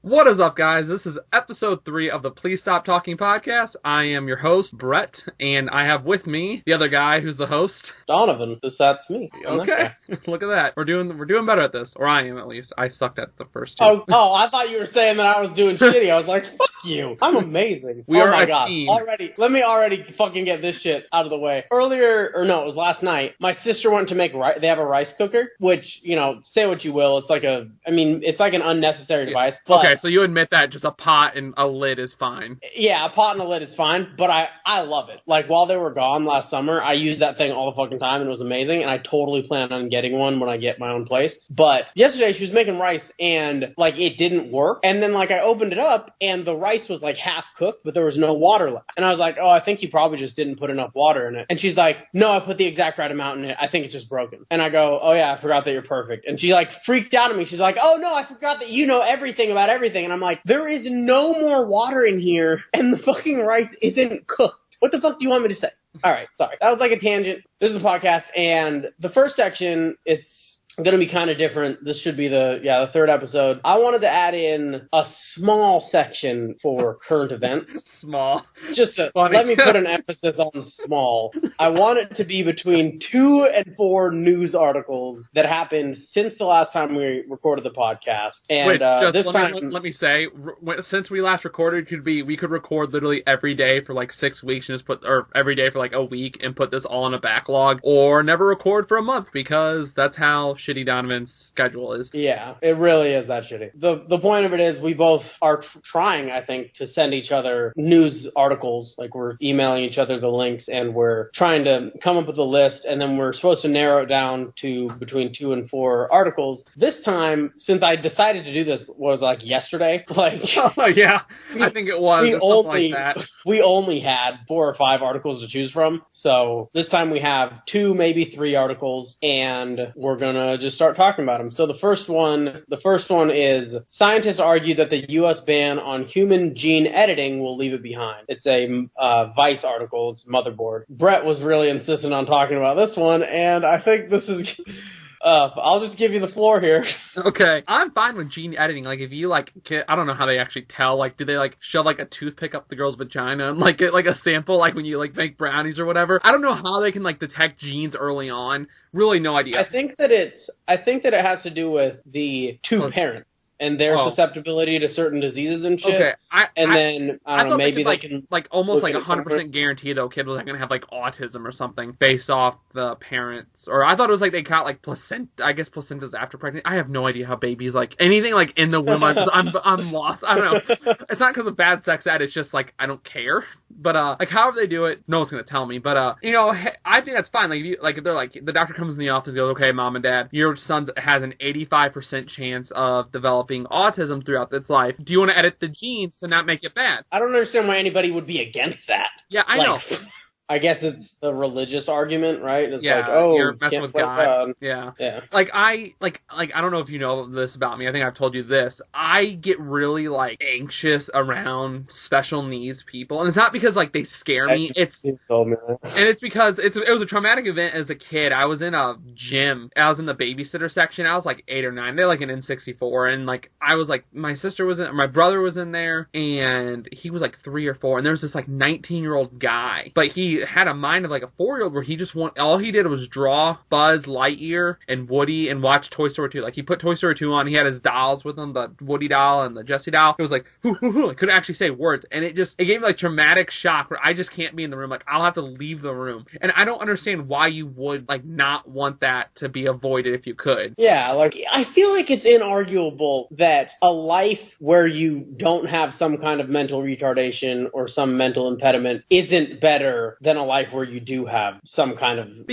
What is up, guys? This is episode 3 of the Please Stop Talking podcast. I am your host, Brett, and I have with me the other guy who's the host, Donovan. That's me. Okay, look at that. We're doing better at this, or I am at least. I sucked at the first two. Oh, I thought you were saying that I was doing shitty. I was like, fuck you. I'm amazing. We are my a God. team. Let me already fucking get this shit out of the way. It was last night. My sister went to make rice. They have a rice cooker, which, say what you will. It's like an unnecessary device. But okay, so you admit that just a pot and a lid is fine. Yeah, a pot and a lid is fine, but I love it. Like, while they were gone last summer, I used that thing all the fucking time and it was amazing, and I totally plan on getting one when I get my own place. But yesterday she was making rice and, it didn't work. And then, I opened it up and the rice was, half cooked, but there was no water left. And I was like, oh, I think you probably just didn't put enough water in it. And she's like, no, I put the exact right amount in it. I think it's just broken. And I go, oh yeah, I forgot that you're perfect. And she, freaked out at me. She's like, oh no, I forgot that you know everything about everything. And I'm like, there is no more water in here and the fucking rice isn't cooked. What the fuck do you want me to say? All right, sorry. That was a tangent. This is the podcast, and the first section, it's going to be kind of different. This should be the third episode. I wanted to add in a small section for current events. Small. Just to let me put an emphasis on small. I want it to be between 2 and 4 news articles that happened since the last time we recorded the podcast. And let me say, since we last recorded, we could record literally every day for 6 weeks and or every day for a week and put this all in a backlog, or never record for a month, because that's how shitty Donovan's schedule is. Yeah, it really is that shitty. The point of it is we both are trying, I think, to send each other news articles. We're emailing each other the links and we're trying to come up with a list, and then we're supposed to narrow it down to between 2 and 4 articles. This time, since I decided to do this, was yesterday. Oh, yeah, I think it was, or something like that. We only had 4 or 5 articles to choose from. So this time we have 2, maybe 3 articles, and we're gonna just start talking about them. So the first one is, scientists argue that the U.S. ban on human gene editing will leave it behind. It's a Vice article. It's Motherboard. Brett was really insistent on talking about this one, and I think this is... I'll just give you the floor here. Okay. I'm fine with gene editing. If you, I don't know how they actually tell. Do they, shove, a toothpick up the girl's vagina and, get, a sample, when you, make brownies or whatever? I don't know how they can, detect genes early on. Really no idea. I think that it has to do with the 2 parents and their susceptibility to certain diseases and shit. Okay. I don't know, maybe they can... almost 100% guarantee, though, kid was going to have, autism or something based off the parents. Or I thought it was, they got, placenta... I guess placentas after pregnancy. I have no idea how babies, anything, in the womb. I'm lost. I don't know. It's not because of bad sex ed. It's just, I don't care. But, however they do it, no one's going to tell me. But, I think that's fine. If they're, the doctor comes in the office and goes, okay, mom and dad, your son has an 85% chance of developing autism throughout its life. Do you want to edit the genes to not make it bad? I don't understand why anybody would be against that. Yeah, I know. I guess it's the religious argument, right? It's you're messing with God. Yeah. I don't know if you know this about me. I think I've told you this. I get really anxious around special needs people, and it's not because they scare me. You told me that. And it's because it was a traumatic event as a kid. I was in a gym. I was in the babysitter section. I was 8 or 9. They had an N64, and I was my sister was in, my brother was in there, and he was 3 or 4, and there was this 19-year-old guy, but he had a mind of a 4-year-old where he just all he did was draw Buzz Lightyear and Woody and watch Toy Story 2. He put Toy Story 2 on. He had his dolls with him, the Woody doll and the Jessie doll. It was hoo, hoo, hoo. I couldn't actually say words, and it gave me traumatic shock where I just can't be in the room. I'll have to leave the room, and I don't understand why you would not want that to be avoided if you could. Yeah, I feel it's inarguable that a life where you don't have some kind of mental retardation or some mental impediment isn't better than a life where you do have some kind of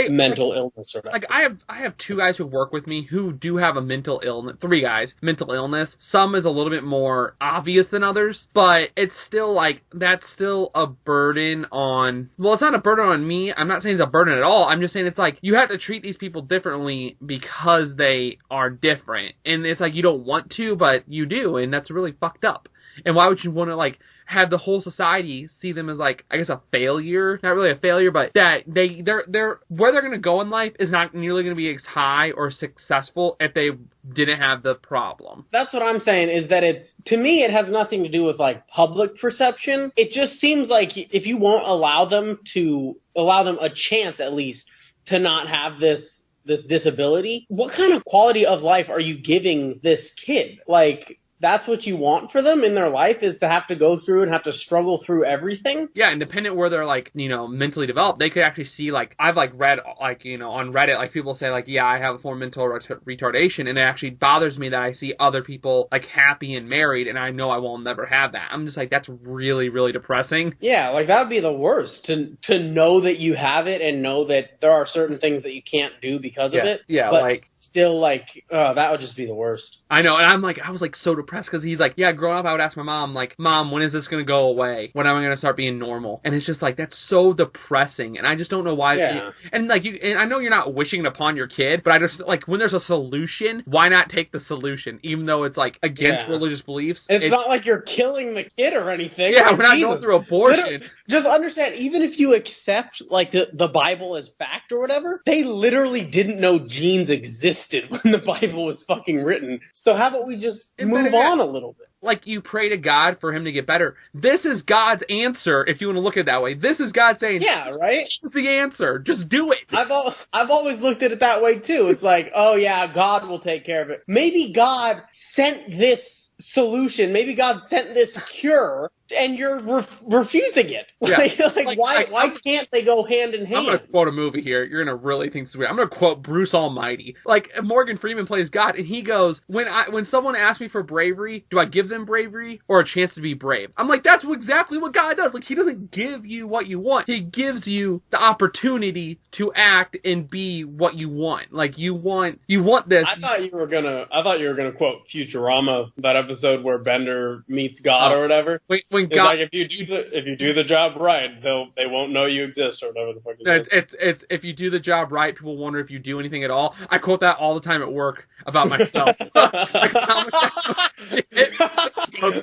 mental illness or that. I have 2 guys who work with me who do have a mental illness. 3 guys, mental illness. Some is a little bit more obvious than others, but it's still that's still a burden on. Well, it's not a burden on me. I'm not saying it's a burden at all. I'm just saying it's you have to treat these people differently because they are different, and it's you don't want to, but you do, and that's really fucked up. And why would you want to like have the whole society see them as like, I guess, a failure? Not really a failure, but that they're where they're going to go in life is not nearly going to be as high or successful if they didn't have the problem. That's what I'm saying, is that to me, it has nothing to do with like public perception. It just seems like if you won't allow them a chance at least to not have this disability, what kind of quality of life are you giving this kid? Like, that's what you want for them in their life, is to have to go through and have to struggle through everything? Yeah, and dependent where they're like, mentally developed, they could actually see like, I've like read like, on Reddit, like people say like, yeah, I have a form of mental retardation, and it actually bothers me that I see other people like happy and married, and I know I will never have that. I'm just like, that's really, really depressing. Yeah, like that would be the worst, to know that you have it and know that there are certain things that you can't do because of it. Yeah, but like still like, that would just be the worst. I know, and I was like so depressed because he's like, yeah, growing up, I would ask my mom, like, Mom, when is this going to go away? When am I going to start being normal? And it's just like, that's so depressing, and I just don't know why. Yeah. And like, and I know you're not wishing it upon your kid, but I just, like, when there's a solution, why not take the solution, even though it's like against religious beliefs? It's not like you're killing the kid or anything. Yeah, like, we're not going through abortion. Just understand, even if you accept like the Bible as fact or whatever, they literally didn't know genes existed when the Bible was fucking written. So how about we just move on a little bit? Like, you pray to God for him to get better. This is God's answer, if you want to look at it that way. This is God saying, yeah, right? Here's the answer. Just do it. I've always looked at it that way, too. It's like, oh, yeah, God will take care of it. Maybe God sent this solution. Maybe God sent this cure, and you're refusing it. Yeah. Why can't they go hand in hand? I'm going to quote a movie here. You're going to really think this is weird. I'm going to quote Bruce Almighty. Like, Morgan Freeman plays God, and he goes, when someone asks me for bravery, do I give them bravery or a chance to be brave? I'm like, that's exactly what God does. Like, he doesn't give you what you want. He gives you the opportunity to act and be what you want. Like, you want this. I thought you were gonna quote Futurama, that episode where Bender meets God or whatever. When it's God, like, if you do the job right, they won't know you exist, or whatever the fuck it is. It's if you do the job right, people wonder if you do anything at all. I quote that all the time at work about myself. Like, how much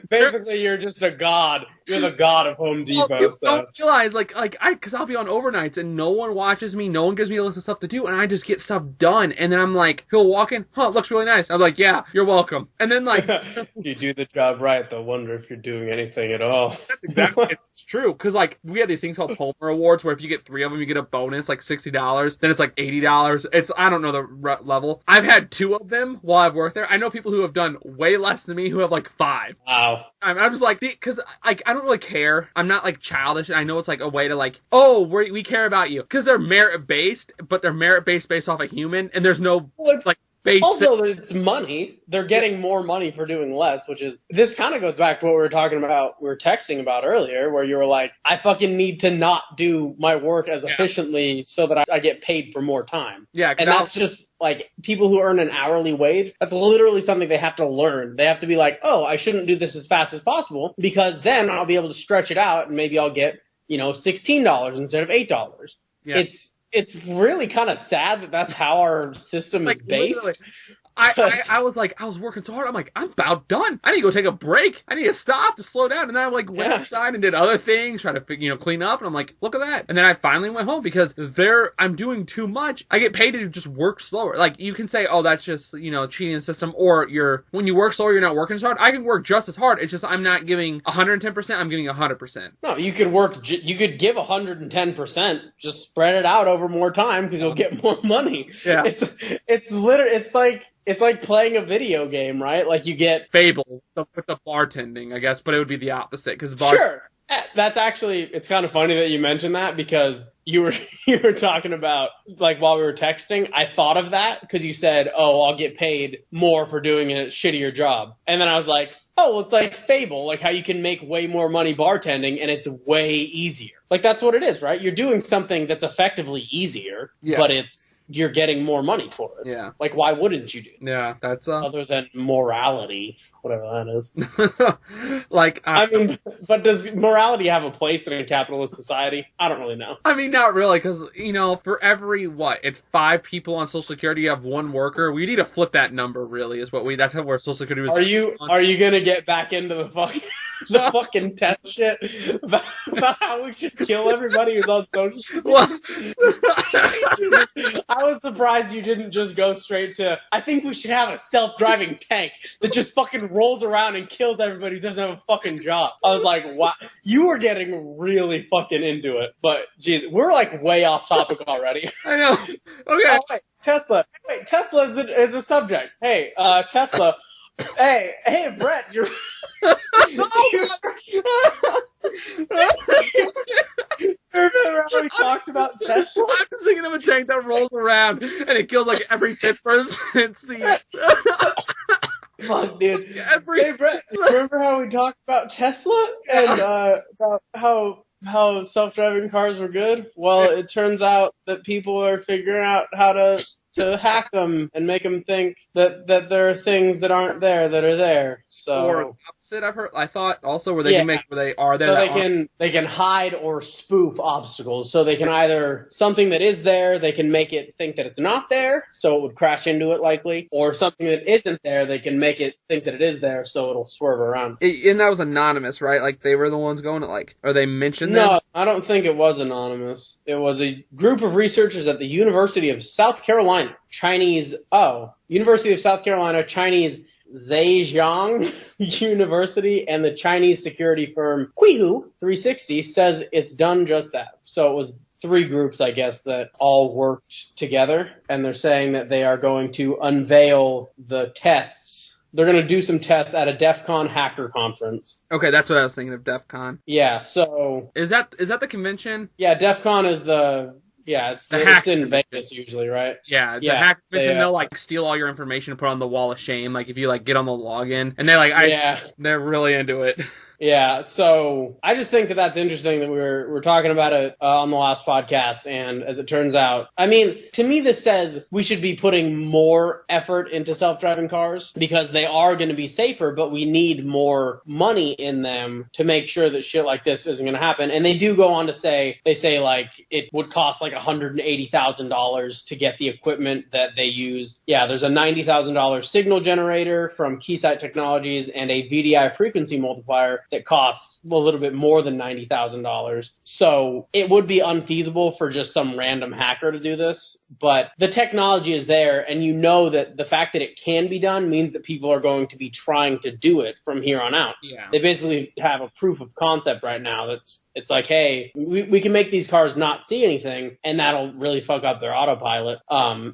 basically, you're just a god. You're the god of Home Depot. Well, people don't realize, because I'll be on overnights and no one watches me, no one gives me a list of stuff to do, and I just get stuff done. And then I'm like, he'll walk in, it looks really nice. I'm like, yeah, you're welcome. And then like, if you do the job right, they'll wonder if you're doing anything at all. That's exactly it's true. Because like, we have these things called Homer Awards, where if you get 3 of them, you get a bonus, like $60. Then it's like $80. I don't know the level. I've had 2 of them while I've worked there. I know people who have done way less than me who have like 5. Wow. I'm just like, because like, I don't really care. I'm not like childish, and I know it's like a way to like, oh, we care about you, because they're merit based, but they're merit based off a human, and there's no like. Also, it's money. They're getting more money for doing less, which is, this kind of goes back to what we were texting about earlier, where you were like, I fucking need to not do my work as efficiently so that I get paid for more time. Yeah. And that's just like, people who earn an hourly wage, that's literally something they have to learn. They have to be like, oh, I shouldn't do this as fast as possible, because then I'll be able to stretch it out and maybe I'll get, $16 instead of $8. Yeah. It's really kind of sad that that's how our system is based. Literally. I was working so hard. I'm like, I'm about done. I need to go take a break. I need to stop, to slow down. And then I like went outside and did other things, trying to clean up. And I'm like, look at that. And then I finally went home because I'm doing too much. I get paid to just work slower. Like, you can say, oh, that's just cheating the system, or when you work slower, you're not working as hard. I can work just as hard. It's just I'm not giving 110%. I'm giving 100%. No, you could give 110%. Just spread it out over more time, because you'll get more money. Yeah, it's like playing a video game, right? Like, you get Fable with the bartending, I guess, but it would be the opposite, because sure. That's actually, it's kind of funny that you mentioned that, because you were talking about, like, while we were texting, I thought of that because you said, oh, I'll get paid more for doing a shittier job. And then I was like, oh, well, it's like Fable, like how you can make way more money bartending and it's way easier. Like, that's what it is, right? You're doing something that's effectively easier, but you're getting more money for it. Yeah. Like, why wouldn't you do that? Yeah, that's Other than morality, whatever that is. like, I mean, but does morality have a place in a capitalist society? I don't really know. I mean, not really, because, for every, it's 5 people on Social Security, you have 1 worker. We need to flip that number, really, that's how where Social Security was. Are you gonna get back into the fucking test shit about how we should kill everybody who's on Social Security? I was surprised you didn't just go straight to, I think we should have a self-driving tank that just fucking rolls around and kills everybody who doesn't have a fucking job. I was like, wow, you were getting really fucking into it. But, geez, we're like way off topic already. I know. Okay. Oh, wait, Tesla. Wait, Tesla is a subject. Hey, Tesla. Hey, Brett, you're... Remember how we talked about Tesla? I'm just thinking of a tank that rolls around and it kills like every 5th person it sees. Fuck, dude. Hey, Brett, remember how we talked about Tesla and about how self-driving cars were good? Well, it turns out that people are figuring out how to hack them and make them think that there are things that aren't there that are there. So, or opposite, I thought also where they can make where they are there. So they can hide or spoof obstacles. So they can either something that is there, they can make it think that it's not there, so it would crash into it likely, or something that isn't there, they can make it think that it is there, so it'll swerve around. And that was anonymous, right? Like they were the ones going to or they mentioned them? No, I don't think it was anonymous. It was a group of researchers at the University of South Carolina. University of South Carolina, Chinese Zhejiang University, and the Chinese security firm Qihu 360 says it's done just that. So it was 3 groups, I guess, that all worked together, and they're saying that they are going to unveil the tests. They're going to do some tests at a DEF CON hacker conference. Okay, that's what I was thinking of, DEF CON. Yeah, so... Is that the convention? Yeah, DEF CON is the... Yeah, it's in Vegas usually, right? Yeah, it's a hack convention. They'll steal all your information and put it on the wall of shame. Like if you get on the login, and they're really into it. Yeah, so I just think that that's interesting that we're talking about it on the last podcast, and as it turns out, I mean, to me this says we should be putting more effort into self-driving cars because they are going to be safer, but we need more money in them to make sure that shit like this isn't going to happen. And they do go on to say, it would cost $180,000 to get the equipment that they used. Yeah, there's a $90,000 signal generator from Keysight Technologies and a VDI frequency multiplier that costs a little bit more than $90,000. So it would be unfeasible for just some random hacker to do this. But the technology is there, and you know that the fact that it can be done means that people are going to be trying to do it from here on out. Yeah. They basically have a proof of concept right now it's like, hey, we can make these cars not see anything, and that'll really fuck up their autopilot.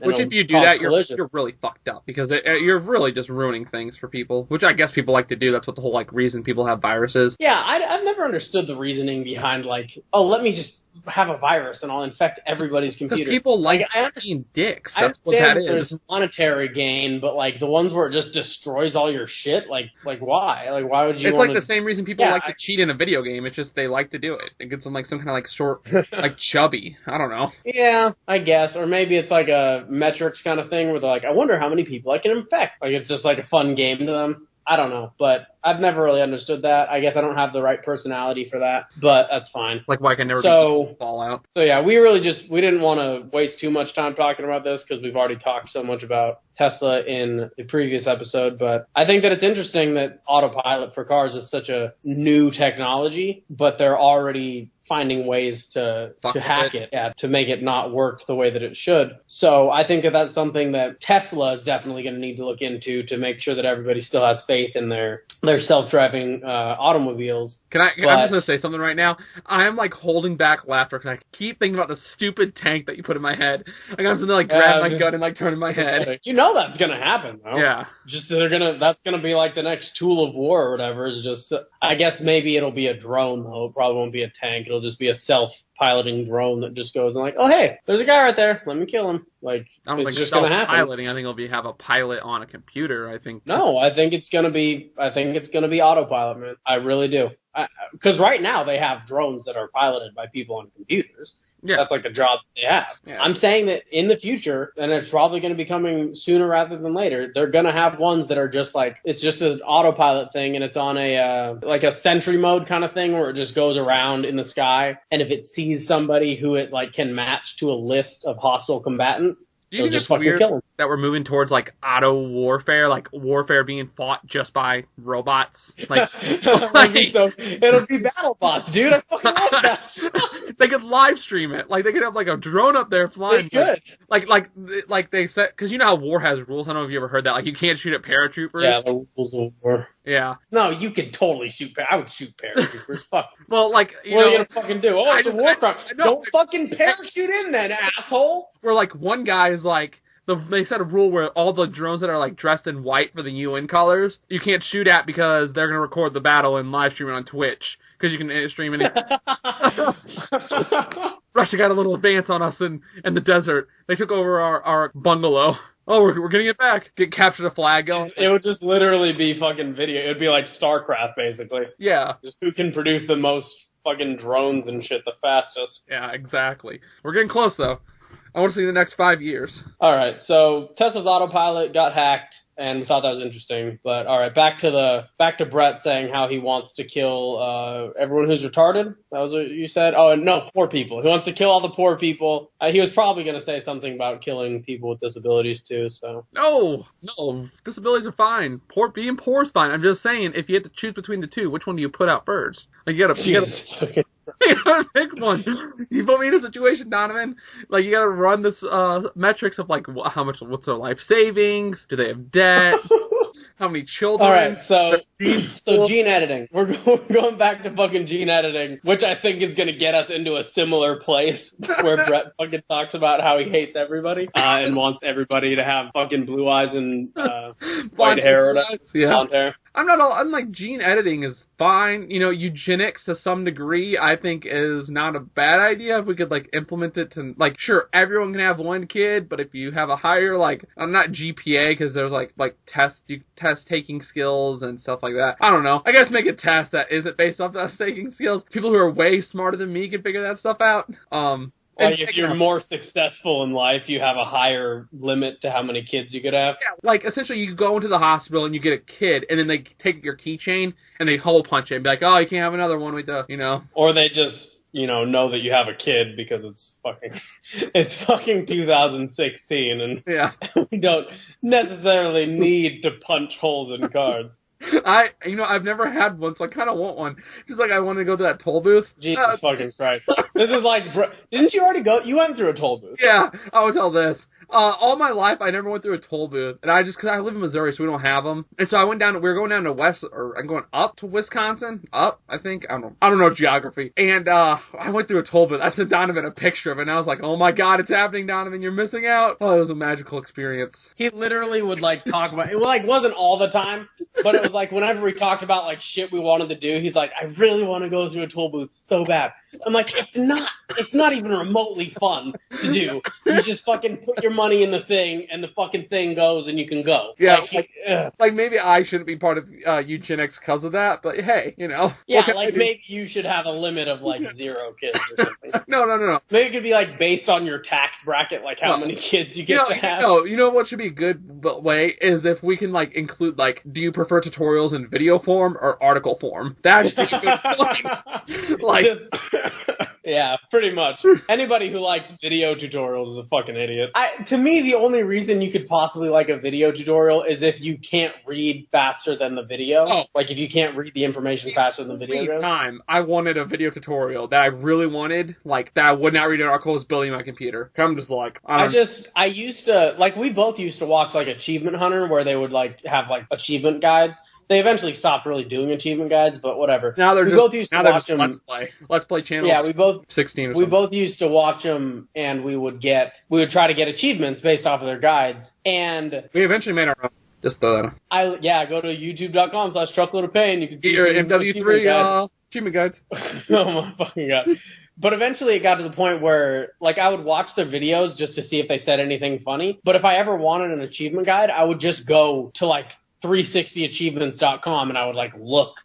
Which if you do that, you're really fucked up, because you're really just ruining things for people, which I guess people like to do. That's what the whole reason people have viruses. Yeah, I've never understood the reasoning behind let me just have a virus and I'll infect everybody's computer. People I understand dicks. That's what that is. There's monetary gain, but the ones where it just destroys all your shit, why? Why would you? It's the same reason people like to cheat in a video game. It's just they like to do it. It gets them some kind of short, chubby. I don't know. Yeah, I guess, or maybe it's a metrics kind of thing where they're I wonder how many people I can infect. It's just a fun game to them. I don't know, but I've never really understood that. I guess I don't have the right personality for that, but that's fine. It's why I can never be Fallout. So yeah, we didn't want to waste too much time talking about this because we've already talked so much about Tesla in the previous episode, but I think that it's interesting that autopilot for cars is such a new technology, but they're already finding ways to hack it, to make it not work the way that it should. So I think that that's something that Tesla is definitely going to need to look into to make sure that everybody still has faith in their self-driving automobiles. I'm just going to say something right now. I'm holding back laughter because I keep thinking about the stupid tank that you put in my head. I'm just going to grab my gun and turn in my head. You know that's going to happen, though. Yeah. Just that's going to be the next tool of war or whatever. Is just, I guess maybe it'll be a drone, though. It probably won't be a tank. It'll just be a self-piloting drone that just goes and oh, hey, there's a guy right there. Let me kill him. I don't think it's going to happen. Piloting. I think it'll have a pilot on a computer. I think. No, I think it's going to be autopilot, man. I really do. because right now they have drones that are piloted by people on computers. Yeah. That's like a job that they have. Yeah. I'm saying that in the future, and it's probably going to be coming sooner rather than later, they're going to have ones that are just like, it's just an autopilot thing, and it's on a like a sentry mode kind of thing where it just goes around in the sky, and if it sees somebody who it like can match to a list of hostile combatants, do you think just it's fucking weird kill them. that we're moving towards like auto warfare, like warfare being fought just by robots? Like, it'll be battle bots, dude. I fucking love that. they could live stream it. Like they could have like a drone up there flying. They could. Like they said, because you know how war has rules. I don't know if you ever heard that. Like you can't shoot at paratroopers. Yeah, the rules of war. Yeah. No, you could totally shoot. I would shoot paratroopers. Fuck. Well, like what are you gonna fucking do? Oh, it's a war crime. No, don't fucking parachute in then, asshole. Where like one guy is like. They set a rule where all the drones that are like dressed in white for the UN colors, you can't shoot at because they're going to record the battle and live stream it on Twitch. Because you can stream it. Russia got a little advance on us in the desert. They took over our bungalow. Oh, we're getting it back. Capture the flag going. It would just literally be fucking video. It would be like StarCraft, basically. Yeah. Just who can produce the most fucking drones and shit the fastest. Yeah, exactly. We're getting close, though. I want to see the next 5 years. All right, so Tesla's autopilot got hacked, and we thought that was interesting. But all right, back to Brett saying how he wants to kill everyone who's retarded. That was what you said. Oh, and no, poor people. He wants to kill all the poor people. He was probably going to say something about killing people with disabilities too. So no, disabilities are fine. Being poor is fine. I'm just saying, if you had to choose between the two, which one do you put out first? Like you gotta pick one. You put me in a situation, Donovan. Like you gotta run this metrics of like what's their life savings? Do they have debt? How many children? All right, so gene editing. We're going back to fucking gene editing, which I think is going to get us into a similar place where Brett fucking talks about how he hates everybody and wants everybody to have fucking blue eyes and white hair or blonde hair. I'm like, gene editing is fine. You know, eugenics to some degree, I think is not a bad idea if we could, like, implement it to, like, sure, everyone can have one kid, but if you have a higher, like, not GPA, because there's, like test taking skills and stuff like that. I don't know. I guess make a test that isn't based off test taking skills. People who are way smarter than me can figure that stuff out. Like if you're more successful in life, you have a higher limit to how many kids you could have. Yeah, like essentially you go into the hospital and you get a kid, and then they take your keychain and they hole punch it and be like, oh, you can't have another one with the, you know. Or they just, know that you have a kid because it's fucking 2016 and yeah. We don't necessarily need to punch holes in cards. I've never had one, so I kind of want one. Just like I want to go to that toll booth. Jesus fucking Christ. This is like, didn't you already go? You went through a toll booth. Yeah, I will tell this. All my life, I never went through a toll booth, and because I live in Missouri, so we don't have them. And so we were going down to I'm going up to Wisconsin, I think, I don't know geography. And, I went through a toll booth. I sent Donovan a picture of it, and I was like, oh my god, it's happening, Donovan, you're missing out. Oh, it was a magical experience. He literally would, talk about, it wasn't all the time, but it was whenever we talked about, shit we wanted to do, he's like, I really want to go through a toll booth so bad. I'm like, it's not even remotely fun to do. You just fucking put your money in the thing, and the fucking thing goes, and you can go. Yeah, maybe I shouldn't be part of eugenics because of that, but hey, Yeah, maybe you should have a limit of 0 kids or something. No. Maybe it could be based on your tax bracket, how many kids you get to have. You know what should be a good way is if we can include do you prefer tutorials in video form or article form? That should be a good yeah, pretty much. Anybody who likes video tutorials is a fucking idiot. To me, the only reason you could possibly like a video tutorial is if you can't read faster than the video. Oh. If you can't read the information faster than the video goes. Time I wanted a video tutorial that I really wanted, that I would not read an article, was building my computer. I'm just I used to, we both used to watch, Achievement Hunter, where they would, have, achievement guides. They eventually stopped really doing achievement guides, but whatever. Now they're just Let's Play channel. Yeah, we both 16 or something. We both used to watch them, and we would try to get achievements based off of their guides, and we eventually made our own. Just go to youtube.com/truckload of pain. You can see your MW3 achievement guides. Oh my fucking god. But eventually it got to the point where, I would watch their videos just to see if they said anything funny. But if I ever wanted an achievement guide, I would just go to, 360achievements.com and I would,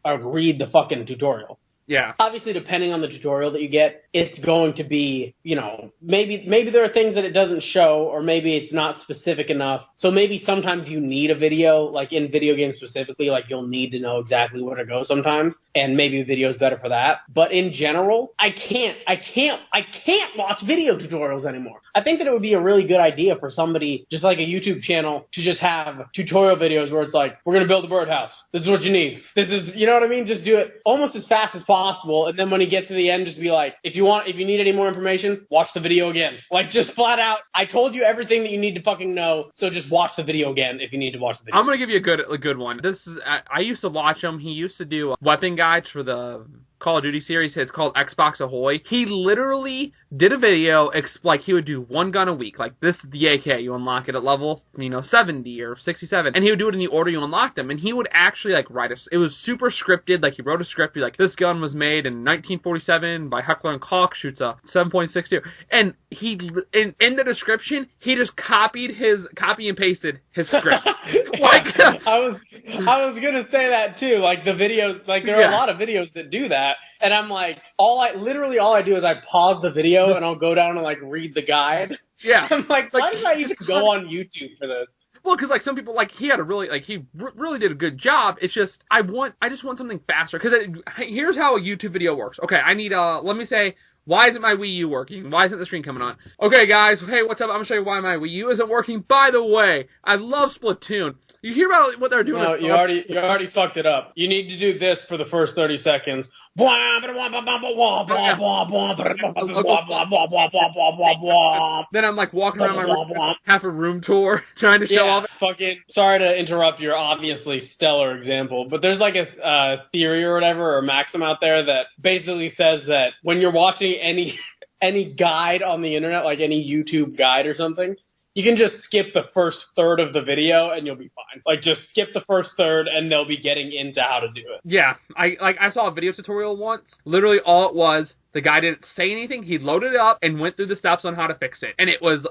I would read the fucking tutorial. Yeah. Obviously, depending on the tutorial that you get, it's going to be, you know, maybe there are things that it doesn't show, or maybe it's not specific enough. So maybe sometimes you need a video, like in video games specifically, like you'll need to know exactly where to go sometimes, and maybe a video is better for that. But in general, I can't watch video tutorials anymore. I think that it would be a really good idea for somebody, just like a YouTube channel, to just have tutorial videos where it's like, we're going to build a birdhouse. This is what you need. This is, you know what I mean? Just do it almost as fast as possible. And then when he gets to the end, just be like, if you need any more information, watch the video again. Like, just flat out, I told you everything that you need to fucking know, so just watch the video again if you need to watch the video. I'm going to give you a good one. I used to watch him. He used to do weapon guides for the Call of Duty series. It's called Xbox Ahoy. He literally did a video, like he would do one gun a week. Like, this is the AK, you unlock it at level, 70 or 67. And he would do it in the order you unlocked them. And he would actually, like, it was super scripted. Like, he wrote a script, be like, this gun was made in 1947 by Heckler & Koch, shoots a 7.62. And in the description, he just copy and pasted his script. Like, I was gonna say that too. Like, the videos, like, there are a lot of videos that do that. And I'm like, all I do is I pause the video and I'll go down and, like, read the guide. Yeah. I'm like, why did I even go on YouTube for this? Well, because, like, some people, like, he had a really, like, he really did a good job. It's just, I just want something faster. Because here's how a YouTube video works. Okay, I need, let me say, why isn't my Wii U working? Why isn't the screen coming on? Okay, guys, hey, what's up? I'm going to show you why my Wii U isn't working. By the way, I love Splatoon. You hear about what they're doing? No, you already fucked it up. You need to do this for the first 30 seconds. Then I'm, like, walking around my room, half a room tour, trying to show off. Fucking, sorry to interrupt your obviously stellar example, but there's, like, a theory or whatever, or maxim out there that basically says that when you're watching any guide on the internet, like any YouTube guide or something, you can just skip the first third of the video and you'll be fine. Like, just skip the first third and they'll be getting into how to do it. Yeah, I saw a video tutorial once. Literally all it was, the guy didn't say anything. He loaded it up and went through the steps on how to fix it. And it was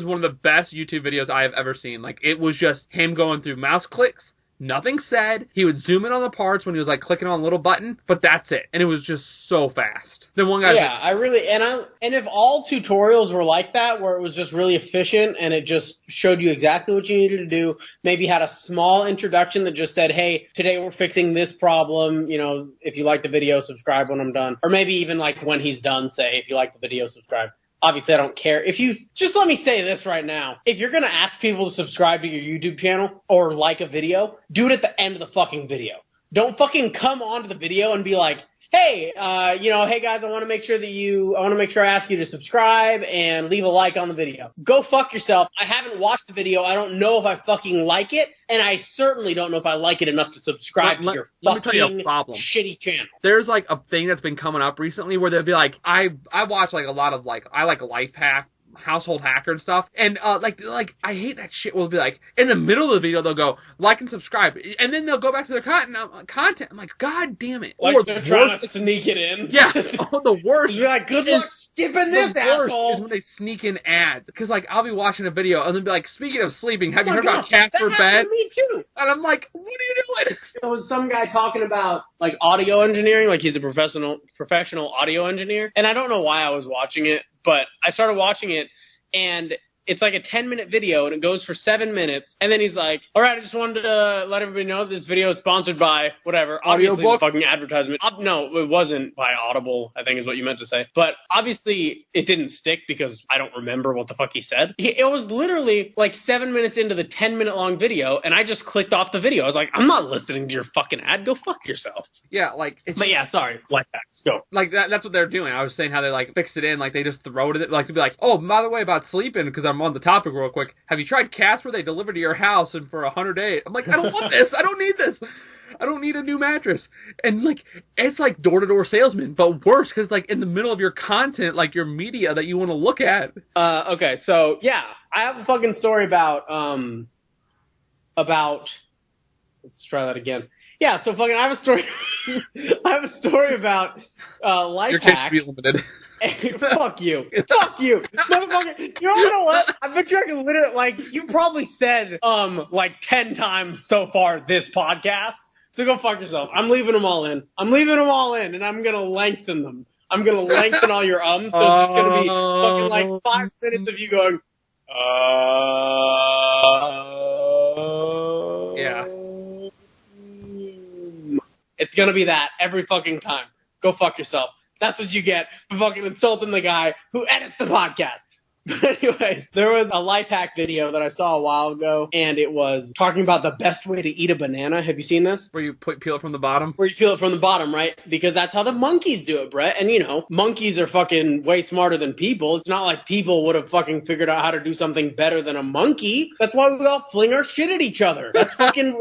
one of the best YouTube videos I have ever seen. Like, it was just him going through mouse clicks. Nothing said. He would zoom in on the parts when he was, like, clicking on a little button, but that's it. And it was just so fast. Then one guy... Yeah, and if all tutorials were like that, where it was just really efficient and it just showed you exactly what you needed to do, maybe had a small introduction that just said, hey, today we're fixing this problem, you know, if you like the video, subscribe when I'm done. Or maybe even, like, when he's done, say, if you like the video, subscribe. Obviously, I don't care. Just let me say this right now. If you're going to ask people to subscribe to your YouTube channel or like a video, do it at the end of the fucking video. Don't fucking come onto the video and be like, hey, hey guys, I want to make sure I ask you to subscribe and leave a like on the video. Go fuck yourself. I haven't watched the video. I don't know if I fucking like it, and I certainly don't know if I like it enough to subscribe to your fucking shitty channel. There's, like, a thing that's been coming up recently where they'll be like, I watch, like, a lot of, like, I like life hack, household hacker and stuff, and like I hate that shit. Will be like, in the middle of the video they'll go like and subscribe, and then they'll go back to their content. I'm like, god damn it. Like, they're trying to sneak it in. Yeah. The worst. Be like, good luck skipping this, asshole. Is when they sneak in ads, because, like, I'll be watching a video and then be like, speaking of sleeping, have you heard about Casper Beds? Me too. And I'm like, what are you doing? There was some guy talking about, like, audio engineering, like he's a professional audio engineer, and I don't know why I was watching it, but I started watching it, and it's like a 10-minute video, and it goes for 7 minutes, and then he's like, all right, I just wanted to let everybody know this video is sponsored by whatever. Obviously, the fucking advertisement. No, it wasn't by Audible, I think is what you meant to say. But obviously, it didn't stick because I don't remember what the fuck he said. It was literally like 7 minutes into the 10-minute long video, and I just clicked off the video. I was like, I'm not listening to your fucking ad. Go fuck yourself. Yeah, like... But yeah, sorry. Life hacks. Go. Like, that's what they're doing. I was saying how they, like, fixed it in. Like, they just throw it in. Like, to be like, oh, by the way, about sleeping, because I'm on the topic real quick. Have you tried Casper? They deliver to your house and for 100 days. I'm like, I don't want this. I don't need this. I don't need a new mattress. And, like, it's like door-to-door salesman, but worse, because, like, in the middle of your content, like, your media that you want to look at. Okay, so, yeah, I have a fucking story about, let's try that again. Yeah, so fucking, I have a story about, life your hacks. case should be limited. Fuck you. Fuck you. Motherfucker. You know what? I bet you I can literally, like, you probably said, like 10 times so far this podcast. So go fuck yourself. I'm leaving them all in. And I'm gonna lengthen them. I'm gonna lengthen all your so it's gonna be fucking like 5 minutes of you going, Yeah. It's gonna be that every fucking time. Go fuck yourself. That's what you get for fucking insulting the guy who edits the podcast. But anyways, there was a life hack video that I saw a while ago, and it was talking about the best way to eat a banana. Have you seen this? Where you peel it from the bottom? Where you peel it from the bottom, right? Because that's how the monkeys do it, Brett. And you know, monkeys are fucking way smarter than people. It's not like people would have fucking figured out how to do something better than a monkey. That's why we all fling our shit at each other. That's fucking,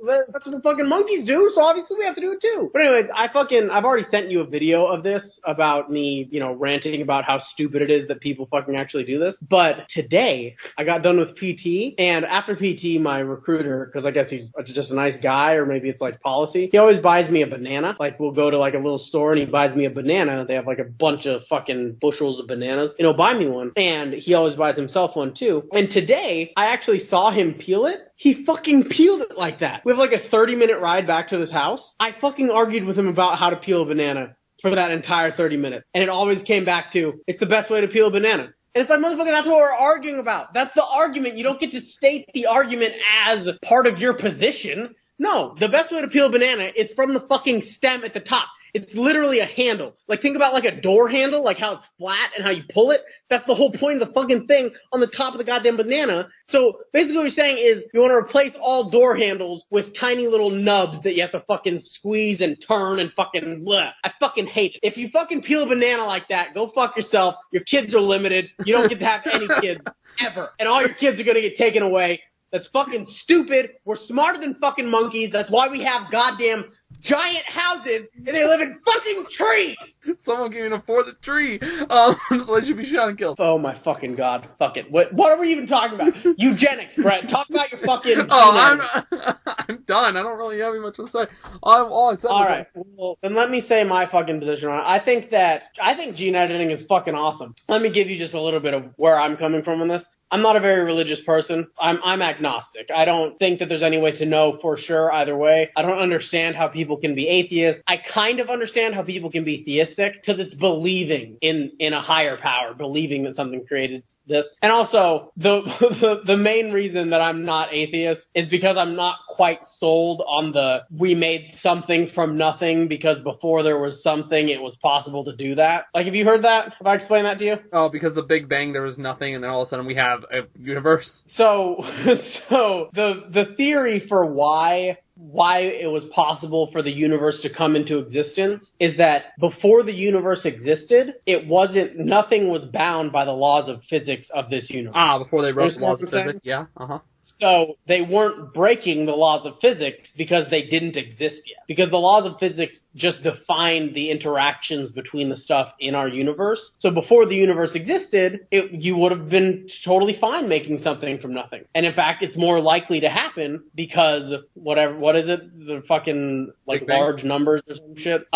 that's what the fucking monkeys do, so obviously we have to do it too. But anyways, I've already sent you a video of this about me, you know, ranting about how stupid it is that people fucking actually do this. But today, I got done with PT, and after PT, my recruiter, because I guess he's just a nice guy, or maybe it's like policy, he always buys me a banana. Like, we'll go to like a little store, and he buys me a banana. They have like a bunch of fucking bushels of bananas, and he'll buy me one. And he always buys himself one too. And today, I actually saw him peel it. He fucking peeled it like that. We have like a 30-minute ride back to this house. I fucking argued with him about how to peel a banana for that entire 30 minutes. And it always came back to, it's the best way to peel a banana. And it's like, motherfucker, that's what we're arguing about. That's the argument. You don't get to state the argument as part of your position. No, the best way to peel a banana is from the fucking stem at the top. It's literally a handle. Like, think about like a door handle, like how it's flat and how you pull it. That's the whole point of the fucking thing on the top of the goddamn banana. So basically what you're saying is you want to replace all door handles with tiny little nubs that you have to fucking squeeze and turn and fucking bleh. I fucking hate it. If you fucking peel a banana like that, go fuck yourself. Your kids are limited. You don't get to have any kids ever. And all your kids are going to get taken away. That's fucking stupid. We're smarter than fucking monkeys. That's why we have goddamn giant houses and they live in fucking trees. Someone can't even afford the tree. So they should be shot and killed. Oh my fucking god. Fuck it. What are we even talking about? Eugenics, Brett. Talk about your fucking I'm done. I don't really have much to say. All I said was alright. Well, then let me say my fucking position on it. I think gene editing is fucking awesome. Let me give you just a little bit of where I'm coming from on this. I'm not a very religious person. I'm agnostic. I don't think that there's any way to know for sure either way. I don't understand how people can be atheists. I kind of understand how people can be theistic because it's believing in a higher power, believing that something created this. And also, the main reason that I'm not atheist is because I'm not quite sold on we made something from nothing because before there was something, it was possible to do that. Like, have you heard that? Have I explained that to you? Oh, because the Big Bang, there was nothing, and then all of a sudden we have a universe. So the theory for why it was possible for the universe to come into existence is that before the universe existed, nothing was bound by the laws of physics of this universe. Before they wrote the laws of physics? Yeah, So they weren't breaking the laws of physics because they didn't exist yet. Because the laws of physics just defined the interactions between the stuff in our universe. So before the universe existed, you would have been totally fine making something from nothing. And in fact, it's more likely to happen because what is it? The fucking like large numbers or some shit.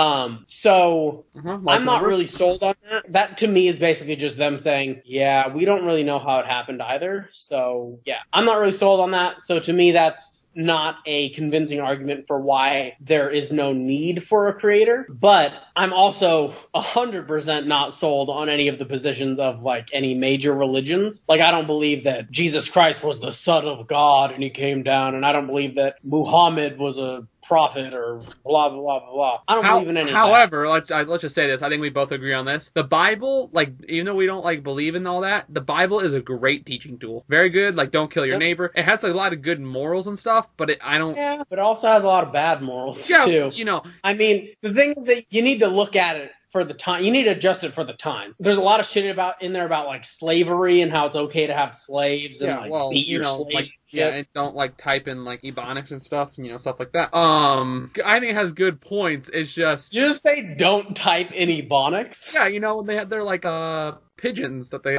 So I'm not really sold on that. That to me is basically just them saying, yeah, we don't really know how it happened either. So yeah, I'm not really sold on that. So to me, that's not a convincing argument for why there is no need for a creator. But I'm also 100% not sold on any of the positions of like any major religions. Like, I don't believe that Jesus Christ was the Son of God and he came down, and I don't believe that Muhammad was a prophet or blah, blah, blah, blah. I don't believe in any of that. However, let's just say this. I think we both agree on this. The Bible, like, even though we don't, like, believe in all that, the Bible is a great teaching tool. Very good. Like, don't kill your neighbor. It has, like, a lot of good morals and stuff, but Yeah, but it also has a lot of bad morals, too. You know. I mean, the thing is that you need to look at it for the time. You need to adjust it for the time. There's a lot of shit in there about like slavery and how it's okay to have slaves and beat your slaves. And don't like type in like ebonics and stuff, stuff like that. I think it has good points. It's just you just say don't type in ebonics. Yeah, when they're like pigeons that they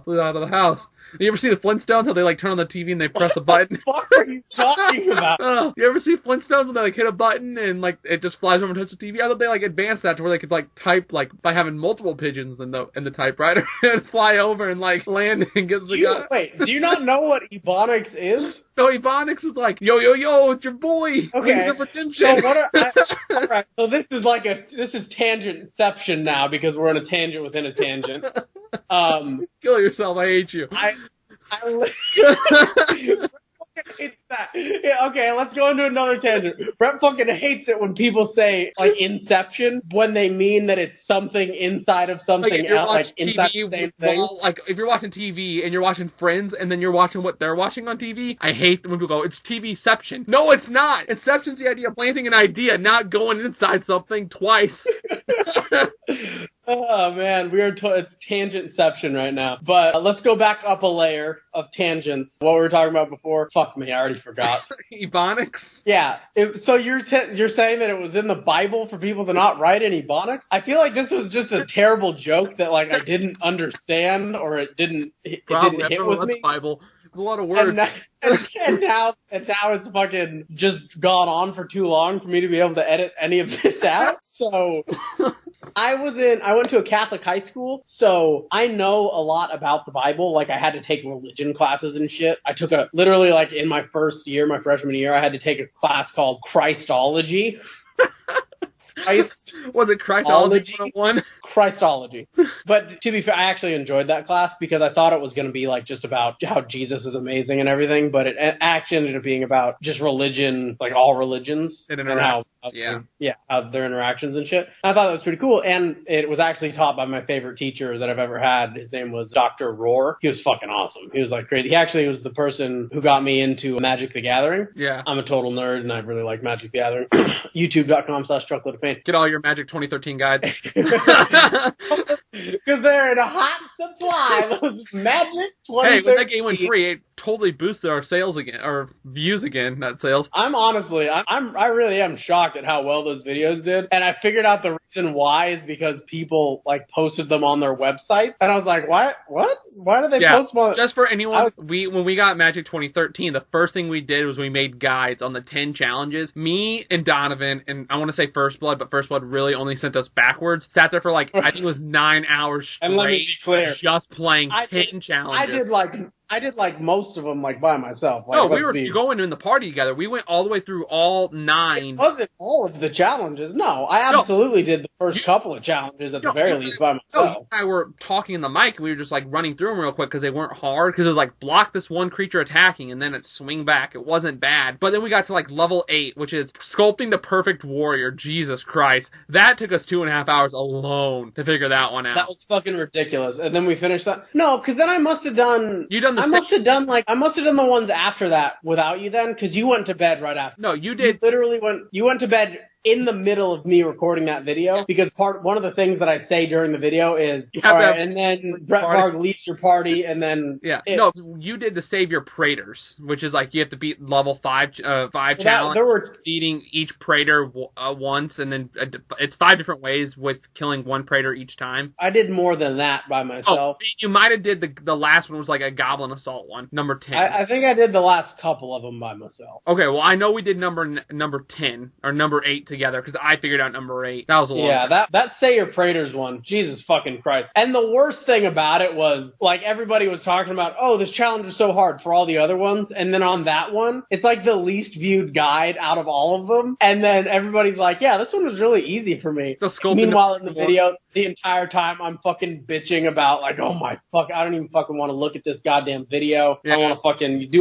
flew out of the house. You ever see the Flintstones, how they like turn on the TV and they press a button? What the fuck are you talking about? You ever see Flintstones when they like hit a button and like it just flies over and touches the TV? I thought they like advanced that to where they could like type like by having multiple pigeons in the typewriter and fly over and like land and get the guy. Wait, do you not know what Ebonics is? No, Ebonics is like, yo, yo, yo, it's your boy. Okay. Wings of redemption. So alright, so this is tangentception now because we're in a tangent within a tangent. Kill yourself, I hate you. I hates that. Yeah, okay, let's go into another tangent. Brett fucking hates it when people say like Inception when they mean that it's something inside of something else, like inside the same thing. Like if you're watching TV and you're watching Friends and then you're watching what they're watching on TV, I hate when people go, it's TVception. No, it's not. Inception's the idea of planting an idea, not going inside something twice. Oh man, it's tangentception right now. But let's go back up a layer of tangents. What we were talking about before? Fuck me, I already forgot. Ebonics? Yeah. So you're saying that it was in the Bible for people to not write in Ebonics? I feel like this was just a terrible joke that like I didn't understand or it didn't hit with me. The Bible. There's a lot of words. And now it's fucking just gone on for too long for me to be able to edit any of this out. So I went to a Catholic high school, so I know a lot about the Bible. Like I had to take religion classes and shit. I took literally like in my first year, my freshman year, I had to take a class called Christology. Was it Christology 101? Christology. But to be fair, I actually enjoyed that class because I thought it was going to be like just about how Jesus is amazing and everything, but it actually ended up being about just religion, like all religions, and how their interactions and shit. I thought that was pretty cool, and it was actually taught by my favorite teacher that I've ever had. His name was Dr. Rohr. He was fucking awesome. He was like crazy. He actually was the person who got me into Magic the Gathering. Yeah. I'm a total nerd, and I really like Magic the Gathering. YouTube.com/chocolate of pain. Get all your Magic 2013 guides. Because they're in a hot supply. Those Magic 2013. Hey, when that game went free, it totally boosted our sales again, our views again, not sales. I really am shocked at how well those videos did. And I figured out the reason why is because people like posted them on their website. And I was like, what? Why did they post them on? Just for anyone, when we got Magic 2013, the first thing we did was we made guides on the 10 challenges. Me and Donovan, and I want to say First Blood, but First Blood really only sent us backwards. Sat there for like, I think it was 9 hours straight. And let me be clear, just playing 10 challenges. I did like most of them like by myself. Like, no, we were going in the party together. We went all the way through all 9. It wasn't all of the challenges. No, I absolutely did the first couple of challenges at the very least by myself. I were talking in the mic, and we were just like running through them real quick because they weren't hard. Because it was like block this one creature attacking, and then it swing back. It wasn't bad. But then we got to like level 8, which is sculpting the perfect warrior. Jesus Christ, that took us 2.5 hours alone to figure that one out. That was fucking ridiculous. And then we finished that. No, because then I must have done. I must have done the ones after that without you then, because you went to bed right after. No, you did. You went to bed in the middle of me recording that video, because one of the things that I say during the video is, all right, and then Brett Varg leaves your party, and then you did the Save Your Praetors, which is like you have to beat level 5 challenge. There were beating each Praetor once, and then it's 5 different ways with killing one Praetor each time. I did more than that by myself. Oh, you might have did the last one was like a Goblin Assault one, number 10. I think I did the last couple of them by myself. Okay, well I know we did number 10 or number 8 together, because I figured out number 8. That was a long time. That Say Your Praetors one, Jesus fucking Christ. And the worst thing about it was, like, everybody was talking about, oh, this challenge was so hard for all the other ones, and then on that one, it's like the least viewed guide out of all of them, and then everybody's like, yeah, this one was really easy for me. Meanwhile, in the video, the entire time, I'm fucking bitching about, like, oh my fuck, I don't even fucking want to look at this goddamn video. Yeah. I want to fucking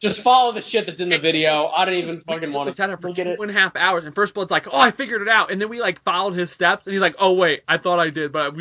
just follow the shit that's in the video. I don't even fucking want to sat there for 2.5 hours, and First Blood's like, oh, I figured it out, and then we like followed his steps, and he's like, oh wait, I thought I did, but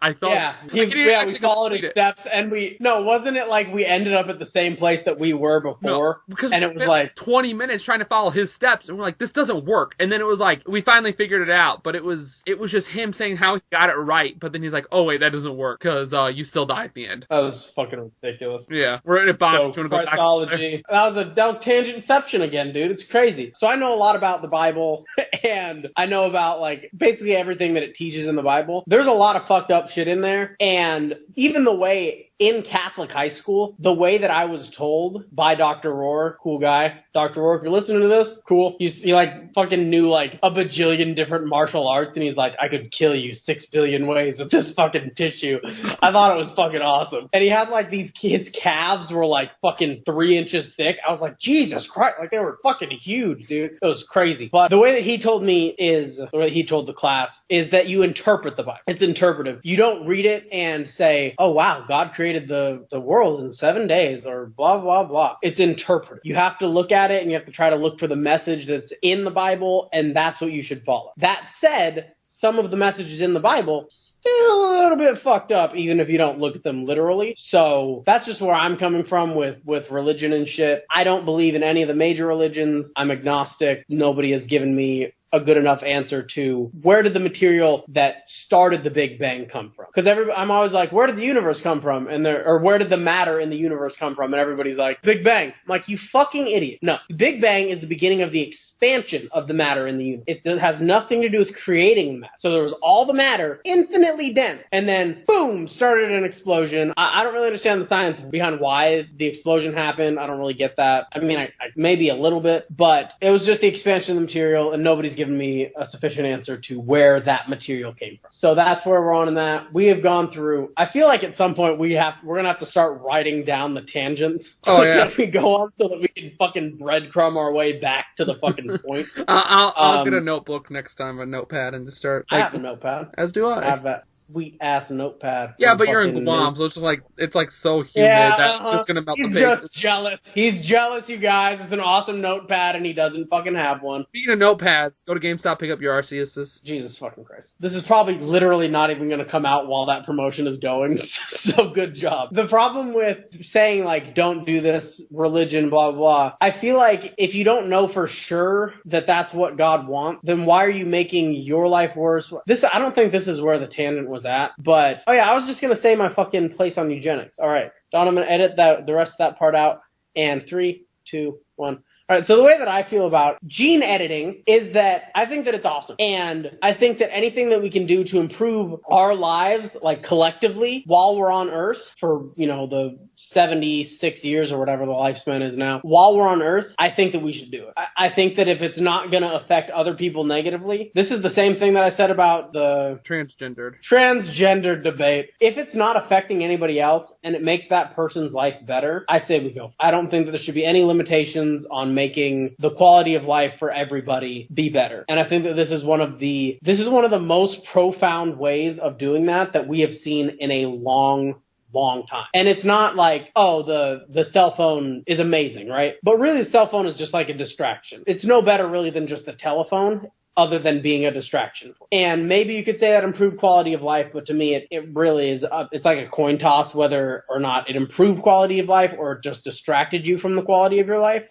I thought we followed his steps, and wasn't it like we ended up at the same place that we were before? No, because it was like 20 minutes trying to follow his steps, and we're like, this doesn't work, and then it was like we finally figured it out, but it was just him saying how he got it right, but then he's like, oh wait, that doesn't work because you still die at the end. That was fucking ridiculous. Yeah, we're in a bomb. So Christology. That was tangentception again, dude. It's crazy. So I know a lot about the Bible and I know about like basically everything that it teaches in the Bible. There's a lot of fucked up shit in there, and even the way in Catholic high school, the way that I was told by Dr. Rohr, cool guy, Dr. Rohr, if you're listening to this, cool. He like fucking knew like a bajillion different martial arts, and he's like, I could kill you 6 billion ways with this fucking tissue. I thought it was fucking awesome. And he had like his calves were like fucking 3 inches thick. I was like, Jesus Christ, like they were fucking huge, dude. It was crazy. But the way that he told me is, the way he told the class, is that you interpret the Bible. It's interpretive. You don't read it and say, oh wow, God created the world in 7 days or blah, blah, blah. It's interpretive. You have to look at it and you have to try to look for the message that's in the Bible, and that's what you should follow. That said, some of the messages in the Bible still a little bit fucked up, even if you don't look at them literally. So that's just where I'm coming from with religion and shit. I don't believe in any of the major religions. I'm agnostic. Nobody has given me a good enough answer to where did the material that started the Big Bang come from? Because I'm always like, where did the universe come from? Or where did the matter in the universe come from? And everybody's like, Big Bang. I'm like, you fucking idiot. No, the Big Bang is the beginning of the expansion of the matter in the universe. It has nothing to do with creating the matter. So there was all the matter, infinitely dense, and then boom, started an explosion. I don't really understand the science behind why the explosion happened. I don't really get that. I mean, I maybe a little bit, but it was just the expansion of the material, and nobody's given me a sufficient answer to where that material came from. So that's where we're on in that. We have gone through, I feel like at some point we're gonna have to start writing down the tangents that we go on so that we can fucking breadcrumb our way back to the fucking point. I'll get a notebook next time, a notepad, and just start. I have a notepad. As do I. I have that sweet ass notepad. Yeah, but you're in Guam, so it's like so humid that's just gonna melt the paper. He's just jealous. He's jealous, you guys. It's an awesome notepad and he doesn't fucking have one. Speaking of notepads, go to GameStop, pick up your Arceus. Jesus fucking Christ. This is probably literally not even going to come out while that promotion is going. So good job. The problem with saying like, don't do this, religion, blah, blah. I feel like if you don't know for sure that that's what God wants, then why are you making your life worse? I don't think this is where the tangent was at, but, oh yeah, I was just going to say my fucking place on eugenics. All right. Don, I'm going to edit the rest of that part out. And 3, 2, 1. All right, so the way that I feel about gene editing is that I think that it's awesome. And I think that anything that we can do to improve our lives, like collectively, while we're on Earth for, the 76 years or whatever the lifespan is now, while we're on Earth, I think that we should do it. I think that if it's not going to affect other people negatively, this is the same thing that I said about the transgendered debate. If it's not affecting anybody else and it makes that person's life better, I say we go. I don't think that there should be any limitations on making the quality of life for everybody be better. And I think that this is one of the most profound ways of doing that we have seen in a long time. And it's not like, oh, the cell phone is amazing, right? But really the cell phone is just like a distraction. It's no better really than just the telephone, other than being a distraction. And maybe you could say that improved quality of life, but to me, it really is, it's like a coin toss whether or not it improved quality of life or just distracted you from the quality of your life.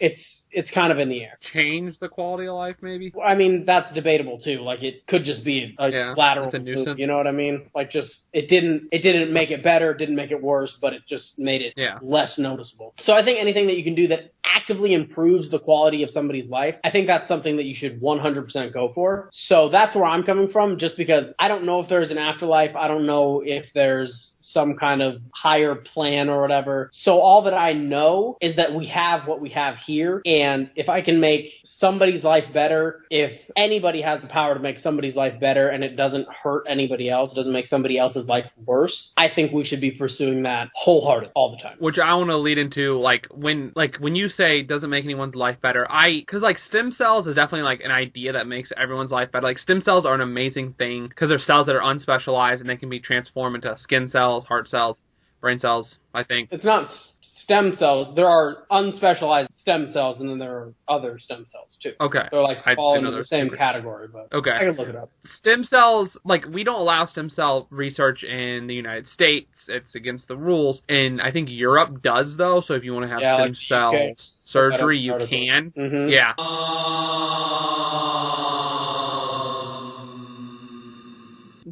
It's kind of in the air. Change the quality of life, maybe? I mean, that's debatable too. Like, it could just be a lateral it's a nuisance. Move, you know what I mean? Like, just, it didn't make it better, didn't make it worse, but it just made it less noticeable. So I think anything that you can do that actively improves the quality of somebody's life, I think that's something that you should 100% go for. So that's where I'm coming from, just because I don't know if there's an afterlife. I don't know if there's some kind of higher plan or whatever. So all that I know is that we have what we have here. And if I can make somebody's life better, if anybody has the power to make somebody's life better and it doesn't hurt anybody else, doesn't make somebody else's life worse, I think we should be pursuing that wholeheartedly all the time. Which I want to lead into, when you say doesn't make anyone's life better, because stem cells is definitely like an idea that makes everyone's life better. Like, stem cells are an amazing thing because they're cells that are unspecialized and they can be transformed into skin cells, heart cells, brain cells, I think. It's not stem cells. There are unspecialized stem cells, and then there are other stem cells, too. Okay. They're like all into the same category, but okay. I can look it up. Stem cells, we don't allow stem cell research in the United States. It's against the rules. And I think Europe does, though, so if you want to have stem cell surgery, you can. Mm-hmm. Yeah.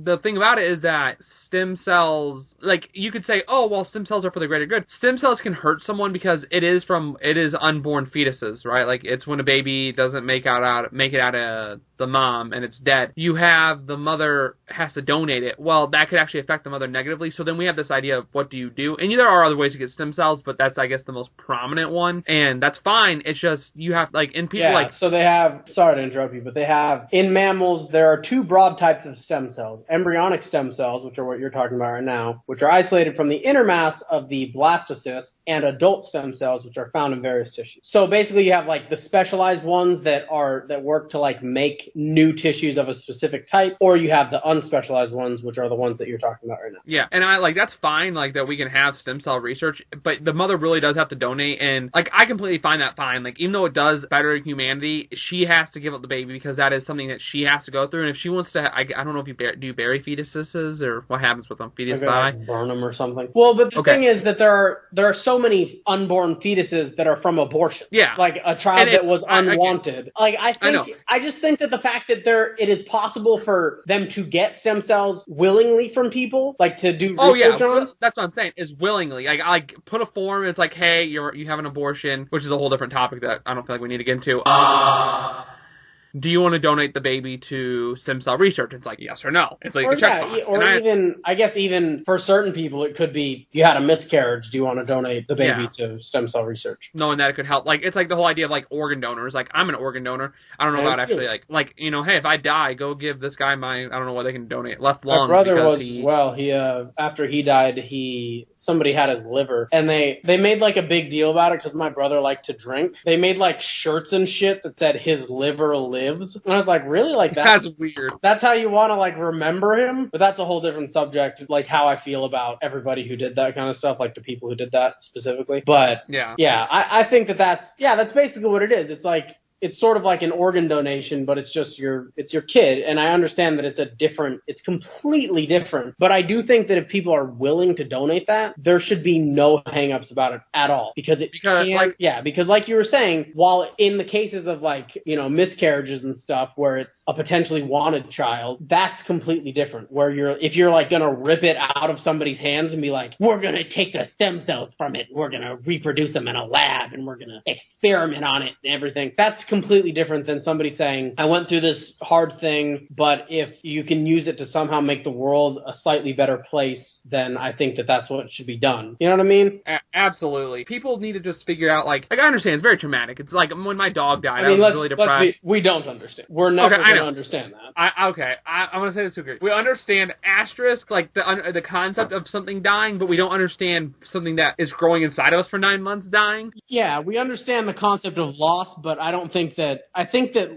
The thing about it is that stem cells, you could say, oh, well, stem cells are for the greater good. Stem cells can hurt someone because it is unborn fetuses, right? Like, it's when a baby doesn't make it out of the mom and it's dead. You have the mother has to donate it. Well, that could actually affect the mother negatively. So then we have this idea of what do you do? And there are other ways to get stem cells, but that's, I guess, the most prominent one. And that's fine. It's just, you have, like, in people so they have, sorry to interrupt you, but they have, in mammals, there are two broad types of stem cells. Embryonic stem cells, which are what you're talking about right now, which are isolated from the inner mass of the blastocysts, and adult stem cells, which are found in various tissues. So basically you have, like, the specialized ones that work to, like, make new tissues of a specific type, or you have the unspecialized ones, which are the ones that you're talking about right now. Yeah, and that's fine, like, that we can have stem cell research, but the mother really does have to donate, and, like, I completely find that fine. Like, even though it does better humanity, she has to give up the baby because that is something that she has to go through, and if she wants to, I don't know if you do bury fetuses, or what happens with them, fetuses? Like burn them or something. Well, but the thing is that there are so many unborn fetuses that are from abortion. Yeah. Like a child that was unwanted. I just think that the fact that it is possible for them to get stem cells willingly from people, like to do research on. That's what I'm saying, is willingly. Like put a form, it's like, hey, you have an abortion, which is a whole different topic that I don't feel like we need to get into. Do you want to donate the baby to stem cell research? It's like, yes or no. It's like a checkbox. I guess even for certain people, it could be, you had a miscarriage. Do you want to donate the baby to stem cell research? Knowing that it could help. Like, it's like the whole idea of, like, organ donors. Like, I'm an organ donor. I don't know about actually, like, you know, hey, if I die, go give this guy I don't know what they can donate. Left lung. My brother was as well. He, after he died, somebody had his liver. And they made, like, a big deal about it because my brother liked to drink. They made, like, shirts and shit that said his liver lives. And I was like, really? Like that's weird. That's how you want to, like, remember him? But that's a whole different subject, like how I feel about everybody who did that kind of stuff, like the people who did that specifically. But yeah, I think that's basically what it is. It's like, it's sort of like an organ donation, but it's just your kid. And I understand that it's completely different. But I do think that if people are willing to donate that, there should be no hangups about it at all. Because like you were saying, while in the cases of, like, you know, miscarriages and stuff where it's a potentially wanted child, that's completely different. Where if you're like gonna rip it out of somebody's hands and be like, we're gonna take the stem cells from it, we're gonna reproduce them in a lab, and we're gonna experiment on it and everything. That's completely different than somebody saying, I went through this hard thing, but if you can use it to somehow make the world a slightly better place, then I think that that's what should be done. You know what I mean? Absolutely. People need to just figure out, like I understand it's very traumatic. It's like when my dog died, I was really depressed. We don't understand. We're never going to understand that. I'm going to say this super. We understand asterisk, like the concept of something dying, but we don't understand something that is growing inside of us for 9 months dying. Yeah, we understand the concept of loss, but I don't think that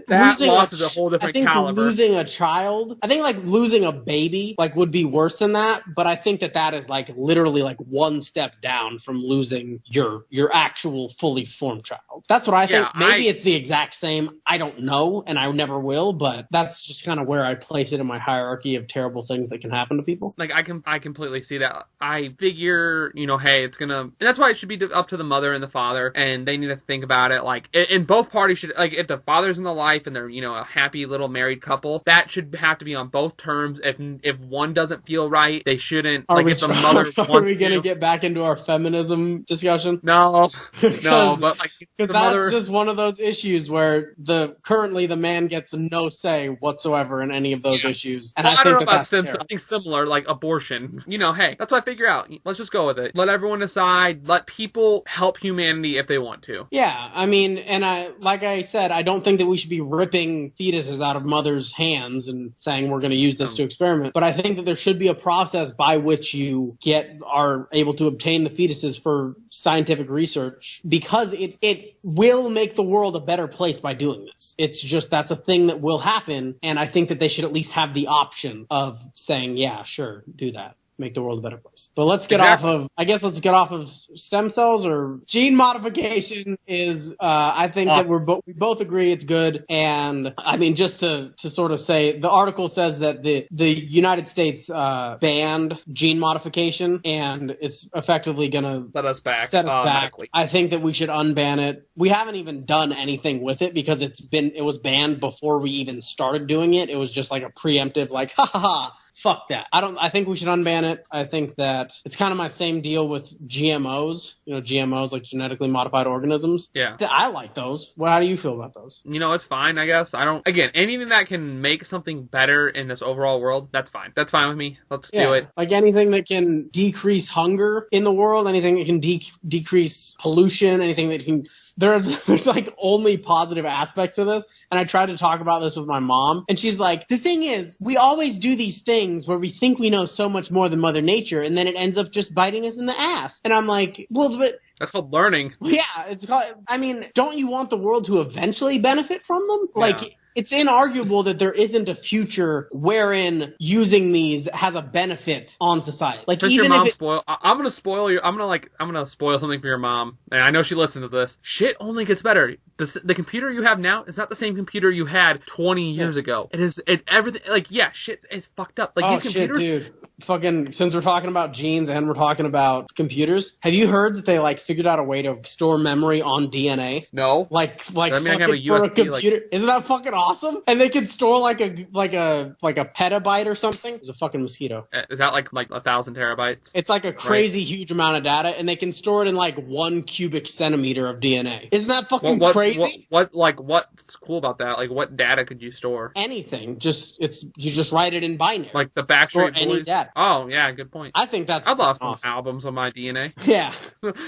losing loss is a whole different caliber. Losing a child, I think, like, losing a baby, like, would be worse than that, but I think that is, like, literally, like, one step down from losing your actual fully formed child. That's what I think. Maybe it's the exact same. I don't know, and I never will, but that's just kind of where I place it in my hierarchy of terrible things that can happen to people. Like, I completely see that. I figure, you know, hey, it's gonna, and that's why it should be up to the mother and the father, and they need to think about it, like, and both parties should, like, if the father's in the life and they're, you know, a happy little married couple, that should have to be on both terms. If one doesn't feel right, they shouldn't. Are we going to get back into our feminism discussion? No, but like, because that's just one of those issues where currently the man gets no say whatsoever in any of those issues, and I think that's something similar, like abortion. You know, hey, that's what I figure out. Let's just go with it. Let everyone decide. Let people help humanity if they want to. Yeah, I mean, and like I said, I don't think that we should be ripping fetuses out of mothers' hands and saying we're going to use this to experiment. But I think that there should be a process by which you are able to obtain the fetuses for scientific research, because it will make the world a better place by doing this. It's just, that's a thing that will happen. And I think that they should at least have the option of saying, yeah, sure, do that. Make the world a better place. But let's get off of stem cells, or gene modification is, I think awesome. That we both agree it's good. And I mean, just to sort of say, the article says that the United States banned gene modification, and it's effectively going to set us back. I think that we should unban it. We haven't even done anything with it because it was banned before we even started doing it. It was just like a preemptive, like, ha ha ha, fuck that. I think we should unban it. I think that it's kind of my same deal with GMOs. GMOs, like genetically modified organisms. Yeah. I like those. How do you feel about those? It's fine, I guess. Again, anything that can make something better in this overall world, that's fine. That's fine with me. Let's do it. Like anything that can decrease hunger in the world, anything that can decrease pollution, anything that can... There's like only positive aspects of this. And I tried to talk about this with my mom. And she's like, the thing is, we always do these things where we think we know so much more than Mother Nature. And then it ends up just biting us in the ass. And I'm like, well, but... That's called learning. Yeah, it's called... I mean, don't you want the world to eventually benefit from them? Like... It's inarguable that there isn't a future wherein using these has a benefit on society. Like, since even your mom if I'm gonna spoil you. I'm gonna spoil something for your mom, and I know she listens to this. Shit only gets better. The computer you have now is not the same computer you had 20 years ago. Everything. Like, shit is fucked up. Like, these computers. Shit, dude. Fucking, since we're talking about genes and we're talking about computers, have you heard that they like figured out a way to store memory on DNA? No. Like I mean, fucking I have a USB, for a computer. Isn't that fucking awesome? And they can store like a petabyte or something. There's a fucking mosquito. Is that like 1,000 terabytes? It's like a crazy huge amount of data, and they can store it in like 1 cubic centimeter of DNA. Isn't that fucking crazy? What's cool about that? Like, what data could you store? Anything. You just write it in binary. Like the Backstreet Boys. Any data. Oh yeah, good point. I think that's. I'd love awesome. some albums on my DNA. Yeah.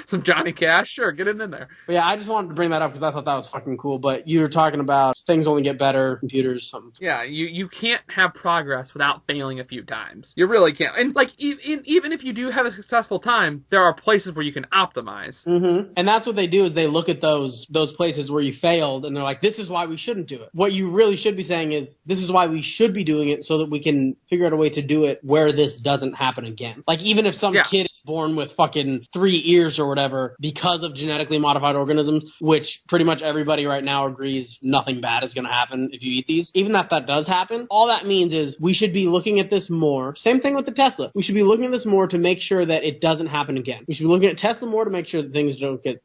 Some Johnny Cash. Sure, get it in there. But yeah, I just wanted to bring that up because I thought that was fucking cool. But you were talking about things only get better, computers, something. Yeah, you can't have progress without failing a few times. You really can't. And like even if you do have a successful time, there are places where you can optimize. Mm-hmm. And that's what they do is they look at those places where you failed and they're like, this is why we shouldn't do it. What you really should be saying is, this is why we should be doing it so that we can figure out a way to do it where this doesn't happen again. Like, even if some kid is born with fucking 3 ears or whatever because of genetically modified organisms, which pretty much everybody right now agrees nothing bad is going to happen if you eat these, even if that does happen, all that means is we should be looking at this more. Same thing with the Tesla. We should be looking at this more to make sure that it doesn't happen again. We should be looking at Tesla more to make sure that things don't get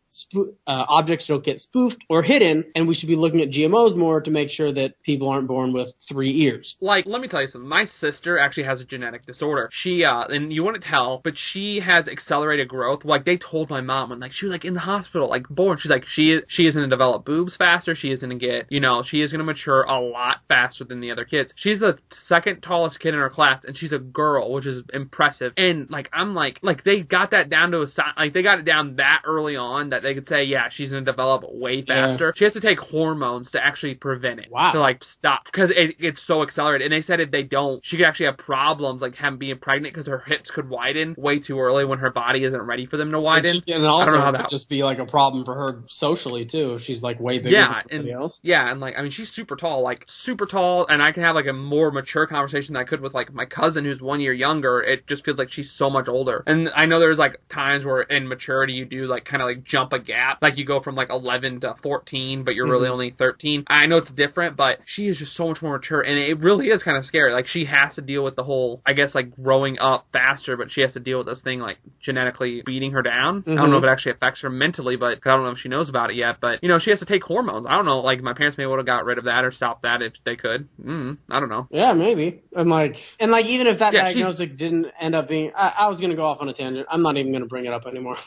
objects don't get spoofed or hidden, and we should be looking at GMOs more to make sure that people aren't born with 3 ears. Like, let me tell you something. My sister actually has a genetic disorder. She, and you wouldn't tell, but she has accelerated growth. Like, they told my mom when, like, she was, like, in the hospital, like, born. She's like, she is going to develop boobs faster. She is going to get, she is going to mature a lot faster than the other kids. She's the second tallest kid in her class, and she's a girl, which is impressive. And, like, I'm like, they got that down to they got it down that early on that they could say, yeah, she's going to develop way faster. Yeah. She has to take hormones to actually prevent it. Wow. To, like, stop. Because it's so accelerated. And they said if they don't, she could actually have problems, like, being pregnant because her hips could widen way too early when her body isn't ready for them to widen. And also, I don't know how that would just be, like, a problem for her socially, too. If she's, like, way bigger than everybody else. Yeah, and, like, I mean, she's super tall, and I can have, like, a more mature conversation than I could with, like, my cousin who's 1 year younger. It just feels like she's so much older. And I know there's, like, times where in maturity you do, like, kind of, like, jump a gap. Like, you go from, like, 11 to 14, but you're really only 13. I know it's different, but she is just so much more mature, and it really is kind of scary. Like, she has to deal with the whole, I guess, like, growing up faster, but she has to deal with this thing, like, genetically beating her down. I don't know if it actually affects her mentally, but I don't know if she knows about it yet, but, she has to take hormones. I don't know, like, my parents may would have got rid of that or stopped that if they could. I don't know. Yeah, maybe. And even if that diagnosis didn't end up being, I was going to go off on a tangent. I'm not even going to bring it up anymore.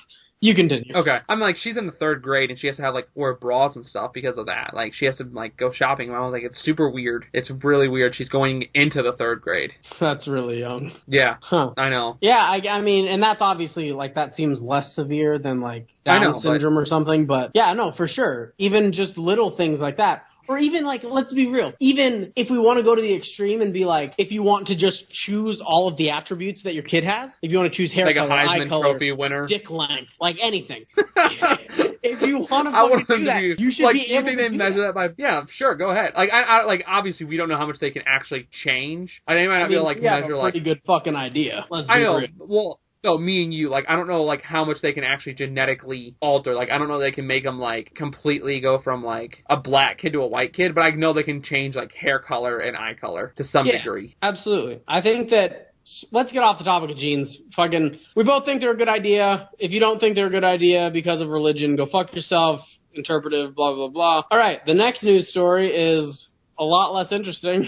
You continue. Okay. I'm like, she's in the 3rd grade and she has to have, like, wear bras and stuff because of that. Like, she has to, like, go shopping. And I was like, it's super weird. It's really weird. She's going into the 3rd grade. That's really young. Yeah. Huh. I know. Yeah, I mean, and that's obviously, like, that seems less severe than, like, Down syndrome or something. But, yeah, no, for sure. Even just little things like that. Or even, like, let's be real. Even if we want to go to the extreme and be like, if you want to just choose all of the attributes that your kid has, if you want to choose hair color, eye color, Trophy winner, dick length, like anything. If you want to fucking do that, you should be able to measure that by. Yeah, sure, go ahead. Like, I like, obviously, we don't know how much they can actually change. I might not be able to, like, measure, like, pretty good fucking idea. Let's be real. Well. No, me and you, like, I don't know, like, how much they can actually genetically alter. Like, I don't know they can make them, like, completely go from, like, a black kid to a white kid, but I know they can change, like, hair color and eye color to some degree. Absolutely. I think that, let's get off the topic of genes. Fucking, we both think they're a good idea. If you don't think they're a good idea because of religion, go fuck yourself. Interpretive, blah, blah, blah. All right, the next news story is a lot less interesting.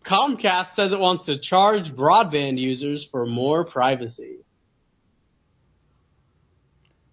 Comcast says it wants to charge broadband users for more privacy.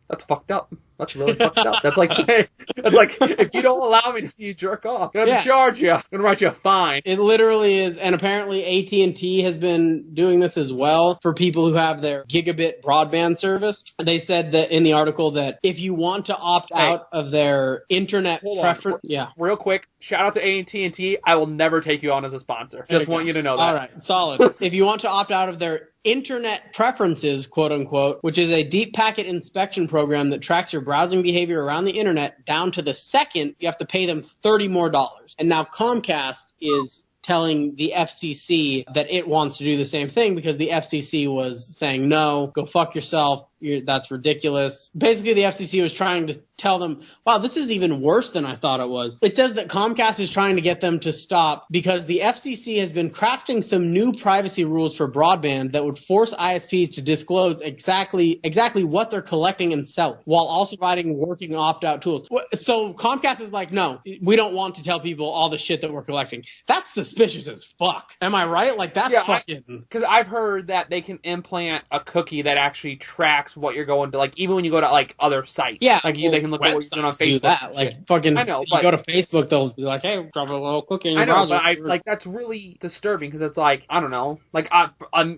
That's fucked up. That's really fucked up. That's like saying, if you don't allow me to see you jerk off, I'm going to charge you. I'm going to write you a fine. It literally is, and apparently AT&T has been doing this as well for people who have their gigabit broadband service. They said that in the article that if you want to opt out of their internet preference, real quick, shout out to AT&T. I will never take you on as a sponsor. Just want you to know that. All right, solid. If you want to opt out of their internet preferences, quote unquote, which is a deep packet inspection program that tracks your browsing behavior around the internet down to the second, you have to pay them $30 more. And now Comcast is telling the FCC that it wants to do the same thing because the FCC was saying, no, go fuck yourself. That's ridiculous. Basically, the FCC was trying to tell them, wow, this is even worse than I thought it was. It says that Comcast is trying to get them to stop because the FCC has been crafting some new privacy rules for broadband that would force ISPs to disclose exactly what they're collecting and selling while also providing working opt-out tools. So Comcast is like, no, we don't want to tell people all the shit that we're collecting. That's suspicious as fuck. Am I right? Like, that's fucking... Because I've heard that they can implant a cookie that actually tracks what you're going to, like, even when you go to, like, other sites. Yeah. Like, they can look at what you're doing on Facebook. Do that. Like, fucking, I know, if you go to Facebook, they'll be like, hey, drop a little cookie in your browser. But that's really disturbing because it's like, I don't know. Like,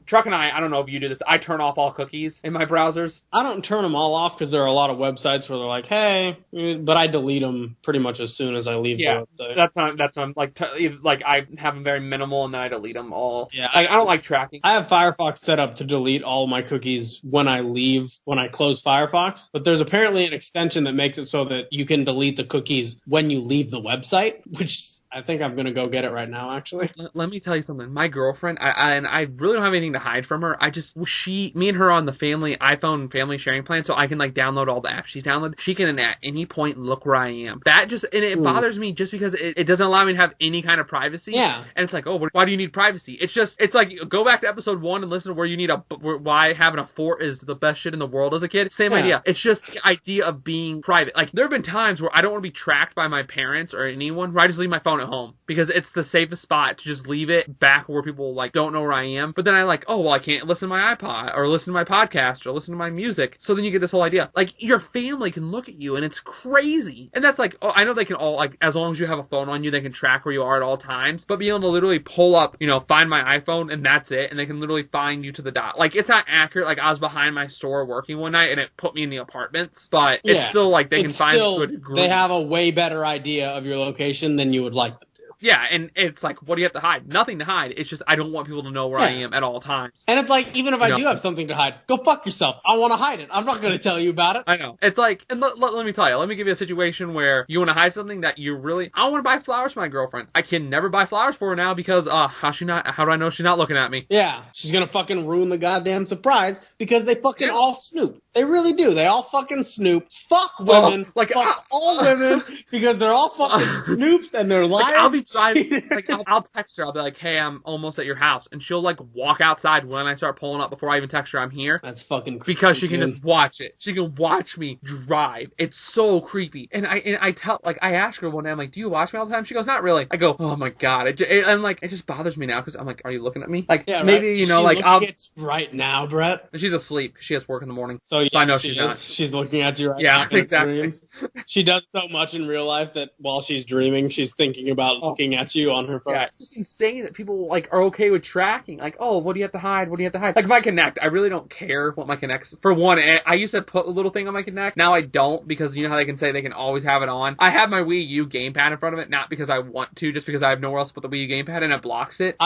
Truck and I don't know if you do this. I turn off all cookies in my browsers. I don't turn them all off because there are a lot of websites where they're like, hey, but I delete them pretty much as soon as I leave the website. That's like, I have them very minimal and then I delete them all. Yeah. I don't like tracking. I have Firefox set up to delete all my cookies when I close Firefox, but there's apparently an extension that makes it so that you can delete the cookies when you leave the website, which I think I'm going to go get it right now, actually. Let me tell you something. My girlfriend, I really don't have anything to hide from her. Me and her on the iPhone family sharing plan, so I can like download all the apps she's downloaded. She can at any point look where I am. It bothers me just because it doesn't allow me to have any kind of privacy. Yeah. And it's like, oh, why do you need privacy? It's like, go back to episode 1 and listen to where you need why having a fort is the best shit in the world as a kid. Same idea. It's just the idea of being private. Like, there have been times where I don't want to be tracked by my parents or anyone, where I just leave my phone at home because it's the safest spot to just leave it back where people like don't know where I am. But then I like, oh, well, I can't listen to my iPod or listen to my podcast or listen to my music. So then you get this whole idea. Like, your family can look at you and it's crazy. And that's like, oh, I know they can all, like, as long as you have a phone on you, they can track where you are at all times. But being able to literally pull up, find my iPhone and that's it. And they can literally find you to the dot. Like, it's not accurate. Like, I was behind my store working one night and it put me in the apartments. But it's still like they can find you to a degree. They have a way better idea of your location than you would like them to. Yeah, and it's like, what do you have to hide? Nothing to hide. It's just, I don't want people to know where I am at all times. And it's like, even if I do have something to hide, go fuck yourself. I want to hide it. I'm not going to tell you about it. I know. It's like, and let me tell you, let me give you a situation where you want to hide something that you really, I want to buy flowers for my girlfriend. I can never buy flowers for her now because, how do I know she's not looking at me? Yeah, she's going to fucking ruin the goddamn surprise because they fucking all snoop. They really do. They all fucking snoop. Fuck women. Fuck all women because they're all fucking snoops and they're liars. I'll be driving, I'll text her. I'll be like, hey, I'm almost at your house. And she'll, like, walk outside when I start pulling up before I even text her I'm here. That's fucking creepy. Because she can just watch it. She can watch me drive. It's so creepy. And I ask her one day, I'm like, do you watch me all the time? She goes, not really. I go, oh my God. It just bothers me now because I'm like, are you looking at me? Like, yeah, maybe, right. I'll get right now, Brett. She's asleep. She has work in the morning. So I know she's not. She's looking at you right now. Yeah, exactly. Dreams. She does so much in real life that while she's dreaming, she's thinking about looking at you on her phone. Yeah, it's just insane that people like are okay with tracking. Like, oh, what do you have to hide? What do you have to hide? Like my Connect, I really don't care what my Connect's. For one, I used to put a little thing on my Connect. Now I don't because you know how they can say they can always have it on. I have my Wii U gamepad in front of it, not because I want to, just because I have nowhere else to put the Wii U gamepad and it blocks it.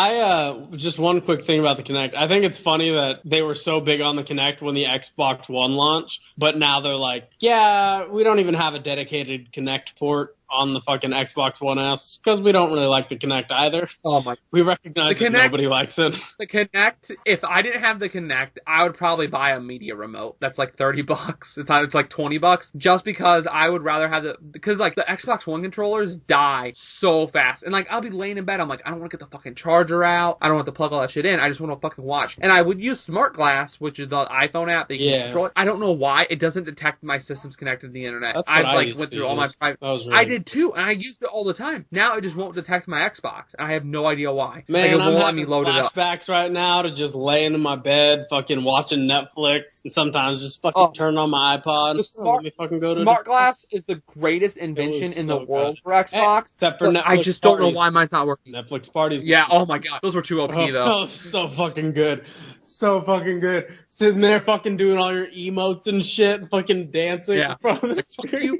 Just one quick thing about the Connect. I think it's funny that they were so big on the Connect when the Xbox One launched, but now they're like, yeah, we don't even have a dedicated Connect port on the fucking Xbox One S because we don't really like the Kinect either. Oh my! We recognize that nobody likes it. The Kinect. If I didn't have the Kinect, I would probably buy a media remote. That's like $30. It's like $20 just because I would rather have because like the Xbox One controllers die so fast, and like I'll be laying in bed. I'm like, I don't want to get the fucking charger out. I don't want to plug all that shit in. I just want to fucking watch. And I would use Smart Glass, which is the iPhone app that you can control it. I don't know why it doesn't detect my system's connected to the internet. That's what I went through all my private. That was really did too, and I used it all the time. Now it just won't detect my Xbox. I have no idea why. Man, like, it won't I'm let having me load it up. flashbacks right now to just laying in my bed, fucking watching Netflix, and sometimes just fucking turn on my iPod. The let me fucking go to Smart Glass is the greatest invention in the world for Xbox. Except for Netflix I just don't know parties. why mine's not working. Netflix parties. Yeah, oh my god. Those were too OP, though. Oh, so fucking good. So fucking good. Sitting there fucking doing all your emotes and shit, fucking dancing in front of the screen.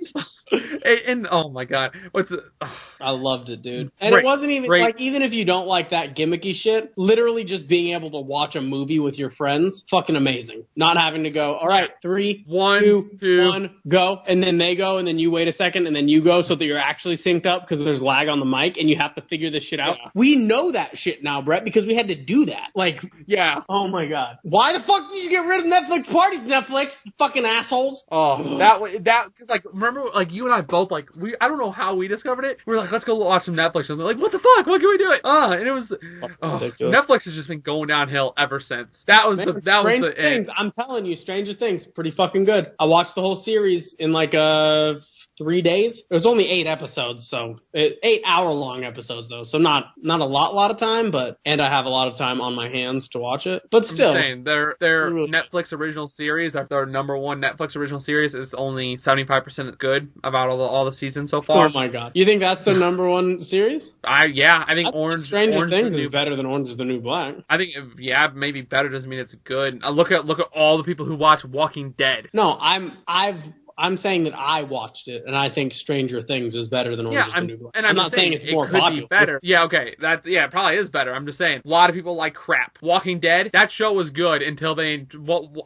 and oh my god. I loved it, dude. And Great, it wasn't even, great. like, even if you don't like that gimmicky shit, literally just being able to watch a movie with your friends, fucking amazing. Not having to go, all right, 3, 2, 1, go. And then they go, and then you wait a second, and then you go so that you're actually synced up because there's lag on the mic, and you have to figure this shit out. Yeah. We know that shit now, Brett, because we had to do that. Like, yeah. Oh my god. Why the fuck did you get rid of Netflix parties, Netflix? Fucking assholes. Oh, because, like, remember, like, you and I both, like, I don't know how we discovered it. We were like, let's go watch some Netflix. And we're like, what the fuck? What can we do it? And it was, Netflix has just been going downhill ever since. Stranger Things. I'm telling you, Stranger Things, pretty fucking good. I watched the whole series in like 3 days. It was only 8 episodes, so 8-hour-long episodes though, so not a lot of time, and I have a lot of time on my hands to watch it. But still, I'm saying their Netflix original series, their number one Netflix original series, is only 75% good about all the seasons so far. Oh my god, you think that's their number one series? I think Stranger Things is better than Orange is the New Black. I think maybe better doesn't mean it's good. Look at all the people who watch Walking Dead. No, I'm saying that I watched it, and I think Stranger Things is better than Orange is the New Black. And I'm not saying it's more popular. Be better. Yeah, okay. It probably is better. I'm just saying. A lot of people like crap. Walking Dead, that show was good until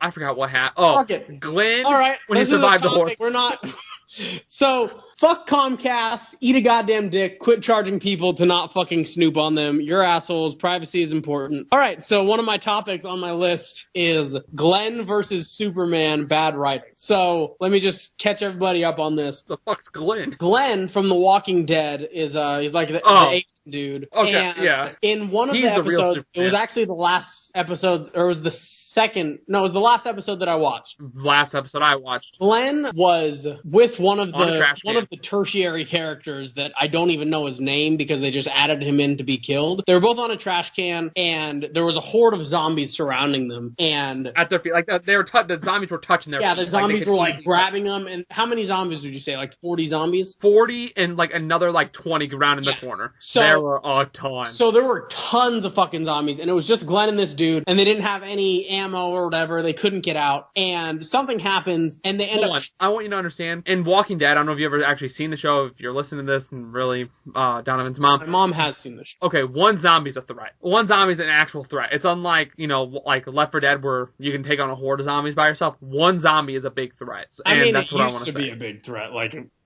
I forgot what happened. Oh, fuck it. Glenn, all right, when he survived the horse. We're not... So, fuck Comcast, eat a goddamn dick, quit charging people to not fucking snoop on them. You're assholes. Privacy is important. All right, so one of my topics on my list is Glenn versus Superman bad writing. So, let me just catch everybody up on this. The fuck's Glenn? Glenn from The Walking Dead is he's like the Asian dude. Okay, and yeah. In one of the episodes, it was actually the last episode, or it was the second, no, it was the last episode that I watched. Last episode I watched. Glenn was with one of the tertiary characters that I don't even know his name because they just added him in to be killed. They were both on a trash can, and there was a horde of zombies surrounding them, and at their feet, like the zombies were touching their feet. Yeah, the zombies were like grabbing them. And how many zombies would you say? Like 40 zombies? 40 and like another like 20 around in the corner. So there were a ton. So there were tons of fucking zombies, and it was just Glenn and this dude, and they didn't have any ammo or whatever. They couldn't get out, and something happens, and they end up. I want you to understand. In Walking Dead, I don't know if you ever actually seen the show. If you're listening to this, and really, Donovan's mom. My mom has seen the show. Okay, one zombie's a threat. One zombie's an actual threat. It's unlike like Left 4 Dead, where you can take on a horde of zombies by yourself. One zombie is a big threat. And that's what I want to say. It used to be a big threat.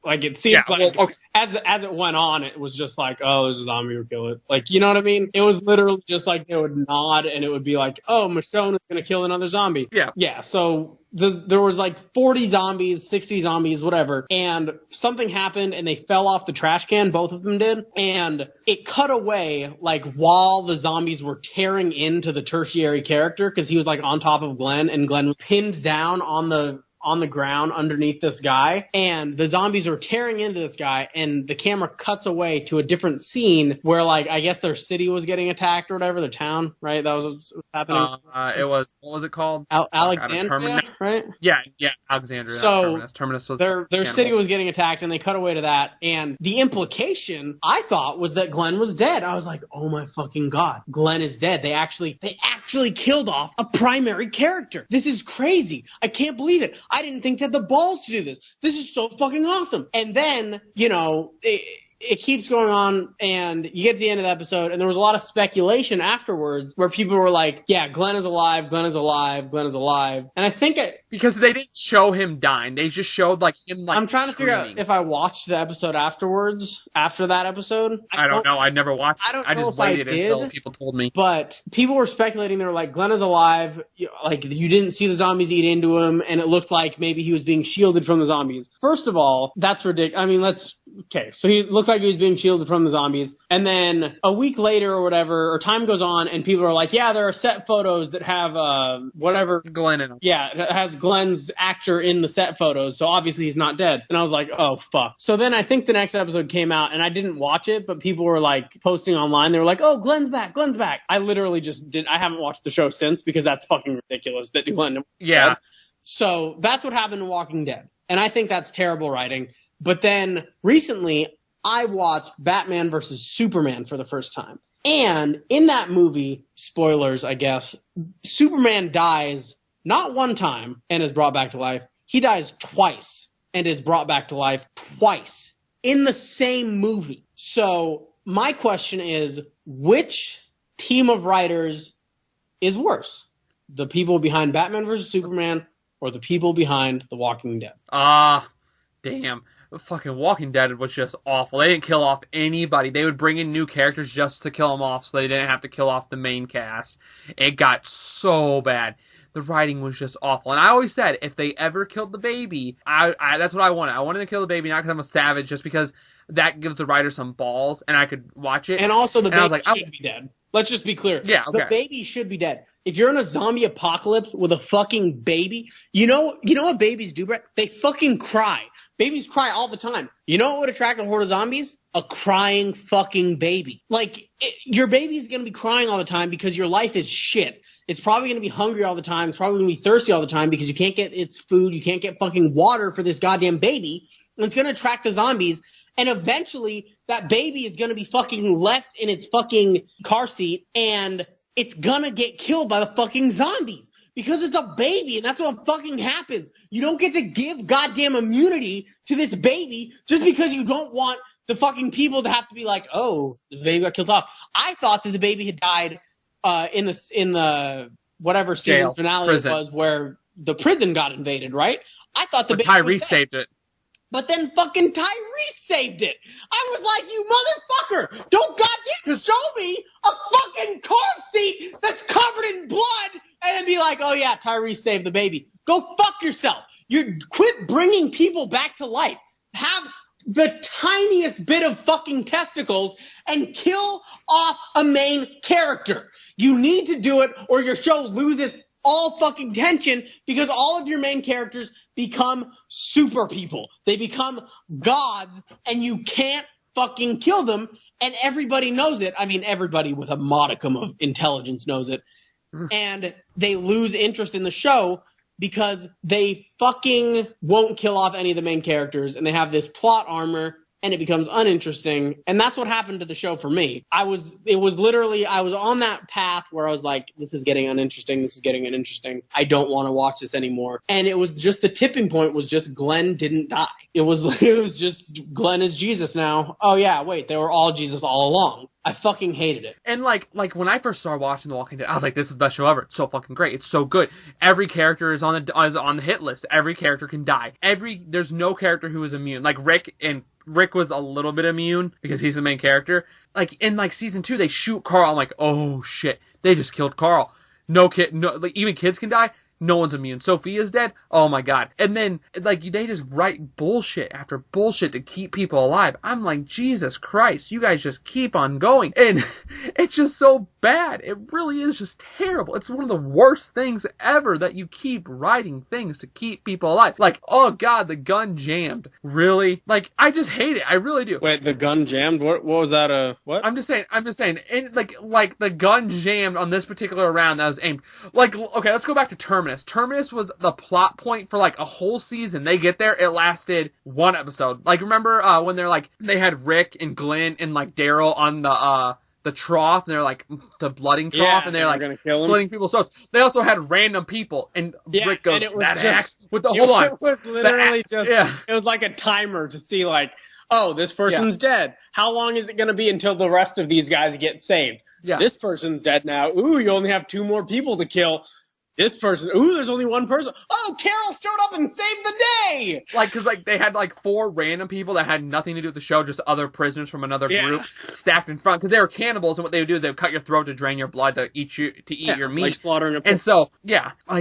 Like it seemed as it went on, it was just like, oh, there's a zombie or kill it. Like, you know what I mean? It was literally just like they would nod and it would be like, oh, Michonne is going to kill another zombie. Yeah. Yeah. So there was like 40 zombies, 60 zombies, whatever. And something happened and they fell off the trash can. Both of them did. And it cut away like while the zombies were tearing into the tertiary character because he was like on top of Glenn and Glenn was pinned down on the ground underneath this guy, and the zombies are tearing into this guy, and the camera cuts away to a different scene where, like, I guess their city was getting attacked or whatever, their town, right? That was what's happening. It was, what was it called? Alexandria, right? Yeah, Alexandria. So Terminus was their city was getting attacked, and they cut away to that, and the implication, I thought, was that Glenn was dead. I was like, oh my fucking god, Glenn is dead. They actually killed off a primary character. This is crazy. I can't believe it. I didn't think they had the balls to do this. This is so fucking awesome. And then, it keeps going on, and you get to the end of the episode, and there was a lot of speculation afterwards where people were like, yeah, Glenn is alive, Glenn is alive, Glenn is alive. And I think because they didn't show him dying. They just showed him I'm trying to figure out if I watched the episode afterwards, after that episode. I don't know. I never watched it. I just waited until people told me. But people were speculating. They were like, Glenn is alive. Like, you didn't see the zombies eat into him, and it looked like maybe he was being shielded from the zombies. First of all, that's ridiculous. I mean, let's okay, so he looked like he was being shielded from the zombies. And then a week later or whatever, or time goes on, and people are like, yeah, there are set photos that have whatever. Glenn in them. Yeah, it has Glenn's actor in the set photos, so obviously he's not dead. And I was like, oh, fuck. So then I think the next episode came out, and I didn't watch it, but people were like posting online. They were like, oh, Glenn's back, Glenn's back. I literally just didn't. I haven't watched the show since because that's fucking ridiculous that Glenn was dead. So that's what happened in Walking Dead. And I think that's terrible writing. But then recently, I watched Batman vs. Superman for the first time. And in that movie, spoilers, I guess, Superman dies not one time and is brought back to life. He dies twice and is brought back to life twice in the same movie. So my question is, which team of writers is worse? The people behind Batman vs. Superman or the people behind The Walking Dead? Damn. The fucking Walking Dead was just awful. They didn't kill off anybody. They would bring in new characters just to kill them off so they didn't have to kill off the main cast. It got so bad. The writing was just awful. And I always said, if they ever killed the baby, that's what I wanted. I wanted to kill the baby, not because I'm a savage, just because that gives the writer some balls and I could watch it. And also the baby should be dead. Let's just be clear. Yeah, okay. The baby should be dead. If you're in a zombie apocalypse with a fucking baby, you know what babies do, Brett? They fucking cry. Babies cry all the time. You know what would attract a horde of zombies? A crying fucking baby. Your baby's going to be crying all the time because your life is shit. It's probably going to be hungry all the time. It's probably going to be thirsty all the time because you can't get its food. You can't get fucking water for this goddamn baby. And it's going to attract the zombies. And eventually that baby is going to be fucking left in its fucking car seat and it's going to get killed by the fucking zombies. Because it's a baby, and that's what fucking happens. You don't get to give goddamn immunity to this baby just because you don't want the fucking people to have to be like, oh, the baby got killed off. I thought that the baby had died in the whatever season finale it was where the prison got invaded, right? I thought the baby Tyrese saved it. But then fucking Tyrese saved it. I was like, you motherfucker, don't goddamn show me a fucking car seat that's covered in blood and then be like, oh yeah, Tyrese saved the baby. Go fuck yourself. You quit bringing people back to life. Have the tiniest bit of fucking testicles and kill off a main character. You need to do it or your show loses all fucking tension because all of your main characters become super people. They become gods and you can't fucking kill them and everybody knows it. I mean, everybody with a modicum of intelligence knows it. And they lose interest in the show because they fucking won't kill off any of the main characters and they have this plot armor and it becomes uninteresting. And that's what happened to the show for me. I was on that path where I was like, this is getting uninteresting. This is getting uninteresting. I don't want to watch this anymore. And it was just the tipping point was just Glenn didn't die. It was just Glenn is Jesus now. Oh yeah, wait, they were all Jesus all along. I fucking hated it. And like when I first started watching The Walking Dead, I was like, this is the best show ever. It's so fucking great. It's so good. Every character is on the hit list. Every character can die. There's no character who is immune. Like Rick was a little bit immune because he's the main character. Like in season 2, they shoot Carl. I'm like, oh shit, they just killed Carl. Even kids can die. No one's immune. Sophia's dead. Oh my god. And then they just write bullshit after bullshit to keep people alive. I'm like, Jesus Christ, you guys just keep on going. And it's just so bad. It really is just terrible. It's one of the worst things ever that you keep writing things to keep people alive. Like, oh god, the gun jammed. Really? I just hate it. I really do. Wait, the gun jammed? What was that? What? I'm just saying. And the gun jammed on this particular round that was aimed. Okay, let's go back to Terminus. Terminus was the plot point for a whole season. They get there, it lasted one episode. Remember when they had Rick and Glenn and Daryl on the trough, and they're the blooding trough, and they're slitting people's throats. They also had random people, and Rick goes, and it was it was literally it was like a timer to see oh, this person's dead. How long is it going to be until the rest of these guys get saved? Yeah. This person's dead now. Ooh, you only have 2 more people to kill. This person, there's only 1 person. Oh, Carol showed up and saved the day! Because they had 4 random people that had nothing to do with the show, just other prisoners from another group stacked in front. Because they were cannibals, and what they would do is they would cut your throat to drain your blood to eat your meat. Like slaughtering a pig. And so,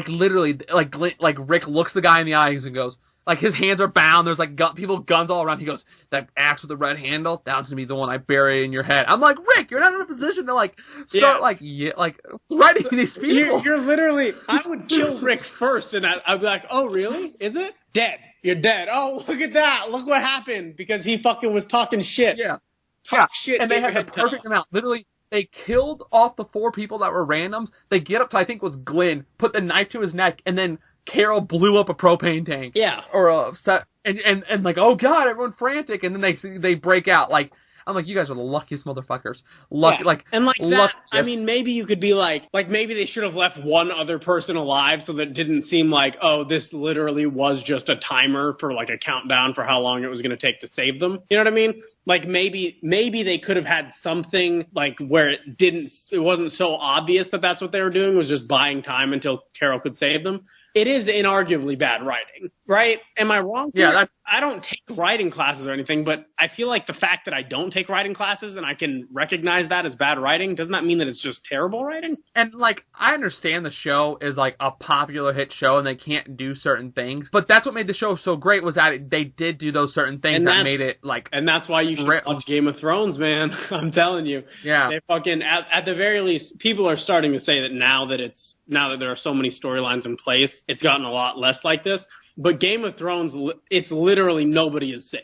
literally, Rick looks the guy in the eyes and goes, like his hands are bound. There's like guns all around. He goes, that axe with the red handle, that's gonna be the one I bury in your head. I'm like, Rick, you're not in a position to like start like threatening these people. You're literally. I would kill Rick first, and I'd be like, oh really? Is it dead? You're dead. Oh, look at that. Look what happened because he fucking was talking shit. Yeah. Talk shit. And they had the perfect amount. Literally, they killed off the 4 people that were randoms. They get up to, I think it was Glenn, put the knife to his neck, and then Carol blew up a propane tank. Yeah. Or a set, and like, oh god, everyone frantic, and then they break out. Like, I'm like, you guys are the luckiest motherfuckers. Lucky, yeah. like, and like that, luckiest. I mean, maybe you could be like maybe they should have left one other person alive so that it didn't seem like, oh, this literally was just a timer for like a countdown for how long it was going to take to save them. You know what I mean? Like maybe they could have had something like where it wasn't so obvious that that's what they were doing, was just buying time until Carol could save them. It is inarguably bad writing, right? Am I wrong? Yeah, I don't take writing classes or anything, but I feel like the fact that I don't take writing classes and I can recognize that as bad writing does not mean that it's just terrible writing. And like, I understand the show is like a popular hit show and they can't do certain things, but that's what made the show so great, was that they did do those certain things that made it like. And that's why you should watch Game of Thrones, man. I'm telling you. Yeah. They fucking at the very least, people are starting to say that now that there are so many storylines in place, it's gotten a lot less like this. But Game of Thrones, it's literally nobody is safe.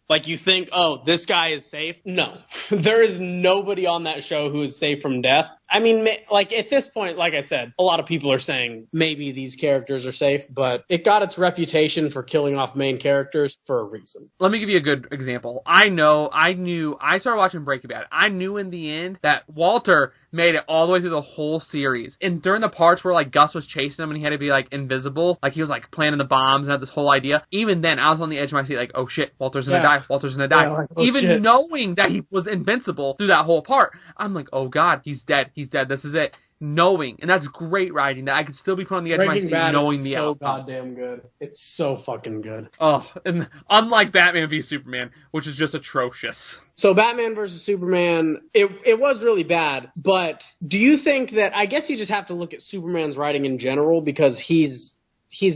Like, you think, oh, this guy is safe? No. There is nobody on that show who is safe from death. I mean, like, at this point, like I said, a lot of people are saying maybe these characters are safe, but it got its reputation for killing off main characters for a reason. Let me give you a good example. I started watching Breaking Bad. I knew in the end that Walter made it all the way through the whole series. And during the parts where, like, Gus was chasing him and he had to be, like, invisible, like, he was, like, planting the bombs and had this whole idea, even then, I was on the edge of my seat, like, oh, shit, Walter's gonna die. Walter's gonna die. Yeah, like, oh, even shit. knowing that he was invincible through that whole part, I'm like, oh, God, he's dead. He's dead. This is it. Knowing, and that's great writing, that I could still be put on the edge of my seat knowing the outcome. So goddamn good. It's so fucking good. Oh, and unlike Batman v Superman, which is just atrocious. So Batman versus Superman, it was really bad, but do you think that, I guess you just have to look at Superman's writing in general, because he's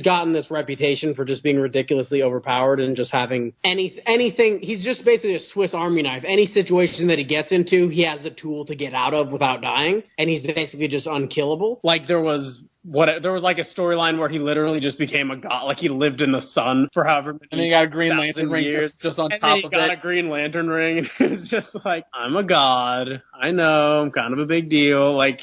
gotten this reputation for just being ridiculously overpowered and just having anything. He's just basically a Swiss Army knife. Any situation that he gets into, he has the tool to get out of without dying, and he's basically just unkillable. Like there was like a storyline where he literally just became a god, like he lived in the sun for however many and he got a Green Lantern ring years, just on and top then he of got it. a Green Lantern ring, and it was just like, I'm a god. I know, I'm kind of a big deal. Like,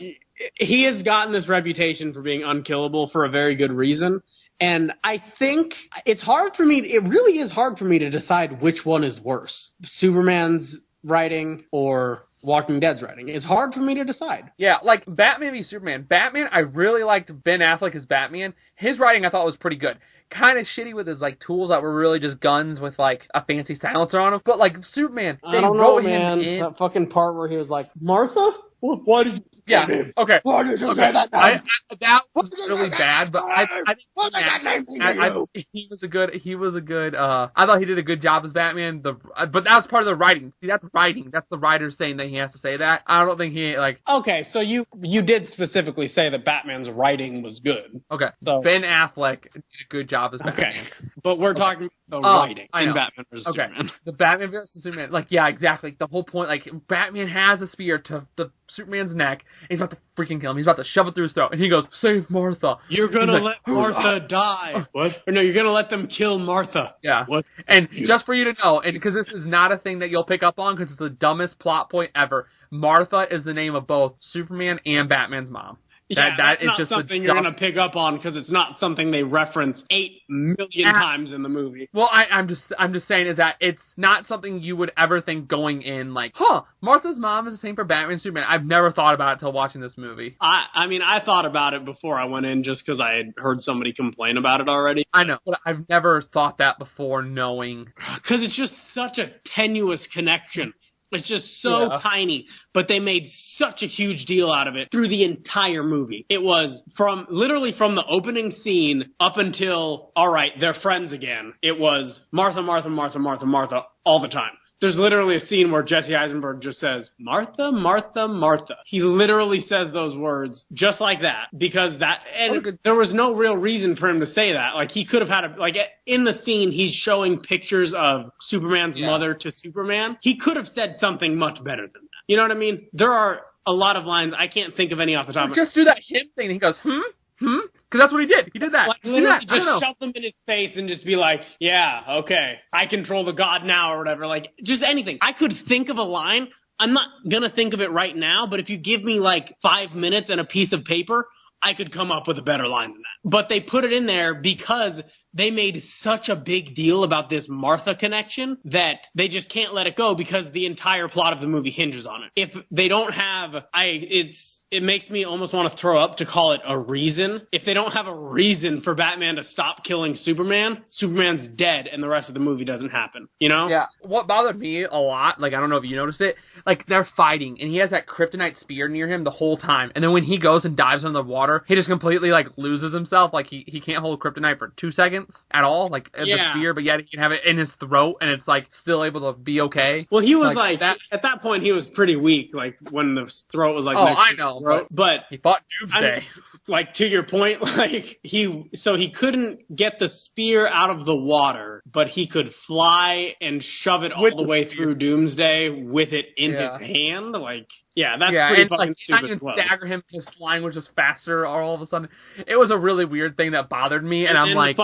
he has gotten this reputation for being unkillable for a very good reason. And I think it really is hard for me to decide which one is worse. Superman's writing or Walking Dead's writing. It's hard for me to decide. Yeah, like Batman v Superman. Batman, I really liked Ben Affleck as Batman. His writing I thought was pretty good. Kind of shitty with his like tools that were really just guns with like a fancy silencer on them. But like Superman, I don't know, man. That fucking part where he was like, Martha? Why did you Yeah. Okay. Why did you say that name? That was really bad, but I think What did that name mean to you? he was a good. I thought he did a good job as Batman. But that was part of the writing. See, that's writing. That's the writer saying that he has to say that. I don't think he like. Okay, so you did specifically say that Batman's writing was good. Okay. So Ben Affleck did a good job as Batman. Okay, but we're talking about the writing in Batman vs. Okay. Superman. The Batman vs. Superman. Like, yeah, exactly. The whole point, like, Batman has a spear to the Superman's neck, and he's about to freaking kill him. He's about to shove it through his throat, and he goes, "Save Martha." You're gonna let Martha die. What? Or no, you're gonna let them kill Martha. Yeah. What? And just for you to know, and because this is not a thing that you'll pick up on, because it's the dumbest plot point ever, Martha is the name of both Superman and Batman's mom. Yeah, that's not just something you're going to pick up on because it's not something they reference 8 million times in the movie. Well, I'm just saying is that it's not something you would ever think going in like, Martha's mom is the same for Batman and Superman. I've never thought about it until watching this movie. I mean, I thought about it before I went in just because I had heard somebody complain about it already. I know, but I've never thought that before knowing. Because it's just such a tenuous connection. It's just so tiny, but they made such a huge deal out of it through the entire movie. It was literally from the opening scene up until, all right, they're friends again. It was Martha, Martha, Martha, Martha, Martha all the time. There's literally a scene where Jesse Eisenberg just says, Martha, Martha, Martha. He literally says those words just like that because there was no real reason for him to say that. Like he could have had in the scene, he's showing pictures of Superman's mother to Superman. He could have said something much better than that. You know what I mean? There are a lot of lines. I can't think of any off the top of my head. Just do that him thing and he goes, Because that's what he did. He did that. Like, literally just shove them in his face and just be like, yeah, okay, I control the god now or whatever. Like, just anything. I could think of a line. I'm not going to think of it right now, but if you give me like 5 minutes and a piece of paper, I could come up with a better line than that. But they put it in there because they made such a big deal about this Martha connection that they just can't let it go because the entire plot of the movie hinges on it. If they don't have, it makes me almost want to throw up to call it a reason. If they don't have a reason for Batman to stop killing Superman, Superman's dead and the rest of the movie doesn't happen. You know? Yeah. What bothered me a lot, like, I don't know if you noticed it, like, they're fighting and he has that kryptonite spear near him the whole time. And then when he goes and dives under the water, he just completely, like, loses himself. Like, he can't hold kryptonite for 2 seconds. At all, like the spear, but yet he can have it in his throat and it's like still able to be okay. Well, he was like that at that point. He was pretty weak, like when the throat was like. Oh, I know, throat. But he fought Doomsday. Like to your point, like he couldn't get the spear out of the water, but he could fly and shove it all the way through Doomsday with it in his hand. Like, that's pretty fucking stupid. Not even stagger him. His flying was just faster all of a sudden. It was a really weird thing that bothered me, and I'm like,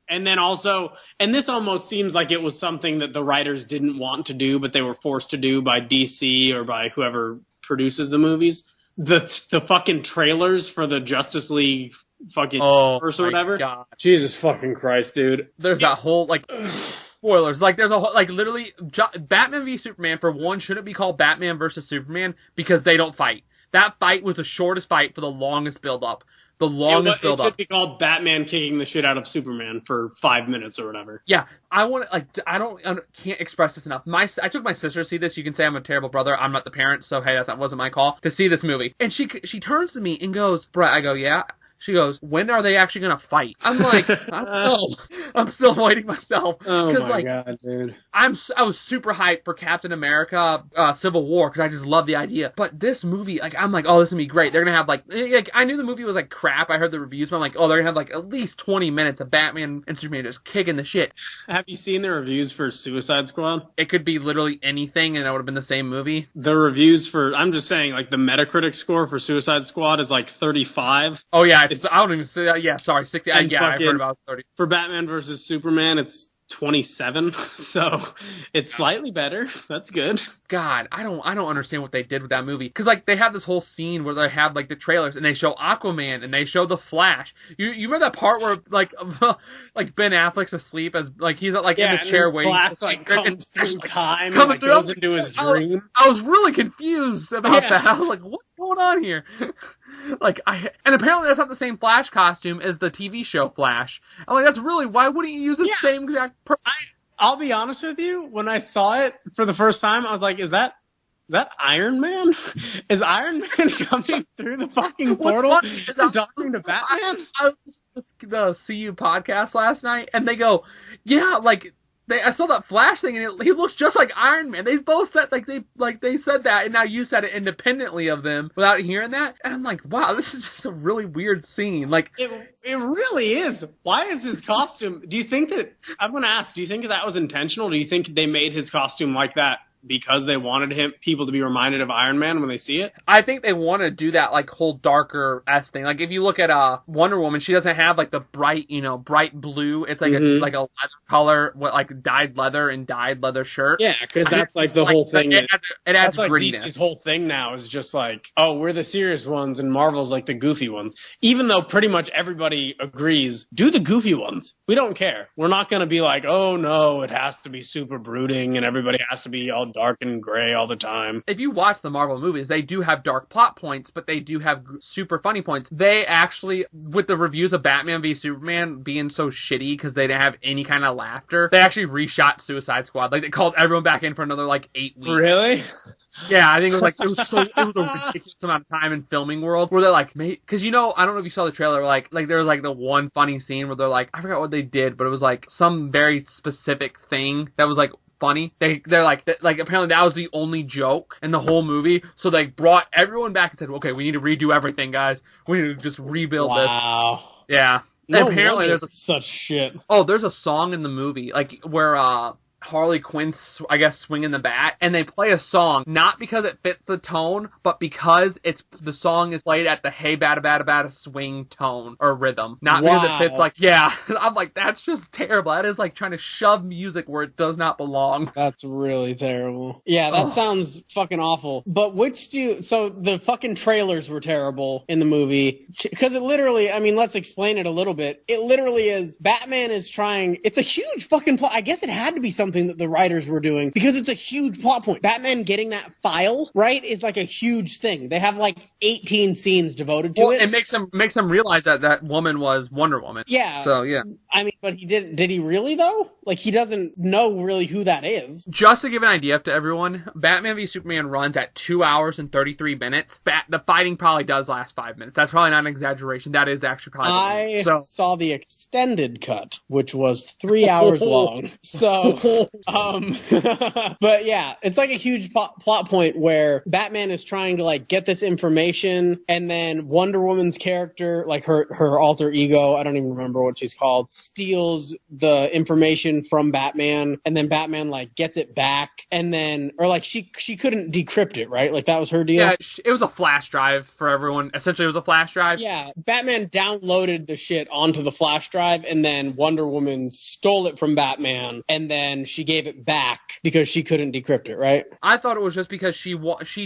and then also, and this almost seems like it was something that the writers didn't want to do, but they were forced to do by DC or by whoever produces the movies. The fucking trailers for the Justice League fucking verse or whatever. God. Jesus fucking Christ, dude. There's that whole, like, spoilers. Like, there's a whole, like, literally, Batman v Superman, for one, shouldn't be called Batman versus Superman because they don't fight. That fight was the shortest fight for the longest build-up. It should be called Batman kicking the shit out of Superman for 5 minutes or whatever. Yeah, I can't express this enough. I took my sister to see this. You can say I'm a terrible brother. I'm not the parent, so hey, wasn't my call to see this movie. And she turns to me and goes, Brett, I go, yeah. She goes, when are they actually going to fight? I'm like, I don't know. I'm still waiting myself. Oh my God, dude. I was super hyped for Captain America Civil War because I just love the idea. But this movie, like, I'm like, oh, this is going to be great. They're going to have, like, I knew the movie was, like, crap. I heard the reviews, but I'm like, oh, they're going to have, like, at least 20 minutes of Batman and Superman just kicking the shit. Have you seen the reviews for Suicide Squad? It could be literally anything, and it would have been the same movie. The reviews for, I'm just saying, like, the Metacritic score for Suicide Squad is, like, 35. Oh, yeah, I don't even say that. Yeah, sorry, 60. I heard about 30. For Batman versus Superman, it's 27, so it's slightly better. That's good. God, I don't understand what they did with that movie. Because, like, they have this whole scene where they have, like, the trailers, and they show Aquaman, and they show the Flash. You remember that part where, like, like Ben Affleck's asleep as, like, he's, like, in the chair waiting. Flash, like, comes through time and, like, goes into his dream. I was really confused about that. I was like, what's going on here? And apparently that's not the same Flash costume as the TV show Flash. I'm like, that's really, why wouldn't you use the same exact person? I'll be honest with you, when I saw it for the first time, I was like, is that Iron Man? Is Iron Man coming through the fucking portal and talking to Batman? I was listening to the CU podcast last night, and they go, yeah, like, I saw that Flash thing, and he looks just like Iron Man. They both said, they said that, and now you said it independently of them without hearing that. And I'm like, wow, this is just a really weird scene. Like, it really is. Why is his costume? I'm going to ask, do you think that was intentional? Do you think they made his costume like that because they wanted people to be reminded of Iron Man when they see it? I think they want to do that, like, whole darker-esque thing. Like, if you look at Wonder Woman, she doesn't have, like, the bright blue. It's like a leather color, like dyed leather and dyed leather shirt. Yeah, because that's, like, the whole thing. It adds like grittiness. DC's whole thing now is just like, oh, we're the serious ones, and Marvel's, like, the goofy ones. Even though pretty much everybody agrees, do the goofy ones. We don't care. We're not going to be like, oh, no, it has to be super brooding, and everybody has to be all dark and gray all the time. If you watch the Marvel movies, they do have dark plot points, but they do have super funny points. They actually, with the reviews of Batman v Superman being so shitty because they didn't have any kind of laughter, they actually reshot Suicide Squad. Like, they called everyone back in for another, like, 8 weeks. Really? Yeah, I think it was a ridiculous amount of time in filming world where they're like, because, I don't know if you saw the trailer, like there was, like, the one funny scene where they're like, I forgot what they did, but it was, like, some very specific thing that was, like, funny. They're like apparently that was the only joke in the whole movie. So they brought everyone back and said, okay, we need to redo everything, guys. We need to just rebuild this. Wow. Yeah. No Apparently there's such shit. Oh, there's a song in the movie like where Harley Quinn's, I guess, swinging the bat, and they play a song, not because it fits the tone, but because the song is played at the hey bada bada bada swing tone or rhythm. Not because it fits like, yeah. I'm like, that's just terrible. That is like trying to shove music where it does not belong. That's really terrible. Yeah, that sounds fucking awful. But so the fucking trailers were terrible in the movie. Because it literally, I mean, let's explain it a little bit. It literally is, Batman is trying, it's a huge fucking plot. I guess it had to be something that the writers were doing because it's a huge plot point. Batman getting that file, right, is like a huge thing. They have like 18 scenes devoted to it. It makes him realize that woman was Wonder Woman. Yeah. So, yeah. I mean, but did he really though? Like, he doesn't know really who that is. Just to give an idea to everyone, Batman v Superman runs at 2 hours and 33 minutes. The fighting probably does last 5 minutes. That's probably not an exaggeration. That is actually probably I saw the extended cut, which was 3 hours long. So, but yeah, it's like a huge plot point where Batman is trying to like get this information, and then Wonder Woman's character, like her alter ego, I don't even remember what she's called, steals the information from Batman, and then Batman like gets it back, and then, or like she couldn't decrypt it, right? Like that was her deal. Yeah, it was a flash drive for everyone. Essentially, it was a flash drive. Yeah, Batman downloaded the shit onto the flash drive, and then Wonder Woman stole it from Batman, and then she gave it back because she couldn't decrypt it, right? I thought it was just because she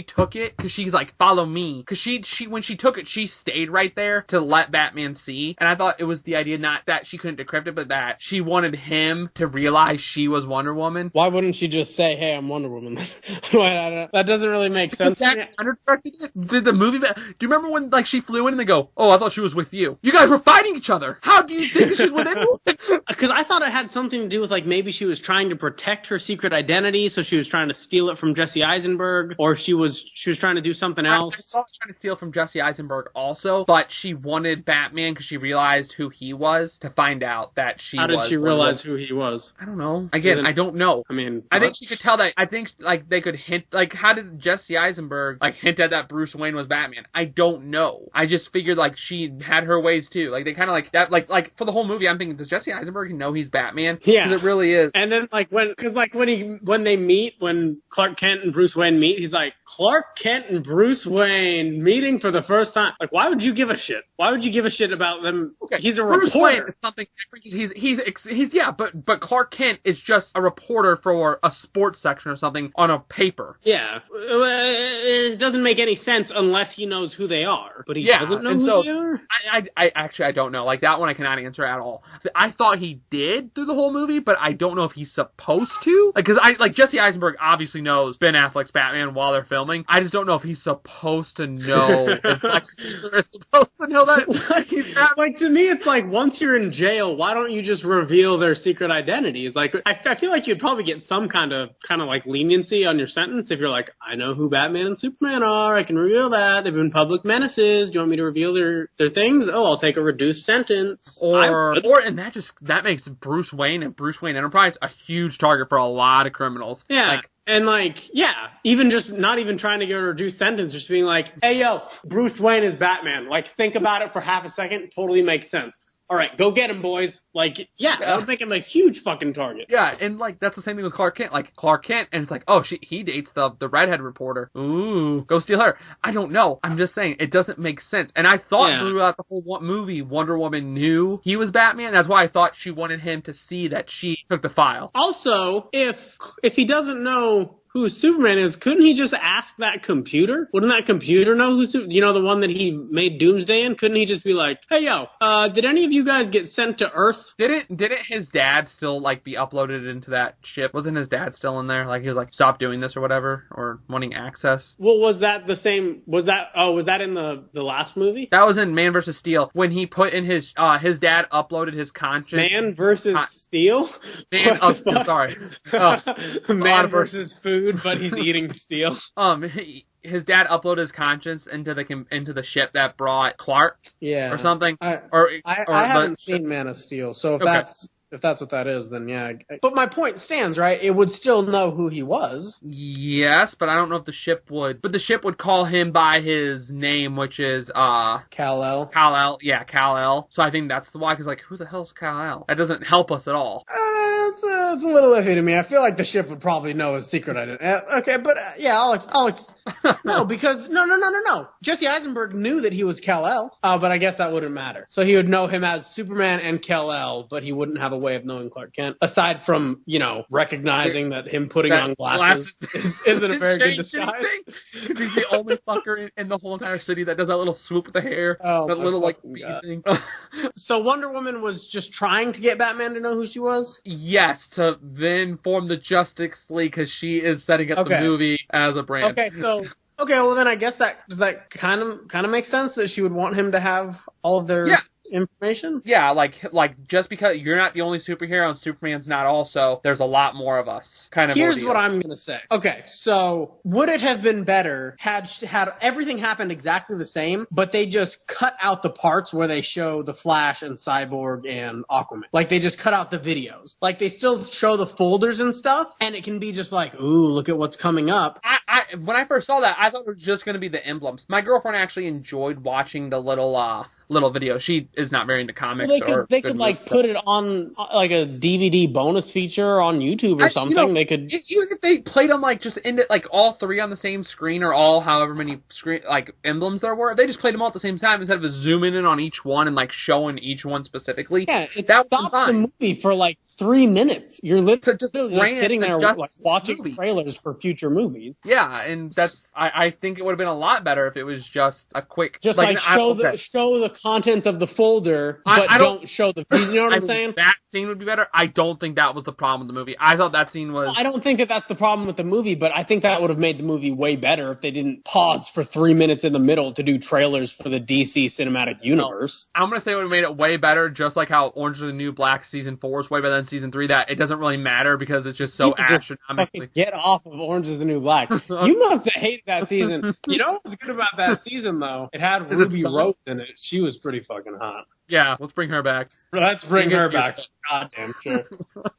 took it because she's like, follow me. Because she when she took it, she stayed right there to let Batman see. And I thought it was the idea not that she couldn't decrypt it, but that she wanted him to realize she was Wonder Woman. Why wouldn't she just say, hey, I'm Wonder Woman? That doesn't really make sense. Did the movie... Do you remember when like she flew in and they go, oh, I thought she was with you. You guys were fighting each other. How do you think she's with anyone? Because I thought it had something to do with like maybe she was trying to protect her secret identity, so she was trying to steal it from Jesse Eisenberg, or she was trying to do something else. I thought she was trying to steal from Jesse Eisenberg also, but she wanted Batman because she realized who he was to find out that she was. How did she realize who he was? I don't know. Again, I don't know. I mean, I think she could tell that. I think like they could hint. Like, how did Jesse Eisenberg like hint at that Bruce Wayne was Batman? I don't know. I just figured like she had her ways too. Like they kind of like that. Like for the whole movie, I'm thinking, does Jesse Eisenberg know he's Batman? Yeah, because it really is. And then like when they meet, when Clark Kent and Bruce Wayne meet, he's like, Clark Kent and Bruce Wayne meeting for the first time. Like, why would you give a shit? Why would you give a shit about them? Okay, he's a Bruce reporter. Wayne is something different. He's yeah, but Clark Kent is just a reporter for a sports section or something on a paper. Yeah, it doesn't make any sense unless he knows who they are. But he doesn't know who they are. I actually don't know. Like that one, I cannot answer at all. I thought he did through the whole movie, but I don't know if he's supposed to. Because Jesse Eisenberg obviously knows Ben Affleck's Batman while they're filming. I just don't know if he's supposed to know. If Lex Luthor is supposed to know that he's Batman. Like to me, it's like once you're in jail, why don't you just reveal their secret identities? Like I feel like you'd probably get some kind of like leniency on your sentence if you're like, I know who Batman and Superman are. I can reveal that. They've been public menaces. Do you want me to reveal their things? Oh, I'll take a reduced sentence. And that makes Bruce Wayne and Bruce Wayne Enterprise a huge target for a lot of criminals. Yeah. And even just not even trying to get a reduced sentence, just being like, hey, yo, Bruce Wayne is Batman. Like, think about it for half a second. Totally makes sense. All right, go get him, boys. Like, that would make him a huge fucking target. Yeah, and that's the same thing with Clark Kent. Like, Clark Kent, and it's like, oh, he dates the redhead reporter. Ooh, go steal her. I don't know. I'm just saying, it doesn't make sense. And I thought throughout the whole movie, Wonder Woman knew he was Batman. That's why I thought she wanted him to see that she took the file. Also, if he doesn't know who Superman is, couldn't he just ask that computer? Wouldn't that computer know who the one that he made Doomsday in? Couldn't he just be like, hey, yo, did any of you guys get sent to Earth? Didn't his dad still, be uploaded into that ship? Wasn't his dad still in there? Like, he was like, stop doing this or whatever, or wanting access? Well, was that the same, was that in the last movie? That was in Man vs. Steel, when he put in his dad uploaded his conscience. Man vs. Steel? Sorry. Man versus food. But he's eating steel. His dad uploaded his conscience into the ship that brought Clark, or something. I haven't seen Man of Steel, so if If that's what that is, then yeah. But my point stands, right? It would still know who he was. Yes, but I don't know if the ship would. But the ship would call him by his name, which is Kal-El. Kal-El. Yeah, Kal-El. So I think that's why. Because like, who the hell's Kal-El? That doesn't help us at all. It's a little iffy to me. I feel like the ship would probably know his secret identity. Okay, but yeah, no, because no. Jesse Eisenberg knew that he was Kal-El, but I guess that wouldn't matter. So he would know him as Superman and Kal-El, but he wouldn't have a way of knowing Clark Kent, aside from, recognizing that him putting on glasses isn't a very good disguise. He's the only fucker in the whole entire city that does that little swoop with the hair, that little like bee thing. So Wonder Woman was just trying to get Batman to know who she was? Yes, to then form the Justice League, because she is setting up the movie as a brand. Okay, well then I guess does that kind of make sense that she would want him to have all of their information? Yeah, like just because you're not the only superhero and Superman's not also, there's a lot more of us. Kind of. Here's what I'm gonna say. Okay, so would it have been better had everything happened exactly the same, but they just cut out the parts where they show the Flash and Cyborg and Aquaman? Like they just cut out the videos. Like they still show the folders and stuff, and it can be just like, ooh, look at what's coming up. When I first saw that, I thought it was just gonna be the emblems. My girlfriend actually enjoyed watching the little video. She is not very into comics. Well, they could like put it on like a DVD bonus feature on YouTube or something. They could, even if they played them like just in like all three on the same screen, or all however many screen like emblems there were. If they just played them all at the same time instead of zooming in on each one and like showing each one specifically. Yeah, it stops the movie for like 3 minutes. You're literally just sitting there like watching trailers for future movies. Yeah, and that's I think it would have been a lot better if it was just a quick show the contents of the folder, but don't show the video. You know what I'm saying? That scene would be better. I don't think that was the problem with the movie. I thought that scene was... Well, I don't think that's the problem with the movie, but I think that would have made the movie way better if they didn't pause for 3 minutes in the middle to do trailers for the DC Cinematic Universe. I'm going to say it would have made it way better, just like how Orange is the New Black Season 4 is way better than Season 3, that it doesn't really matter because it's just so astronomically... Get off of Orange is the New Black. You must have hated that season. You know what's good about that season, though? It had Ruby Rose in it. She was pretty fucking hot. Yeah, let's bring her back. Let's bring her back. Goddamn sure.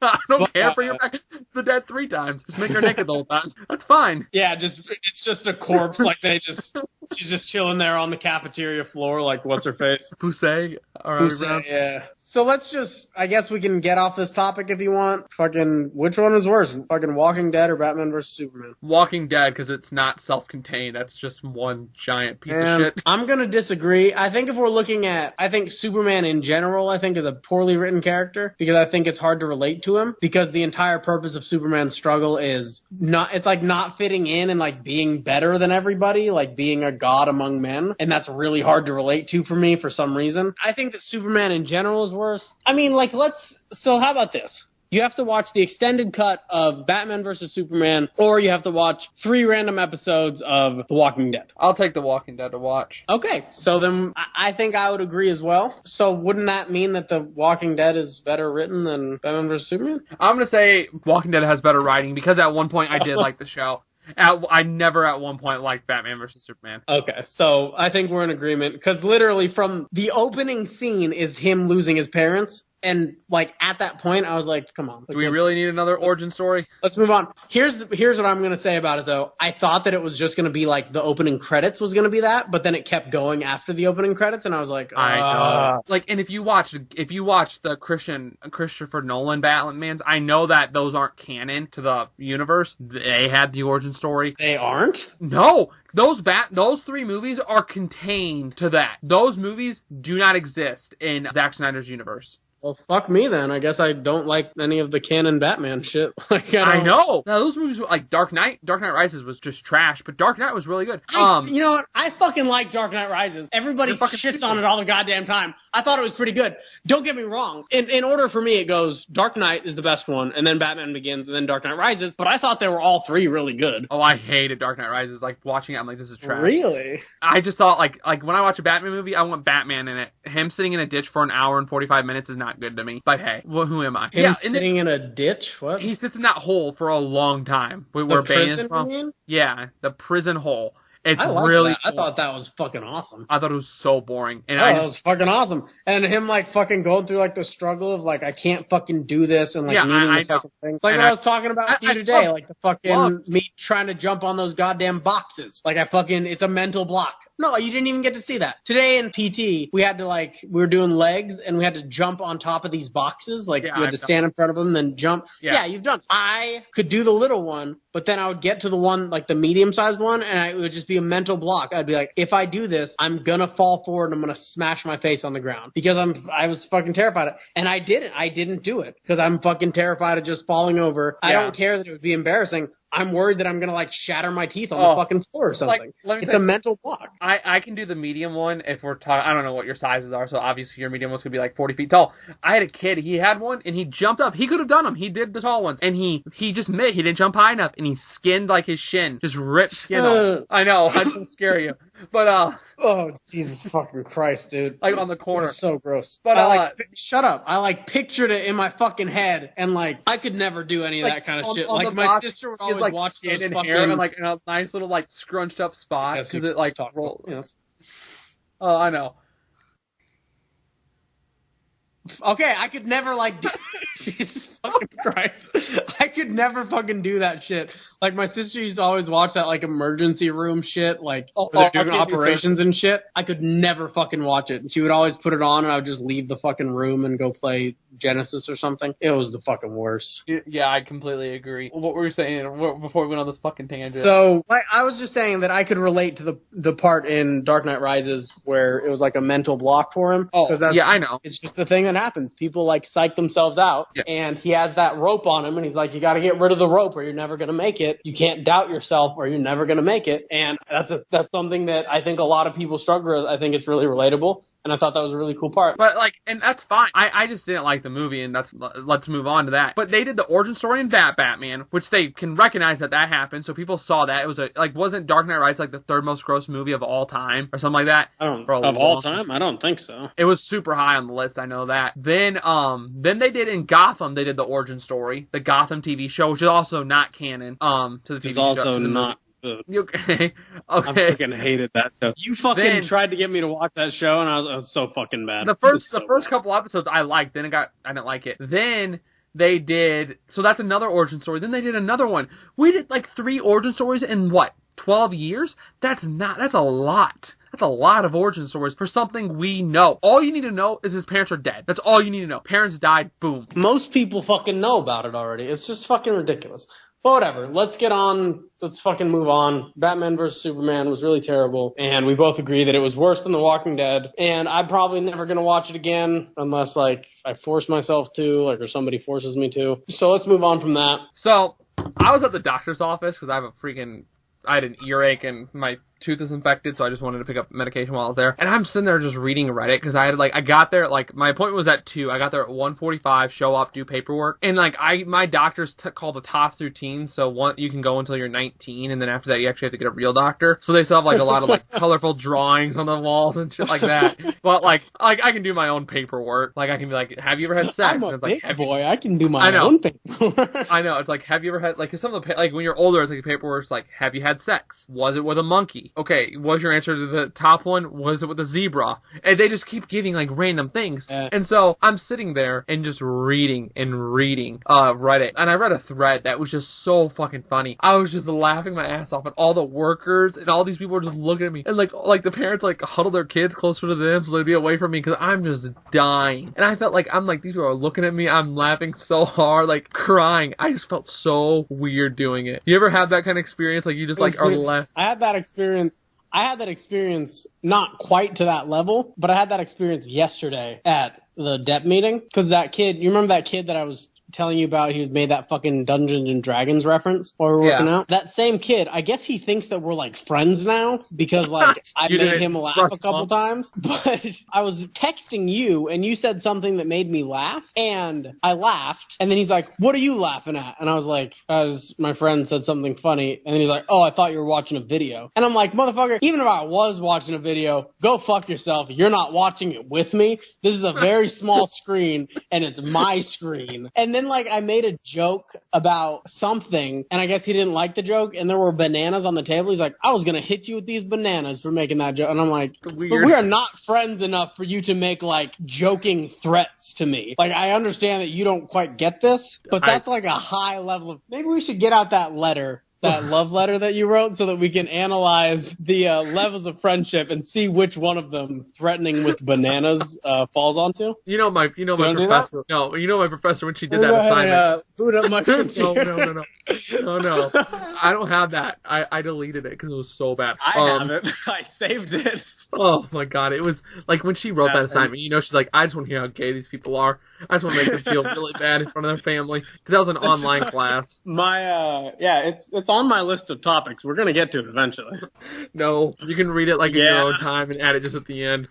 I don't care. Bring her back. The dead 3 times. Just make her naked the whole time. That's fine. Yeah, it's just a corpse. Like she's just chilling there on the cafeteria floor. Like what's her face? Poussey. Yeah. So I guess we can get off this topic if you want. Fucking, which one is worse? Fucking Walking Dead or Batman vs Superman? Walking Dead, because it's not self-contained. That's just one giant piece of shit. I'm gonna disagree. I think if we're looking at, Superman in general, I think is a poorly written character, because I think it's hard to relate to him, because the entire purpose of Superman's struggle is not fitting in and like being better than everybody, like being a god among men, and that's really hard to relate to for me for some reason. I think that Superman in general is worse. I mean, so how about this? You have to watch the extended cut of Batman vs. Superman, or you have to watch 3 random episodes of The Walking Dead. I'll take The Walking Dead to watch. Okay, so then I think I would agree as well. So wouldn't that mean that The Walking Dead is better written than Batman vs. Superman? I'm going to say Walking Dead has better writing, because at one point I did like the show. I never at one point liked Batman vs. Superman. Okay, so I think we're in agreement, because literally from the opening scene is him losing his parents. And like at that point, I was like, "Come on." Do we really need another origin story? Let's move on. Here's what I'm going to say about it, though. I thought that it was just going to be like the opening credits was going to be that, but then it kept going after the opening credits, and I was like, I know. Like, and if you watch the Christopher Nolan Batmans, I know that those aren't canon to the universe. They had the origin story. They aren't? No. Those 3 movies are contained to that. Those movies do not exist in Zack Snyder's universe. Well, fuck me then. I guess I don't like any of the canon Batman shit. I know. Now, those movies were like Dark Knight Rises was just trash, but Dark Knight was really good. You know what? I fucking like Dark Knight Rises. Everybody shits on it all the goddamn time. I thought it was pretty good. Don't get me wrong. In order for me, it goes Dark Knight is the best one, and then Batman Begins, and then Dark Knight Rises, but I thought they were all 3 really good. Oh, I hated Dark Knight Rises. Like, watching it, I'm like, this is trash. Really? I just thought, like when I watch a Batman movie, I want Batman in it. Him sitting in a ditch for an hour and 45 minutes is not good to me. But hey, who am I? Him sitting in a ditch? What? He sits in that hole for a long time. Where the Bane is prison, from. Yeah, the prison hole. It's I liked really that. I thought that was fucking awesome. I thought it was so boring. And that was fucking awesome. And him like fucking going through like the struggle of like I can't fucking do this and like needing the fucking thing. It's like what I was talking about with you today, like the fucking me trying to jump on those goddamn boxes. Like it's a mental block. No, you didn't even get to see that. Today in PT, we had to we were doing legs and we had to jump on top of these boxes. Like you had to stand in front of them and then jump. Yeah, you've done. I could do the little one, but then I would get to the one, like the medium-sized one, and it would just be a mental block. I'd be like, if I do this, I'm gonna fall forward and I'm gonna smash my face on the ground because I was fucking terrified of it. And I didn't do it because I'm fucking terrified of just falling over. I don't care that it would be embarrassing. I'm worried that I'm going to like shatter my teeth on the fucking floor or something. It's a mental block. I can do the medium one if we're talking. I don't know what your sizes are, so obviously your medium one's going to be like 40 feet tall. I had a kid, he had one and he jumped up. He could have done them. He did the tall ones and he just he didn't jump high enough and he skinned like his shin. Just ripped skin off. I know, I didn't scare you. But oh Jesus fucking Christ, dude! Like on the corner, so gross. But shut up! I like pictured it in my fucking head, and like I could never do any of that kind of shit. Like my sister would always watch those fucking hair and like in a nice little like scrunched up spot because it like roll. Oh, I know. Okay, I could never like do Jesus fucking Christ. I could never fucking do that shit. Like my sister used to always watch that like emergency room shit, like where they're doing operations and shit. I could never fucking watch it. And she would always put it on and I would just leave the fucking room and go play Genesis or something. It was the fucking worst. Yeah, I completely agree. What were you saying before we went on this fucking tangent? So like, I was just saying that I could relate to the part in Dark Knight Rises where it was like a mental block for him. Oh, yeah, I know. It's just a thing that happens. People like psych themselves out, and he has that rope on him, and he's like, you got to get rid of the rope or you're never going to make it. You can't doubt yourself or you're never going to make it. And that's something that I think a lot of people struggle with. I think it's really relatable, and I thought that was a really cool part. But like, and that's fine. I just didn't like the movie, and let's move on to that. But they did the origin story in Batman, which they can recognize that happened, so people saw that. It was wasn't Dark Knight Rises like the third most gross movie of all time or something like that? Of all time? I don't think so. It was super high on the list, I know that. Then they did in Gotham, they did the origin story, the Gotham TV show, which is also not canon, to the TV show. It's also not good. Okay. I fucking hated that show. You fucking tried to get me to watch that show, and it was so fucking bad. The first couple episodes I liked, then I didn't like it. Then they did, so that's another origin story. Then they did another one. We did like 3 origin stories in 12 years? That's a lot. That's a lot of origin stories for something we know. All you need to know is his parents are dead. That's all you need to know. Parents died, boom. Most people fucking know about it already. It's just fucking ridiculous. But whatever, let's fucking move on. Batman vs. Superman was really terrible, and we both agree that it was worse than The Walking Dead, and I'm probably never gonna watch it again unless, like, I force myself to, like, or somebody forces me to. So let's move on from that. So, I was at the doctor's office because I had an earache and my tooth is infected, so I just wanted to pick up medication while I was there. And I'm sitting there just reading Reddit because I got there, my appointment was at 2. I got there at 1:45, show up, do paperwork. And my doctor's called a TOS routine, so you can go until you're 19, and then after that you actually have to get a real doctor. So they still have a lot of colorful drawings on the walls and shit like that. But I can do my own paperwork. I can be like, have you ever had sex? I'm a big boy. I can do my own paperwork. I know. It's like, have you ever had, because some of the, when you're older, it's paperwork's like, have you had sex? Was it with a monkey? Okay, was your answer to the top one? Was it with a zebra? And they just keep giving random things. And so I'm sitting there and just reading Reddit. And I read a thread that was just so fucking funny. I was just laughing my ass off, and all the workers and all these people were just looking at me. And the parents huddle their kids closer to them so they'd be away from me because I'm just dying. And I felt these people are looking at me. I'm laughing so hard, crying. I just felt so weird doing it. You ever have that kind of experience? You just are laughing? I had that experience. Not quite to that level, but I had that experience yesterday at the DEP meeting. Because that kid, you remember that kid that I was telling you about? He made that fucking Dungeons and Dragons reference while we were working out. That same kid, I guess he thinks that we're friends now because I made him laugh a couple times. But I was texting you and you said something that made me laugh, and I laughed, and then he's like, what are you laughing at? And I was like, my friend said something funny, and then he's like, oh, I thought you were watching a video. And I'm like, motherfucker, even if I was watching a video, go fuck yourself. You're not watching it with me. This is a very small screen and it's my screen. And then like I made a joke about something, and I guess he didn't like the joke, and there were bananas on the table. He's like, I was gonna hit you with these bananas for making that joke. And I'm like, but we are not friends enough for you to make like joking threats to me. Like, I understand that you don't quite get this, but that's like a high level of, maybe we should get out that letter, that love letter that you wrote, so that we can analyze the levels of friendship and see which one of them threatening with bananas falls onto. You know my professor. No, you know my professor when she did that assignment. Buddha mushroom. No. I don't have that. I deleted it because it was so bad. I have it. I saved it. Oh my god, it was like when she wrote that assignment. You know, she's like, I just want to hear how gay these people are. I just want to make them feel really bad in front of their family because that was an online class. It's on my list of topics. We're gonna get to it eventually. No, you can read it like in your own time and add it just at the end.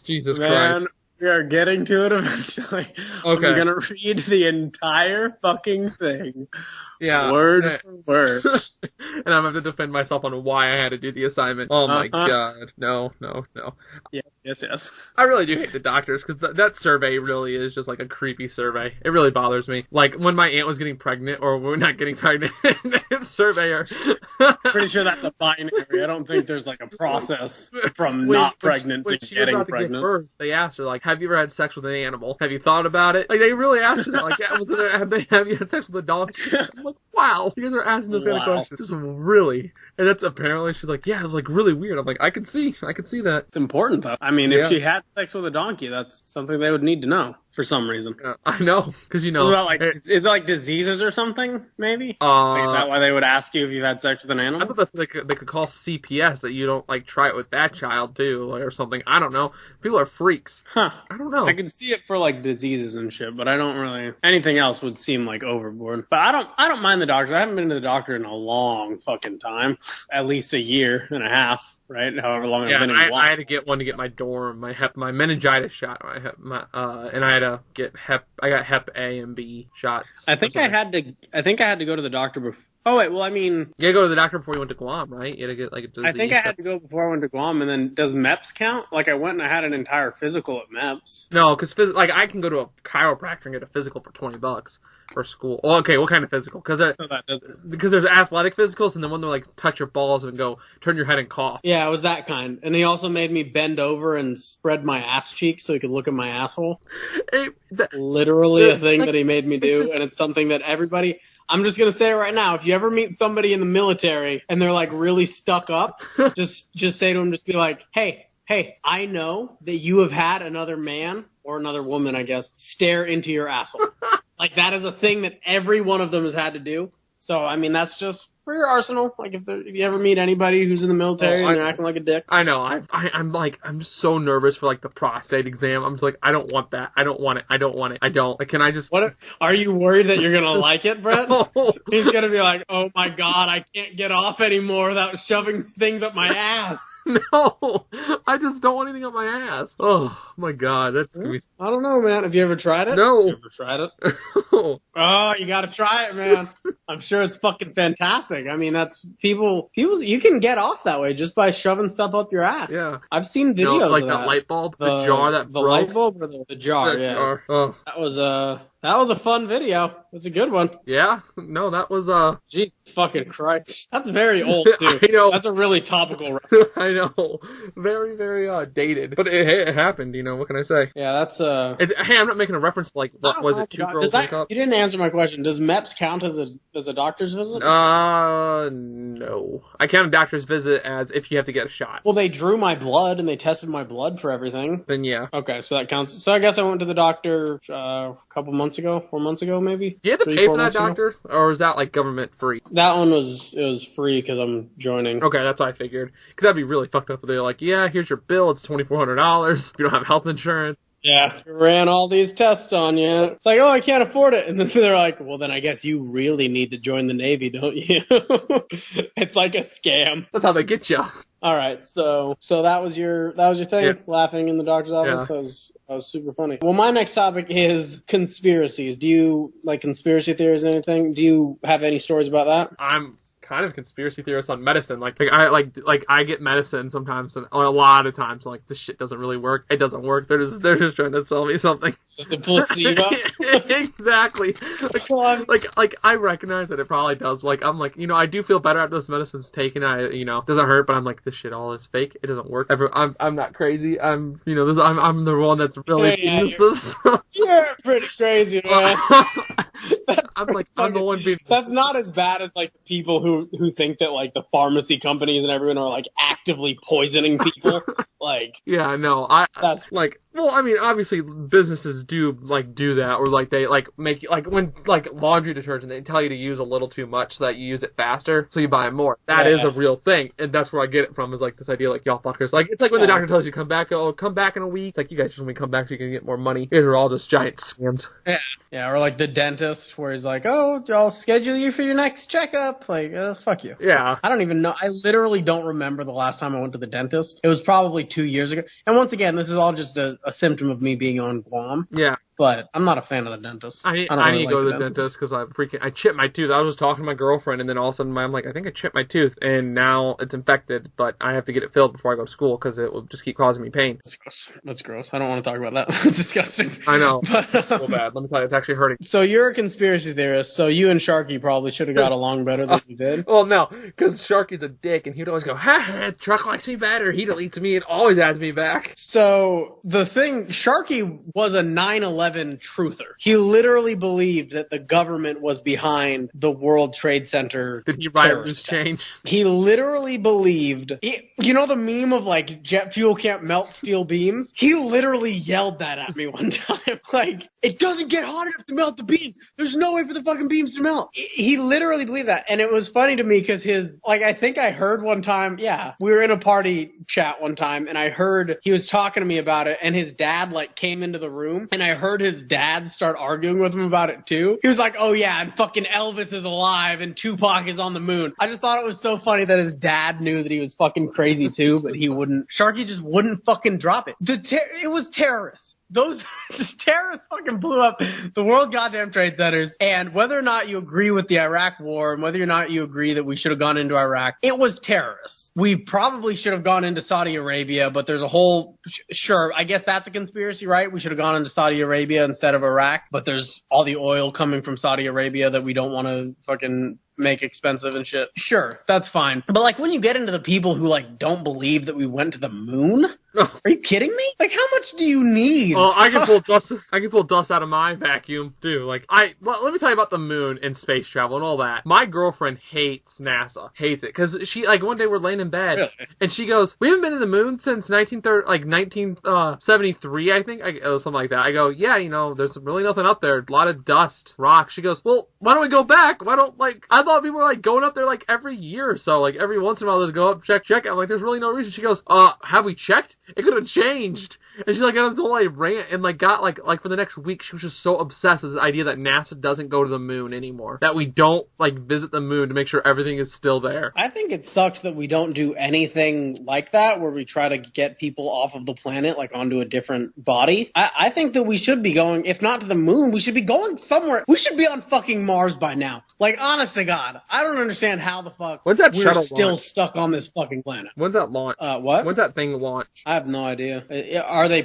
Jesus Christ. We are getting to it eventually. Okay. I'm gonna read the entire fucking thing. Yeah. Word for word. And I'm gonna have to defend myself on why I had to do the assignment. Oh my god. No. Yes. I really do hate the doctors because that survey really is just like a creepy survey. It really bothers me. Like when my aunt was getting pregnant, or we're not getting pregnant, the surveyor. Pretty sure that's a binary. I don't think there's like a process from not pregnant to getting pregnant. To give birth, they asked her like, have you ever had sex with an animal? Have you thought about it? Like, they really asked her that. Like, have you had sex with a dog? I'm like, wow, you guys are asking this kind of question. Just really. And that's apparently, she's like, yeah, it was like really weird. I'm like, I can see that. It's important though. I mean, if she had sex with a donkey, that's something they would need to know for some reason. I know, because you know. Is it like diseases or something, maybe? Is that why they would ask you if you've had sex with an animal? I thought they could call CPS that you don't like try it with that child too, or something. I don't know. People are freaks. Huh. I don't know. I can see it for like diseases and shit, but I don't really. Anything else would seem like overboard. But I don't mind the doctors. I haven't been to the doctor in a long fucking time. At least a year and a half, right? However long I've been in I had to get one to get my dorm, my meningitis shot. And I had to get I got Hep A and B shots. I think I had to go to the doctor before. Oh wait, well I mean, you gotta go to the doctor before you went to Guam, right? You had to get like a disease. I think I had to go before I went to Guam, and then does MEPS count? Like I went and I had an entire physical at MEPS. No, because like I can go to a chiropractor and get a physical for $20 for school. Oh, okay, what kind of physical? Because there's athletic physicals, and then one they're like touch your balls and go turn your head and cough. Yeah, it was that kind. And he also made me bend over and spread my ass cheeks so he could look at my asshole. Literally a thing that he made me do, and it's something that everybody. I'm just going to say it right now. If you ever meet somebody in the military and they're like really stuck up, just say to them, just be like, hey, I know that you have had another man or another woman, I guess, stare into your asshole. Like that is a thing that every one of them has had to do. So, I mean, that's just for your arsenal. Like if you ever meet anybody who's in the military and they're acting like a dick. I know. I'm just so nervous for like the prostate exam. I'm just like, I don't want that. I don't want it. Like, can I just? Are you worried that you're gonna like it, Brett? No. He's gonna be like, oh my god, I can't get off anymore without shoving things up my ass. No, I just don't want anything up my ass. Oh my god, that's gonna be. I don't know, man. Have you ever tried it? No. You ever tried it? Oh, you gotta try it, man. I'm sure it's fucking fantastic. I mean, that's people. You can get off that way just by shoving stuff up your ass. Yeah, I've seen videos like of that. The light bulb, the jar that the broke. light bulb or the jar. Yeah, jar. Oh. That was a fun video. That's a good one. Yeah, no, that was Jesus fucking Christ. That's very old, dude. I know. That's a really topical reference. I know, very, very dated. But it happened. You know, what can I say? Yeah, that's hey, I'm not making a reference to like what was it? Two girls make up. You didn't answer my question. Does MEPS count as a doctor's visit? No. I count a doctor's visit as if you have to get a shot. Well, they drew my blood and they tested my blood for everything. Then yeah. Okay, so that counts. So I guess I went to the doctor a couple months ago, 4 months ago, maybe. Do you have to pay for that doctor, or is that like government free? That one was free because I'm joining. Okay, that's what I figured. Because that'd be really fucked up if they're like, yeah, here's your bill, it's $2,400 if you don't have health insurance. Yeah, ran all these tests on you. It's like, oh, I can't afford it. And then they're like, well, then I guess you really need to join the Navy, don't you? It's like a scam. That's how they get you. All right, so that was your thing, yeah. Laughing in the doctor's office. Yeah. That was super funny. Well, my next topic is conspiracies. Do you like conspiracy theories or anything? Do you have any stories about that? I'm kind of conspiracy theorist on medicine. Like I get medicine sometimes, and a lot of times, like, this shit doesn't really work. It doesn't work. They're just trying to sell me something. Just a placebo. Exactly. Like I recognize that it probably does. Like, I'm like, I do feel better after this medicine's taken. It doesn't hurt, but I'm like, this shit all is fake. It doesn't work. I'm not crazy. I'm the one that's really in the system. You're pretty crazy, man. I'm the one being. That's not as bad as like the people who think that like the pharmacy companies and everyone are like actively poisoning people. Like, yeah, no, that's like, well, I mean, obviously businesses do that, or like they like make like when like laundry detergent, they tell you to use a little too much so that you use it faster, so you buy more. That is a real thing, and that's where I get it from. Is like this idea, like, y'all fuckers, like, it's like when the doctor tells you to come back, come back in a week. It's like, you guys just want me to come back so you can get more money. You guys are all just giant scams. Yeah, or like the dentist where he's like, oh, I'll schedule you for your next checkup. Like, fuck you. Yeah. I don't even know. I literally don't remember the last time I went to the dentist. It was probably 2 years ago. And once again, this is all just a symptom of me being on Guam. Yeah. But I'm not a fan of the dentist. I need to go to the dentist because I chipped my tooth. I was just talking to my girlfriend, and then all of a sudden I'm like, I think I chipped my tooth, and now it's infected, but I have to get it filled before I go to school because it will just keep causing me pain. That's gross. I don't want to talk about that. It's disgusting. I know. It's so bad. Let me tell you, it's actually hurting. So you're a conspiracy theorist, so you and Sharky probably should have got along better than you did. Well, no, because Sharky's a dick, and he'd always go, ha, Truck likes me better. He deletes me and always adds me back. So the thing, Sharky was a 9/11 truther. He literally believed that the government was behind the World Trade Center. Did he write loose change? He literally believed, you know the meme of like jet fuel can't melt steel beams? He literally yelled that at me one time. Like, it doesn't get hot enough to melt the beams. There's no way for the fucking beams to melt. He literally believed that. And it was funny to me because I think I heard one time, we were in a party chat one time, and I heard he was talking to me about it, and his dad like came into the room, and I heard his dad start arguing with him about it too. He was like, oh yeah, and fucking Elvis is alive and Tupac is on the moon. I just thought it was so funny that his dad knew that he was fucking crazy too, but he wouldn't. Sharky just wouldn't fucking drop it. It was terrorists. Those terrorists fucking blew up the World Goddamn Trade Centers. And whether or not you agree with the Iraq War, and whether or not you agree that we should have gone into Iraq, it was terrorists. We probably should have gone into Saudi Arabia, but there's a whole, sure, I guess that's a conspiracy, right? We should have gone into Saudi Arabia instead of Iraq, but there's all the oil coming from Saudi Arabia that we don't want to fucking make expensive and shit. Sure, that's fine. But like when you get into the people who like don't believe that we went to the moon, are you kidding me? Like, how much do you need? Well, I can pull dust. I can pull dust out of my vacuum too. Like, let me tell you about the moon and space travel and all that. My girlfriend hates NASA, hates it because she like one day we're laying in bed and she goes, "We haven't been to the moon since 1973, I think, something like that." I go, "Yeah, there's really nothing up there. A lot of dust, rock." She goes, "Well, why don't we go back? Why don't I thought people were like going up there like every year or so, like every once in a while they'd go up, check. I'm like, there's really no reason." She goes, have we checked? It could have changed. And she like got this whole like rant and like got like for the next week she was just so obsessed with the idea that NASA doesn't go to the moon anymore. That we don't like visit the moon to make sure everything is still there. I think it sucks that we don't do anything like that where we try to get people off of the planet like onto a different body. I think that we should be going, if not to the moon, we should be going somewhere. We should be on fucking Mars by now. Like, honest to God, I don't understand how the fuck we're still stuck on this fucking planet. When's that launch? What? When's that thing launch? I have no idea. Are they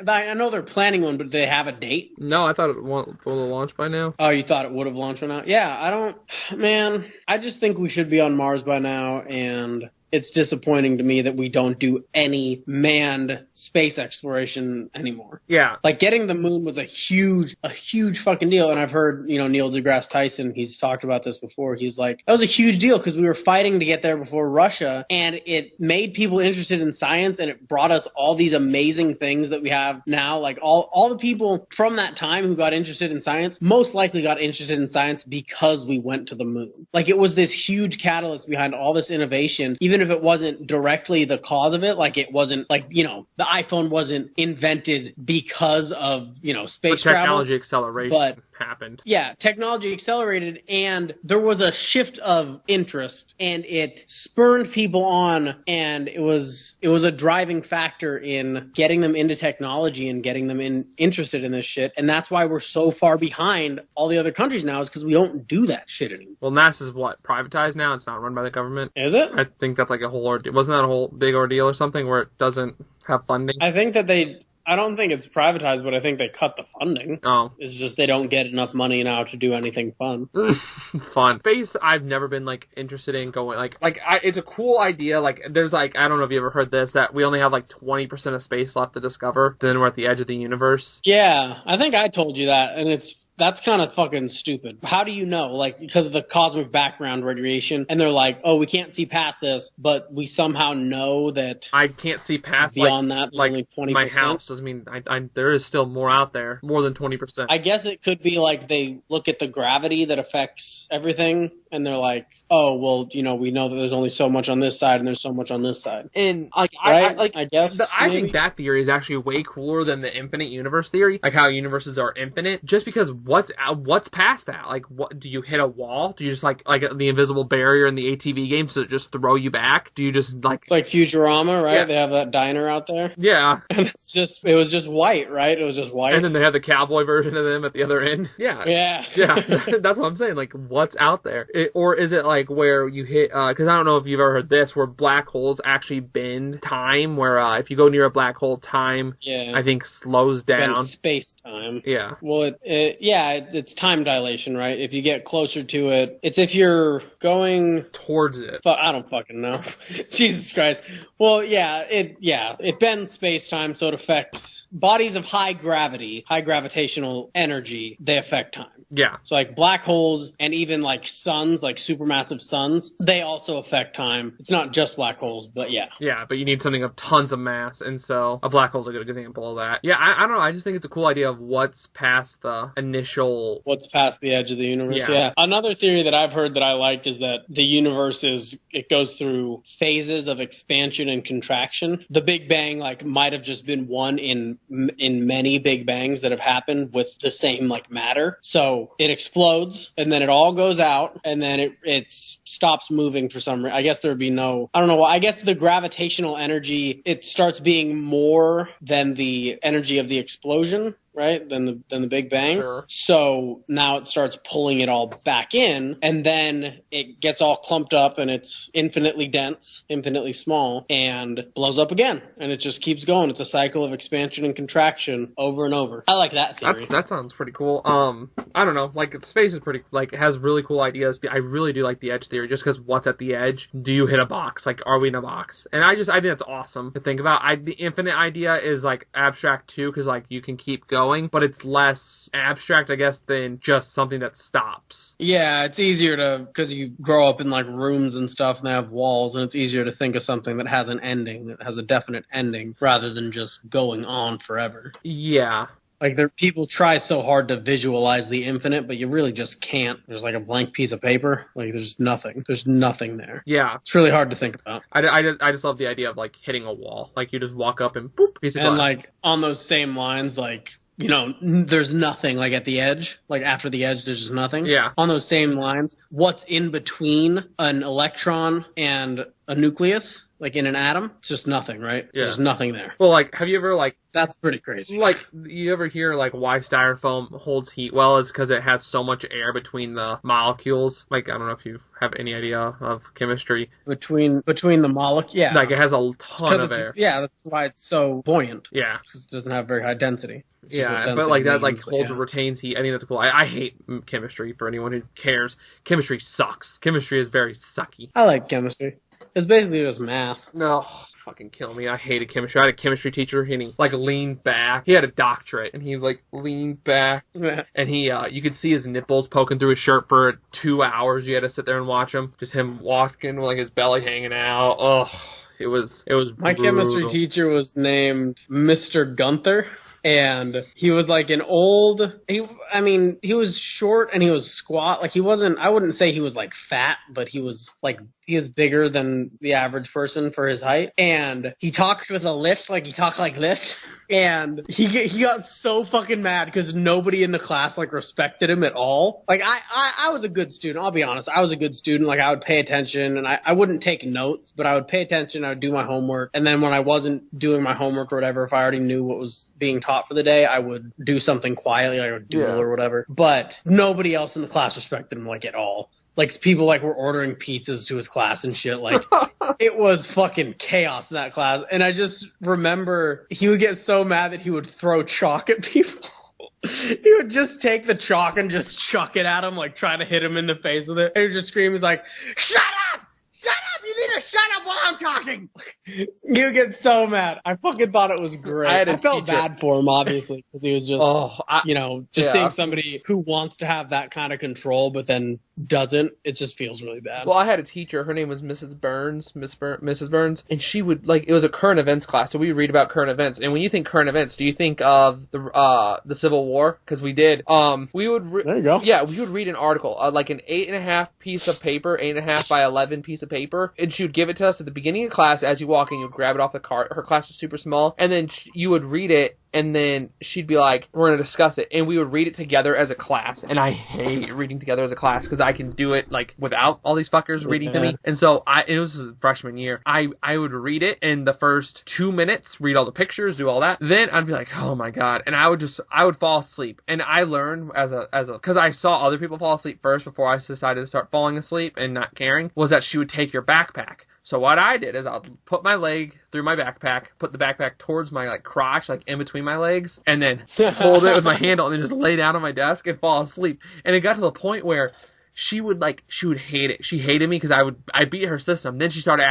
I know they're planning one, but do they have a date? No, I thought it would have launched by now. Oh, you thought it would have launched by now? Yeah, I just think we should be on Mars by now, and it's disappointing to me that we don't do any manned space exploration anymore. Yeah. Like, getting the moon was a huge fucking deal. And I've heard, Neil deGrasse Tyson, he's talked about this before. He's like, that was a huge deal because we were fighting to get there before Russia, and it made people interested in science, and it brought us all these amazing things that we have now. Like, all the people from that time who got interested in science most likely got interested in science because we went to the moon. Like, it was this huge catalyst behind all this innovation, even if it wasn't directly the cause of it. Like, it wasn't like, the iPhone wasn't invented because of, space technology travel, acceleration. But happened. Yeah, technology accelerated, and there was a shift of interest, and it spurned people on, and it was a driving factor in getting them into technology and getting them interested in this shit. And that's why we're so far behind all the other countries now, is because we don't do that shit anymore. Well, NASA's what, privatized now? It's not run by the government? Is it? I think that's like a whole ordeal. Wasn't that a whole big ordeal or something where it doesn't have funding? I think that I don't think it's privatized, but I think they cut the funding. Oh. It's just they don't get enough money now to do anything fun. Fun. Space, I've never been, like, interested in going, it's a cool idea. Like, there's, like, I don't know if you ever heard this, that we only have, like, 20% of space left to discover. Then we're at the edge of the universe. Yeah, I think I told you that, and that's kind of fucking stupid. How do you know? Like, because of the cosmic background radiation, and they're like, oh, we can't see past this, but we somehow know that I can't see past, beyond that, there's only 20%. My house doesn't mean, there is still more out there, more than 20%. I guess it could be like they look at the gravity that affects everything, and they're like, oh, well, we know that there's only so much on this side, and there's so much on this side. And, like, right? I guess, I think that theory is actually way cooler than the infinite universe theory, like how universes are infinite, just because what's past that? Like, what do you hit a wall? Do you just like the invisible barrier in the ATV game, so it just throw you back? Do you just like it's like Futurama, right? Yeah. They have that diner out there. Yeah, and it was just white, right? It was just white, and then they have the cowboy version of them at the other end. Yeah. That's what I'm saying. Like, what's out there? Or is it like where you hit? Because I don't know if you've ever heard this, where black holes actually bend time. Where if you go near a black hole, time I think slows down. Space time. Yeah. Well, it's time dilation, right? If you get closer to it, it's if you're going towards it. I don't fucking know. Jesus Christ. Well, it bends space-time, so it affects bodies of high gravity, high gravitational energy. They affect time. Yeah. So like black holes and even like suns, like supermassive suns, they also affect time. It's not just black holes, but yeah. Yeah, but you need something of tons of mass, and so a black hole's a good example of that. Yeah, I don't know. I just think it's a cool idea of what's past the initial... What's past the edge of the universe, yeah. Another theory that I've heard that I liked is that the universe it goes through phases of expansion and contraction. The Big Bang, like, might have just been one in many Big Bangs that have happened with the same, like, matter. So it explodes, and then it all goes out, and then it stops moving for some reason. I guess there would be no... I don't know. I guess the gravitational energy, it starts being more than the energy of the explosion, right? Than the Big Bang. Sure. So now it starts pulling it all back in, and then it gets all clumped up, and it's infinitely dense, infinitely small, and blows up again. And it just keeps going. It's a cycle of expansion and contraction over and over. I like that theory. That sounds pretty cool. I don't know. Like, space is pretty, like, it has really cool ideas. I really do like the edge theory, just because what's at the edge? Do you hit a box? Like, are we in a box? And I think that's awesome to think about. The infinite idea is, like, abstract too, because, like, you can keep going, but it's less abstract, I guess, than just something that stops. Yeah, it's easier because you grow up in, like, rooms and stuff, and they have walls, and it's easier to think of something that has an ending, that has a definite ending, rather than just going on forever. Yeah. Like, people try so hard to visualize the infinite, but you really just can't. There's like a blank piece of paper. Like, there's nothing. There's nothing there. Yeah. It's really hard to think about. I just love the idea of, like, hitting a wall. Like, you just walk up and boop, piece of glass. And, like, on those same lines, like... there's nothing, like, at the edge. Like, after the edge, there's just nothing. Yeah. On those same lines, what's in between an electron and a nucleus, like in an atom? It's just nothing, right? Yeah. There's nothing there. Well, like, have you ever, like... That's pretty crazy. Like, you ever hear, like, why styrofoam holds heat well is because it has so much air between the molecules? Like, I don't know if you have any idea of chemistry. Between the molecules? Yeah. Like, it has a ton of air. Yeah, that's why it's so buoyant. Yeah. Because it doesn't have very high density. Yeah, but like that, like, holds and retains heat. I think that's cool. I hate chemistry, for anyone who cares. Chemistry sucks. Chemistry is very sucky. I like chemistry. It's basically just math. No, fucking kill me. I hated chemistry. I had a chemistry teacher, and he, like, leaned back. He had a doctorate, and he, like, leaned back. And he, you could see his nipples poking through his shirt for 2 hours. You had to sit there and watch him. Just him walking, with, like, his belly hanging out. Ugh. It was My brutal. chemistry teacher was named Mr. Gunther. And he was like he was short and he was squat. Like, I wouldn't say he was like fat, but he was like he was bigger than the average person for his height, and he talked with a lift, like he talked like lift, and he got so fucking mad because nobody in the class like respected him at all. Like I was a good student, I'll be honest. I was a good student. Like I would pay attention, and I wouldn't take notes, but I would pay attention. I would do my homework, and then when I wasn't doing my homework or whatever, if I already knew what was being taught for the day, I would do something quietly, like a doodle or whatever. But nobody else in the class respected him like at all. Like people like were ordering pizzas to his class and shit. Like it was fucking chaos in that class. And I just remember he would get so mad that he would throw chalk at people. He would just take the chalk and just chuck it at him, like trying to hit him in the face with it. And he would just scream, he's like, "Shut up! Shut up! You need to shut up while I'm talking!" He would get so mad. I fucking thought it was great. I felt bad for him, obviously, because he was just, seeing somebody who wants to have that kind of control, but then doesn't. It just feels really bad. Well, I had a teacher. Her name was Mrs. Burns, Mrs. Burns, and she would it was a current events class, so we would read about current events. And when you think current events, do you think of the Civil War? Because we did. We would. There you go. Yeah, we would read an article, like an 8.5 piece of paper, 8.5 by 11 piece of paper, and she would give it to us at the beginning of class. As you walk in, you would grab it off the cart. Her class was super small, and then you would read it. And then she'd be like, "We're going to discuss it." And we would read it together as a class. And I hate reading together as a class because I can do it like without all these fuckers reading to me. And so it was freshman year. I would read it in the first 2 minutes, read all the pictures, do all that. Then I'd be like, "Oh my God." And I would fall asleep. And I learned because I saw other people fall asleep first before I decided to start falling asleep and not caring, was that she would take your backpack. So what I did is I'll put my leg through my backpack, put the backpack towards my like crotch, like in between my legs, and then hold it with my handle and then just lay down on my desk and fall asleep. And it got to the point where she would hate it. She hated me because I beat her system. Then she started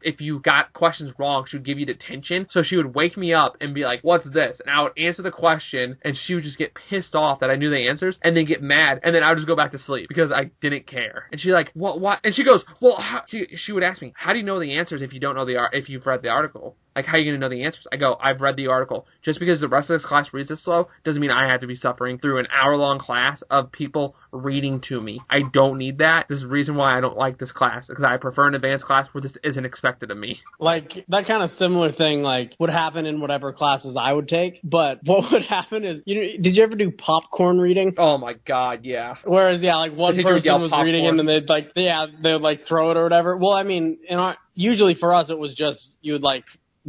if you got questions wrong, she would give you detention. So she would wake me up and be like, "What's this?" And I would answer the question, and she would just get pissed off that I knew the answers, and then get mad, and then I would just go back to sleep because I didn't care. And she's like, "What?" And she goes, "Well," she would ask me, "How do you know the answers if you don't know if you've read the article? Like, how are you going to know the answers?" I go, "I've read the article. Just because the rest of this class reads it slow doesn't mean I have to be suffering through an hour-long class of people reading to me. I don't need that. This is the reason why I don't like this class, because I prefer an advanced class where this isn't expected of me." Like, that kind of similar thing, like, would happen in whatever classes I would take. But what would happen is, did you ever do popcorn reading? Oh my God, yeah. Whereas, like, one person was reading it and they would, throw it or whatever. Well, I mean, usually for us, it was just, you would,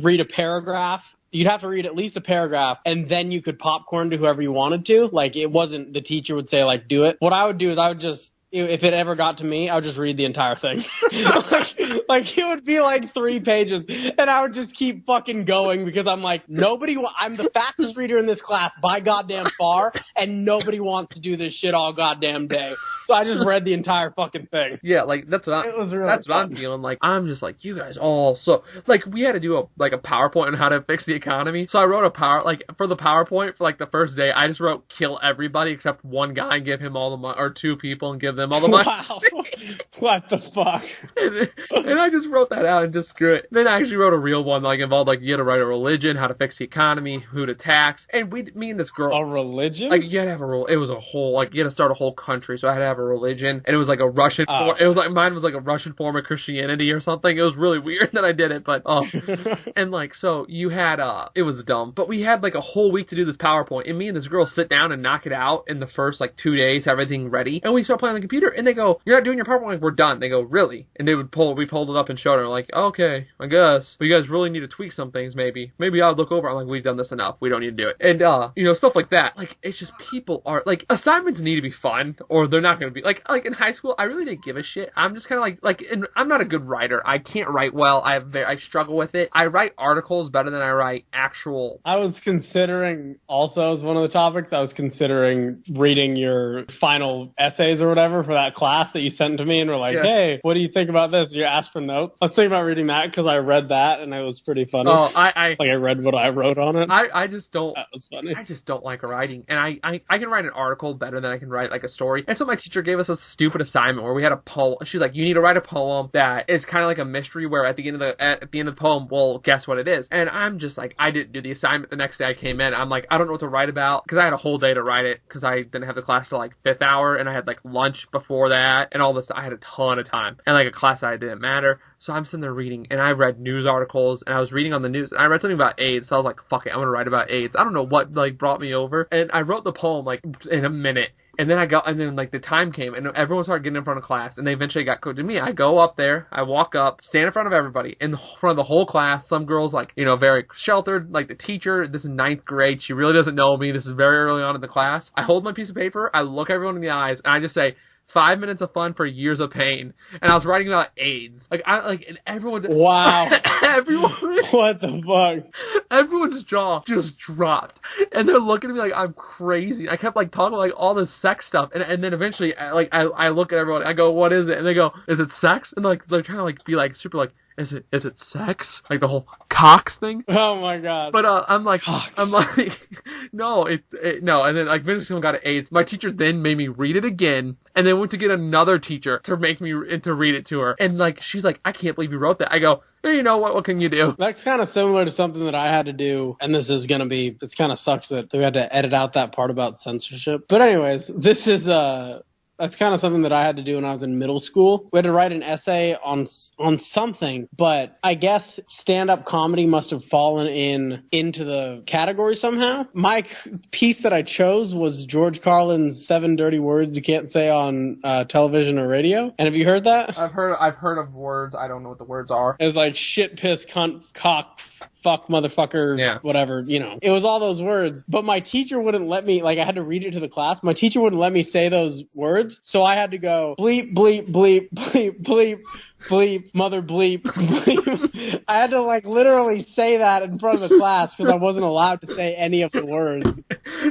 read a paragraph. You'd have to read at least a paragraph, and then you could popcorn to whoever you wanted to. Like, it wasn't the teacher would say, do it. What I would do is I would just, if it ever got to me, I would just read the entire thing. It would be 3 pages, and I would just keep fucking going because I'm like, I'm the fastest reader in this class by goddamn far, and nobody wants to do this shit all goddamn day. So I just read the entire fucking thing. Yeah, that's what I'm feeling. Like, I'm just like, you guys all so, we had to do a PowerPoint on how to fix the economy. So I wrote for the PowerPoint for the first day, I just wrote kill everybody except one guy and give him all the money, or 2 people and give them all the money. Wow. What the fuck? And I just wrote that out and just screw it. Then I actually wrote a real one, involved, you had to write a religion, how to fix the economy, who to tax. And me and this girl. A religion? You had to have a rule. It was a whole, you had to start a whole country. So I had to have a religion. And it was a Russian, it was mine was a Russian form of Christianity or something. It was really weird that I did it, but, and so you had, it was dumb. But we had a whole week to do this PowerPoint. And me and this girl sit down and knock it out in the first 2 days, have everything ready. And we start playing on the computer. And they go, "You're not doing your PowerPoint." We're done. They go, "Really?" And we pulled it up and showed her, "Okay, I guess. But you guys really need to tweak some things, maybe. Maybe I'll look over." I'm like, "We've done this enough. We don't need to do it." And, stuff like that. It's just people are, assignments need to be fun, or they're not going to be, in high school, I really didn't give a shit. I'm just kind of and I'm not a good writer. I can't write well. I struggle with it. I write articles better than I write actual. I was considering, also as one of the topics, I was considering reading your final essays or whatever for that class that you sent to me and were like, "Hey, what do you think about this?" You asked for notes. I was thinking about reading that because I read that and it was pretty funny. Oh, I read what I wrote on it. I just don't. That was funny. I just don't like writing, and I I can write an article better than I can write like a story. And so my teacher gave us a stupid assignment where we had a poem. She's like, you need to write a poem that is kind of like a mystery where at the end of the poem, we'll guess what it is. And I'm just like, I didn't do the assignment the next day I came in. I'm like, I don't know what to write about because I had a whole day to write it because I didn't have the class till like 5th hour and I had like lunch before that and all this. I had a ton of time and like a class that didn't matter. So I'm sitting there reading and I read news articles and I was reading on the news and I read something about AIDS. So I was like, fuck it, I'm gonna write about AIDS. I don't know what like brought me over. And I wrote the poem like in a minute. And then like the time came and everyone started getting in front of class and they eventually got coded to me. I go up there, I walk up, stand in front of everybody, in front of the whole class. Some girls like, very sheltered, like the teacher, this is 9th grade. She really doesn't know me. This is very early on in the class. I hold my piece of paper, I look everyone in the eyes and I just say, 5 minutes of fun for years of pain. And I was writing about AIDS. And everyone... Wow. Everyone... What the fuck? Everyone's jaw just dropped. And they're looking at me like I'm crazy. I kept like talking like all this sex stuff. And then eventually I look at everyone, I go, what is it? And they go, is it sex? And like they're trying to like be like super like, is it sex? Like the whole cocks thing? Oh my god. But I'm like, Cocks. no, no. And then like eventually someone got AIDS. My teacher then made me read it again, and then went to get another teacher to make me to read it to her. And like she's like, I can't believe you wrote that. I go, hey, you know what? What can you do? That's kind of similar to something that I had to do, and this is gonna be. It kind of sucks that we had to edit out that part about censorship. But anyways, this is That's kind of something that I had to do when I was in middle school. We had to write an essay on something, but I guess stand-up comedy must have fallen into the category somehow. My piece that I chose was George Carlin's 7 Dirty Words You Can't Say on Television or Radio. And have you heard that? I've heard of words. I don't know what the words are. It was like shit, piss, cunt, cock, fuck, motherfucker, whatever, It was all those words. But my teacher wouldn't let me, I had to read it to the class. My teacher wouldn't let me say those words. So I had to go bleep, bleep, bleep, bleep, bleep, bleep, mother bleep, bleep. I had to literally say that in front of the class because I wasn't allowed to say any of the words.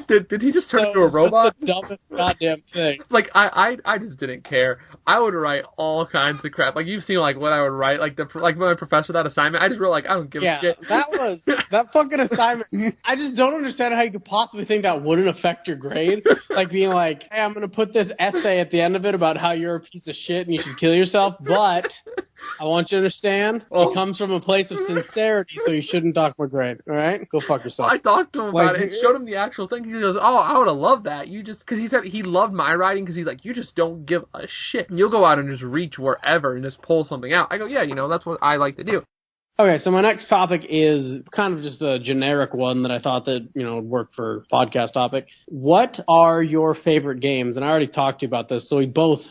Did he just turn into a robot? Just the dumbest goddamn thing. I just didn't care. I would write all kinds of crap. You've seen what I would write. When my professor that assignment, I just wrote I don't give a shit. That fucking assignment. I just don't understand how you could possibly think that wouldn't affect your grade. Being hey, I'm gonna put this essay at the end of it about how you're a piece of shit and you should kill yourself, but I want you to understand it comes from a place of sincerity, so you shouldn't dock my grade. All right, go fuck yourself. I talked to him about it and showed him the actual thing. He goes, "Oh, I would have loved that." Because he said he loved my writing because he's like, "You just don't give a shit. You'll go out and just reach wherever and just pull something out." I go, "Yeah, that's what I like to do." Okay, so my next topic is kind of just a generic one that I thought that, would work for podcast topic. What are your favorite games? And I already talked to you about this, so we both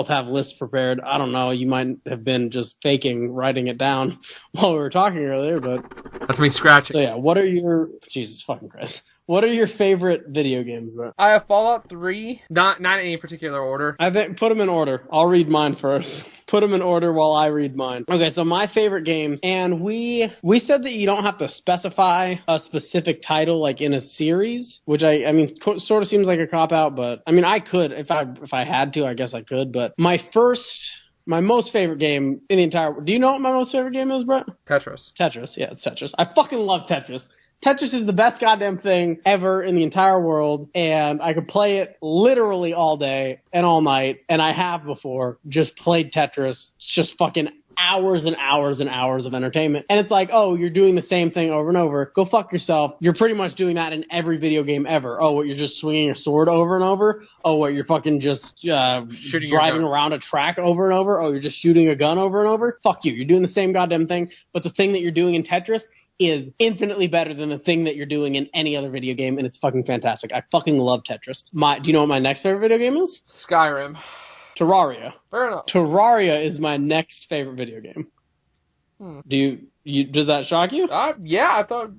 have lists prepared. I don't know, you might have been just faking writing it down while we were talking earlier, but... That's me scratching. So yeah, what are your... Jesus fucking Christ. What are your favorite video games, bro? I have Fallout 3, not in any particular order. I think put them in order. I'll read mine first. Put them in order while I read mine. Okay, so my favorite games, and we said that you don't have to specify a specific title in a series, which I mean sort of seems like a cop out, but I mean I could if I had to, I guess I could. But my most favorite game in the entire... Do you know what my most favorite game is, Brett? Tetris. Tetris, yeah, it's Tetris. I fucking love Tetris. Tetris is the best goddamn thing ever in the entire world, and I could play it literally all day and all night, and I have before just played Tetris. It's just fucking hours and hours and hours of entertainment. And it's you're doing the same thing over and over. Go fuck yourself. You're pretty much doing that in every video game ever. Oh, what, you're just swinging a sword over and over? Oh, what, you're fucking just driving around a track over and over? Oh, you're just shooting a gun over and over? Fuck you. You're doing the same goddamn thing, but the thing that you're doing in Tetris is infinitely better than the thing that you're doing in any other video game, and it's fucking fantastic. I fucking love Tetris. Do you know what my next favorite video game is? Skyrim. Terraria. Fair enough. Terraria is my next favorite video game. Do you does that shock you? Yeah, I thought,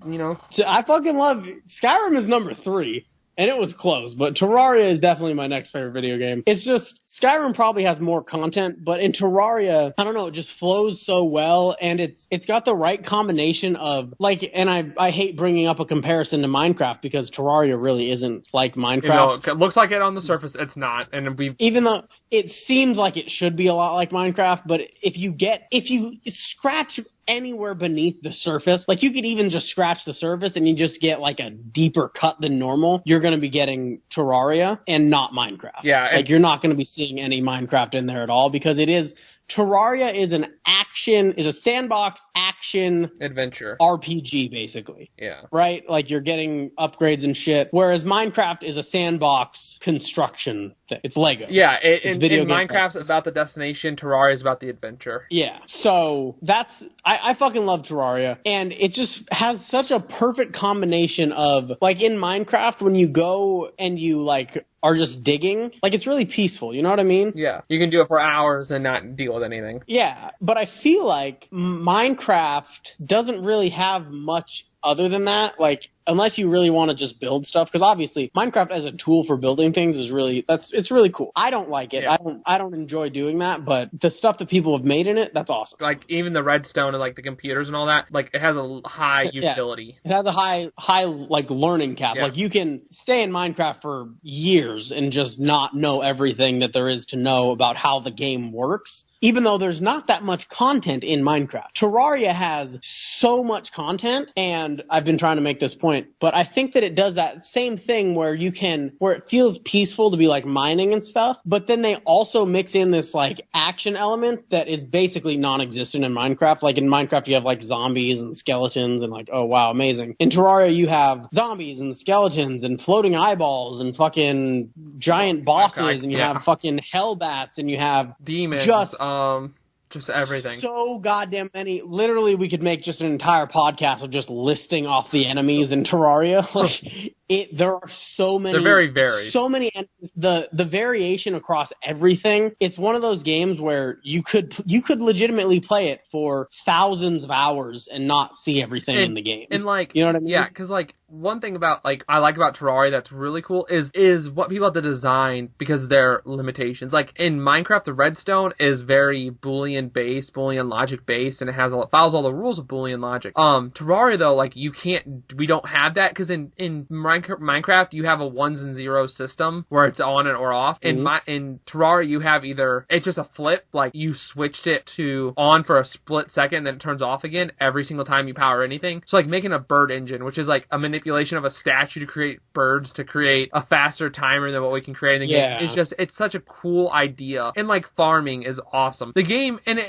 So I fucking love... Skyrim is number 3. And it was close, but Terraria is definitely my next favorite video game. It's just, Skyrim probably has more content, but in Terraria, I don't know, it just flows so well, and it's got the right combination of, and I hate bringing up a comparison to Minecraft, because Terraria really isn't like Minecraft. It looks like it on the surface, it's not, and even though it seems like it should be a lot like Minecraft, but if you scratch anywhere beneath the surface, like you could even just scratch the surface and you just get like a deeper cut than normal, you're going to be getting Terraria and not Minecraft. Yeah. Like you're not going to be seeing any Minecraft in there at all, because Terraria is a sandbox action adventure RPG, basically. Yeah. Right? Like you're getting upgrades and shit. Whereas Minecraft is a sandbox construction thing. It's Lego. Yeah. It's video game Minecraft's Legos. about the destination. Terraria is about the adventure. Yeah. So I fucking love Terraria, and it just has such a perfect combination of, like, in Minecraft, when you go and you like are just digging, like, it's really peaceful, you know what I mean? Yeah. You can do it for hours and not deal with anything. Yeah, but I feel like Minecraft doesn't really have much other than that, like, unless you really want to just build stuff, because obviously Minecraft as a tool for building things is it's really cool. I don't like it. Yeah. I don't enjoy doing that, but the stuff that people have made in it, that's awesome. Like, even the redstone and, like, the computers and all that, like, it has a high utility. It has a high like learning cap. Yeah. Like you can stay in Minecraft for years and just not know everything that there is to know about how the game works, even though there's not that much content in Minecraft. Terraria has so much content, and I've been trying to make this point, but I think that it does that same thing where it feels peaceful to be like mining and stuff, but then they also mix in this like action element that is basically non-existent in Minecraft. Like in Minecraft you have like zombies and skeletons and like, oh wow, amazing. In Terraria you have zombies and skeletons and floating eyeballs and fucking giant bosses, and you have fucking hellbats, and you have demons, just everything. So goddamn many. Literally, we could make just an entire podcast of just listing off the enemies in Terraria. Like, there are so many. They're very varied. So many enemies. The variation across everything. It's one of those games where you could legitimately play it for thousands of hours and not see everything in the game. And like, you know what I mean? Yeah, because like one thing about like I like about Terraria that's really cool is what people have to design because of their limitations. Like in Minecraft, the redstone is very Boolean based, Boolean logic based, and it follows all the rules of Boolean logic. Terraria though, like we don't have that because in Minecraft you have a ones and zeros system where it's on and or off. Mm-hmm. In Terraria you have either it's just a flip, like you switched it to on for a split second, then it turns off again every single time you power anything. So like making a bird engine, which is like a manipulation of a statue to create birds to create a faster timer than what we can create in the game. It's such a cool idea. And like farming is awesome. The game, and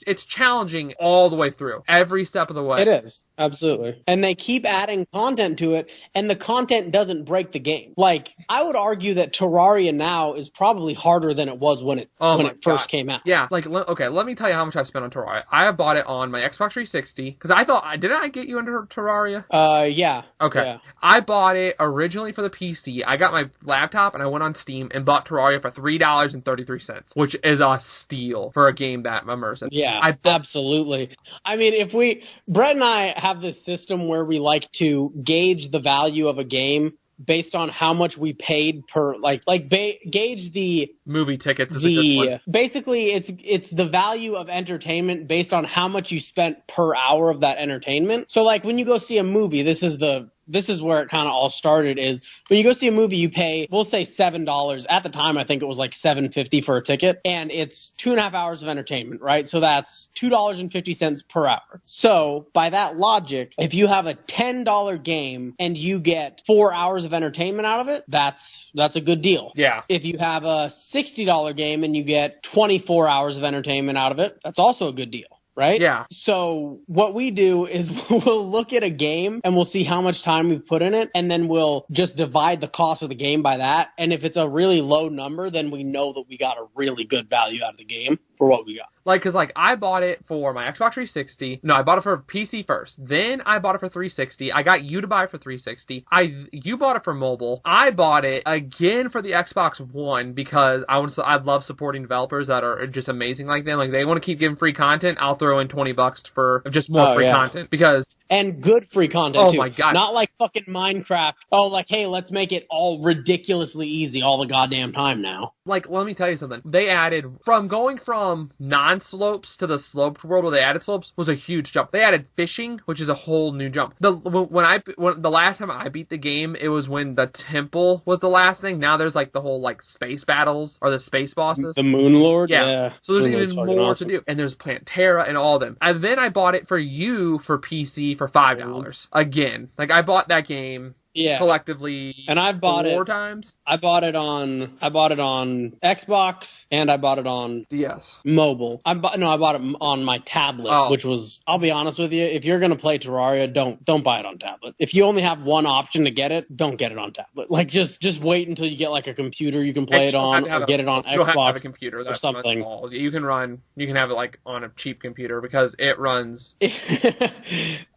it's challenging all the way through, every step of the way. It is, absolutely. And they keep adding content to it, and the content doesn't break the game. Like, I would argue that Terraria now is probably harder than it was when it first came out. Yeah, like, okay, let me tell you how much I've spent on Terraria. I have bought it on my Xbox 360, because I thought, didn't I get you into Terraria? Yeah. Okay. Yeah. I bought it originally for the PC. I got my laptop and I went on Steam and bought Terraria for $3.33, which is a steal for a game that immersive. Yeah, absolutely. I mean, Brett and I have this system where we like to gauge the value of a game based on how much we paid per, gauge the movie tickets. Is a good one. Basically, it's the value of entertainment based on how much you spent per hour of that entertainment. So like when you go see a movie, this is where it kind of all started, is when you go see a movie, you pay, we'll say $7. At the time, I think it was like $7.50 for a ticket, and it's 2.5 hours of entertainment, right? So that's $2.50 per hour. So by that logic, if you have a $10 game and you get 4 hours of entertainment out of it, that's a good deal. Yeah. If you have a $60 game and you get 24 hours of entertainment out of it, that's also a good deal. Right? Yeah. So what we do is we'll look at a game and we'll see how much time we've put in it, and then we'll just divide the cost of the game by that. And if it's a really low number, then we know that we got a really good value out of the game for what we got. Like, because like I bought it for my Xbox 360. No, I bought it for PC first. Then I bought it for 360. I got you to buy it for 360. You bought it for mobile. I bought it again for the Xbox One because I love supporting developers that are just amazing like them. Like they want to keep giving free content. I'll throw in $20 for just more free content because. And good free content, too. Oh, my God. Not like fucking Minecraft. Oh, like, hey, let's make it all ridiculously easy all the goddamn time now. Like, let me tell you something. They added, from going from from non-slopes to the sloped world where they added slopes was a huge jump. They added fishing, which is a whole new jump. The last time I beat the game, it was when the temple was the last thing. Now there's like the whole like space battles or the space bosses. The Moon Lord? Yeah. So there's Moon even Lord's more awesome. to do. And there's Plantera and all of them. And then I bought it for you for PC for $5. Again. Like I bought that game collectively and I bought 4 times. I bought it on Xbox and I bought it on DS. mobile. I bought it on my tablet, which was, I'll be honest with you, if you're gonna play Terraria, don't buy it on tablet. If you only have one option to get it, don't get it on tablet. Like just wait until you get like a computer you can play it on, or get it on you don't have to have Xbox a computer, or something. You can have it like on a cheap computer because it runs.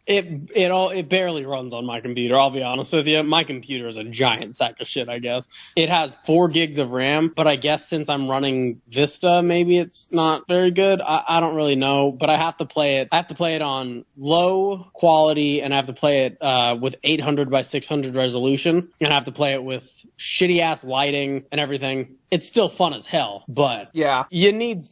It barely runs on my computer, I'll be honest with you. My computer is a giant sack of shit, I guess. It has 4 gigs of RAM, but I guess since I'm running Vista, maybe it's not very good. I don't really know, but I have to play it on low quality, and I have to play it with 800 by 600 resolution, and I have to play it with shitty ass lighting and everything. It's still fun as hell, but you need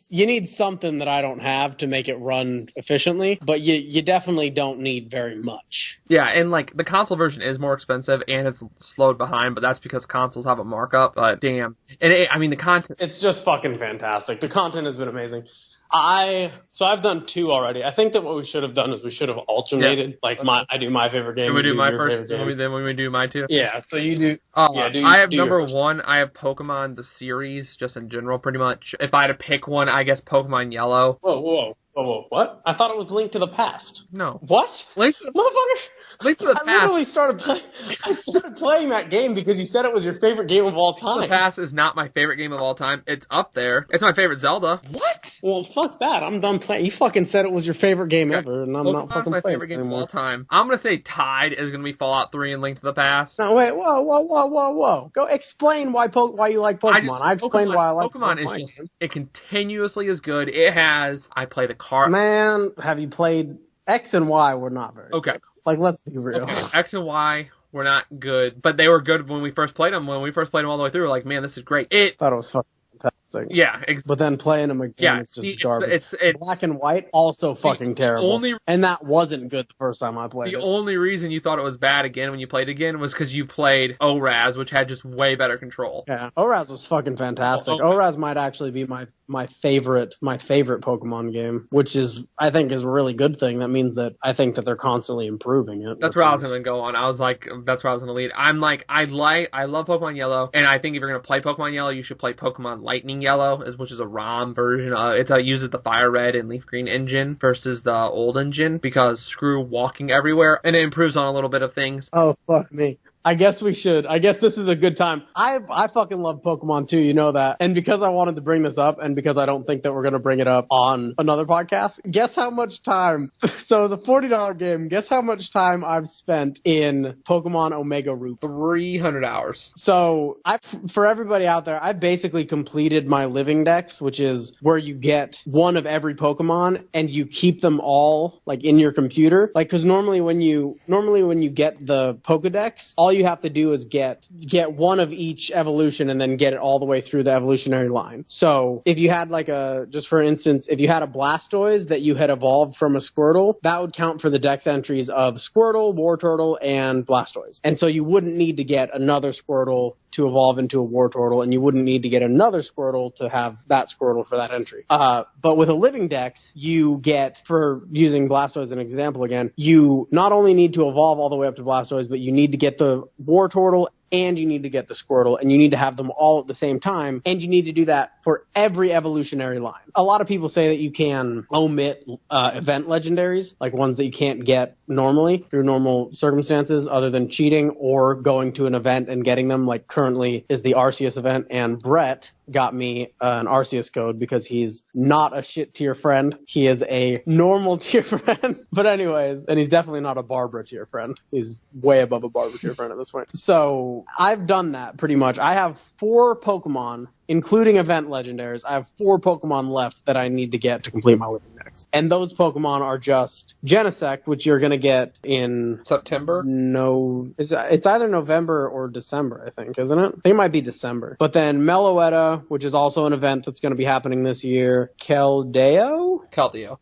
something that I don't have to make it run efficiently, but you definitely don't need very much. Yeah, and like the console version is more expensive and it's slowed behind, but that's because consoles have a markup. But damn, and the content. It's just fucking fantastic. The content has been amazing. I've done 2 already. I think that what we should have done is we should have alternated. Like I do my favorite game. We do my first, then we do my 2. Yeah, so you do. I have number 1. I have Pokemon the series, just in general, pretty much. If I had to pick one, I guess Pokemon Yellow. Whoa, what? I thought it was Link to the Past. No. What? Link to the Past. I literally started playing that game because you said it was your favorite game of all time. Link to the Past is not my favorite game of all time. It's up there. It's my favorite Zelda. What? Well, fuck that. I'm done playing. You fucking said it was your favorite game ever, and I'm not fucking my playing favorite game anymore. of all time. I'm gonna say tied is gonna be Fallout 3 and Link to the Past. No, wait, whoa. Go explain why you like Pokemon. I explained why I like Pokemon. It continuously is good. I play the card. Man, have you played X and Y? Were not very good. Like, let's be real. Okay. X and Y were not good, but they were good when we first played them. When we first played them all the way through, we're like, man, this is great. Thought it was fucking fantastic. Yeah, but then playing them again, it's just garbage. It's Black and White, also fucking terrible. And that wasn't good the first time I played it. The only reason you thought it was bad again when you played again was because you played ORAS, which had just way better control. Yeah, ORAS was fucking fantastic. ORAS might actually be my favorite Pokemon game, which I think is a really good thing. That means that I think that they're constantly improving it. That's where I was going to go on. I was like, that's where I was going to lead. I love Pokemon Yellow, and I think if you're going to play Pokemon Yellow, you should play Pokemon Lightning Yellow, which is a ROM version. It uses the Fire Red and Leaf Green engine versus the old engine, because screw walking everywhere, and it improves on a little bit of things. Oh, fuck me. I guess we should. I guess this is a good time. I fucking love Pokemon too, you know that. And because I wanted to bring this up, and because I don't think that we're going to bring it up on another podcast, guess how much time, so it's a $40 game, guess how much time I've spent in Pokemon Omega Ruby? 300 hours. So, for everybody out there, I basically completed my living dex, which is where you get one of every Pokemon, and you keep them all, like, in your computer. Like, because normally when you get the Pokedex, all you have to do is get one of each evolution and then get it all the way through the evolutionary line. So if you had just for instance, if you had a Blastoise that you had evolved from a Squirtle, that would count for the dex entries of Squirtle, Wartortle, and Blastoise. And so you wouldn't need to get another Squirtle to evolve into a Wartortle, and you wouldn't need to get another Squirtle to have that Squirtle for that entry. But with a living dex, you get, for using Blastoise as an example again, you not only need to evolve all the way up to Blastoise, but you need to get the Wartortle and you need to get the Squirtle, and you need to have them all at the same time, and you need to do that for every evolutionary line. A lot of people say that you can omit event legendaries, like ones that you can't get normally through normal circumstances other than cheating or going to an event and getting them, like currently is the Arceus event, and Brett got me an Arceus code because he's not a shit tier friend. He is a normal tier friend. But anyways, and he's definitely not a Barbara tier friend. He's way above a Barbara tier friend at this point. So I've done that pretty much. I have 4 Pokemon, including event legendaries. I have 4 Pokemon left that I need to get to complete my living deck. cards. And those Pokemon are just Genesect, which you're going to get in September? No, it's either November or December, I think, isn't it? I think it might be December. But then Meloetta, which is also an event that's going to be happening this year. Keldeo?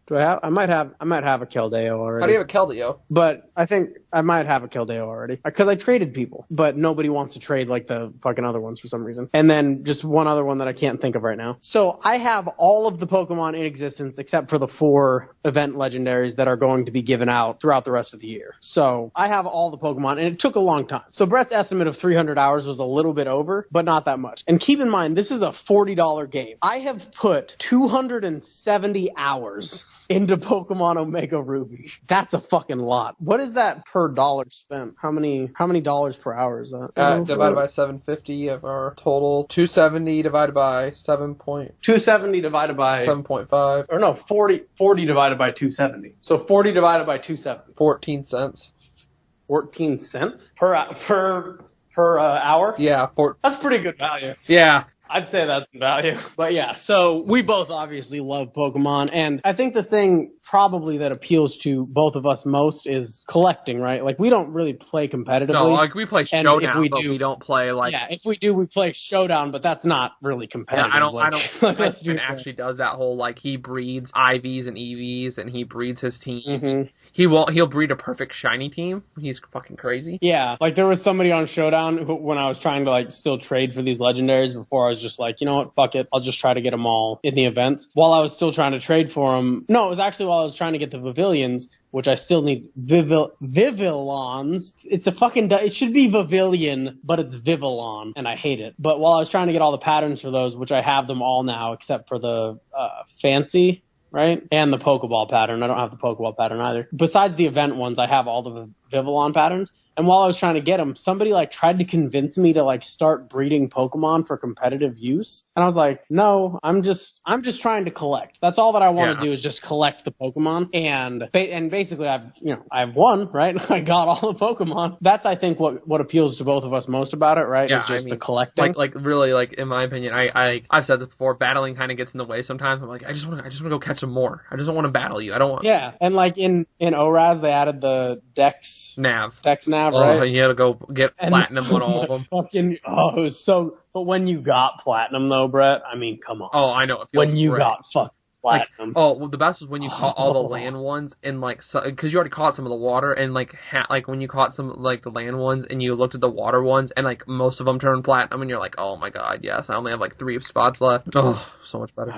Do I have? I might have a Keldeo already. How do you have a Keldeo? But I think I might have a Keldeo already. Because I traded people. But nobody wants to trade like the fucking other ones for some reason. And then just one other one that I can't think of right now. So I have all of the Pokemon in existence except for the 4 event legendaries that are going to be given out throughout the rest of the year. So I have all the Pokemon, and it took a long time. So Brett's estimate of 300 hours was a little bit over, but not that much. And keep in mind, this is a $40 game. I have put 270 hours into Pokemon Omega Ruby. That's a fucking lot. What is that per dollar spent? How many dollars per hour is that? Divided by 750 of our total. 270 divided by 270 divided by 7.5. Or no, 40 divided by 270. So 40 divided by 270. 14 cents. 14 cents per hour? Yeah, That's pretty good value. Yeah. I'd say that's the value. But yeah, so we both obviously love Pokemon. And I think the thing probably that appeals to both of us most is collecting, right? Like, we don't really play competitively. No, like, we play Showdown, we don't play, like... Yeah, if we do, we play Showdown, but that's not really competitive. Yeah, I don't my friend actually does that whole, like, he breeds IVs and EVs, and he breeds his team. Mm-hmm. He'll breed a perfect shiny team. He's fucking crazy. Yeah, like there was somebody on Showdown who, when I was trying to like still trade for these legendaries before, I was just like, you know what, fuck it, I'll just try to get them all in the events. While I was still trying to trade for them, no, it was actually while I was trying to get the Vivillons, which I still need Vivillons. It's a fucking, it should be Vivillon, but it's Vivillon, and I hate it. But while I was trying to get all the patterns for those, which I have them all now except for the Fancy, right? And the Pokeball pattern. I don't have the Pokeball pattern either. Besides the event ones, I have all the Vivillon patterns. And while I was trying to get them, somebody like tried to convince me to like start breeding Pokemon for competitive use. And I was like, no, I'm just trying to collect. That's all that I want to do is just collect the Pokemon. And basically I've won, right? I got all the Pokemon. That's, I think, what appeals to both of us most about it, right? Yeah, is just the collecting. Like really, like in my opinion, I've said this before, battling kind of gets in the way sometimes. I'm like, I just want to go catch some more. I just don't want to battle you. I don't want. Yeah. And like in ORAS, they added the Dex Nav, right? You had to go get platinum on all of them. It was so. But when you got platinum, though, Brett, I mean, come on. Oh, I know. It feels when you great. Got fucking platinum. Well, the best was when you caught all the land ones, and like, because you already caught some of the water, and like when you caught some like the land ones, and you looked at the water ones, and like most of them turned platinum, and you're like, oh my god, yes, I only have like 3 spots left. Oh, so much better.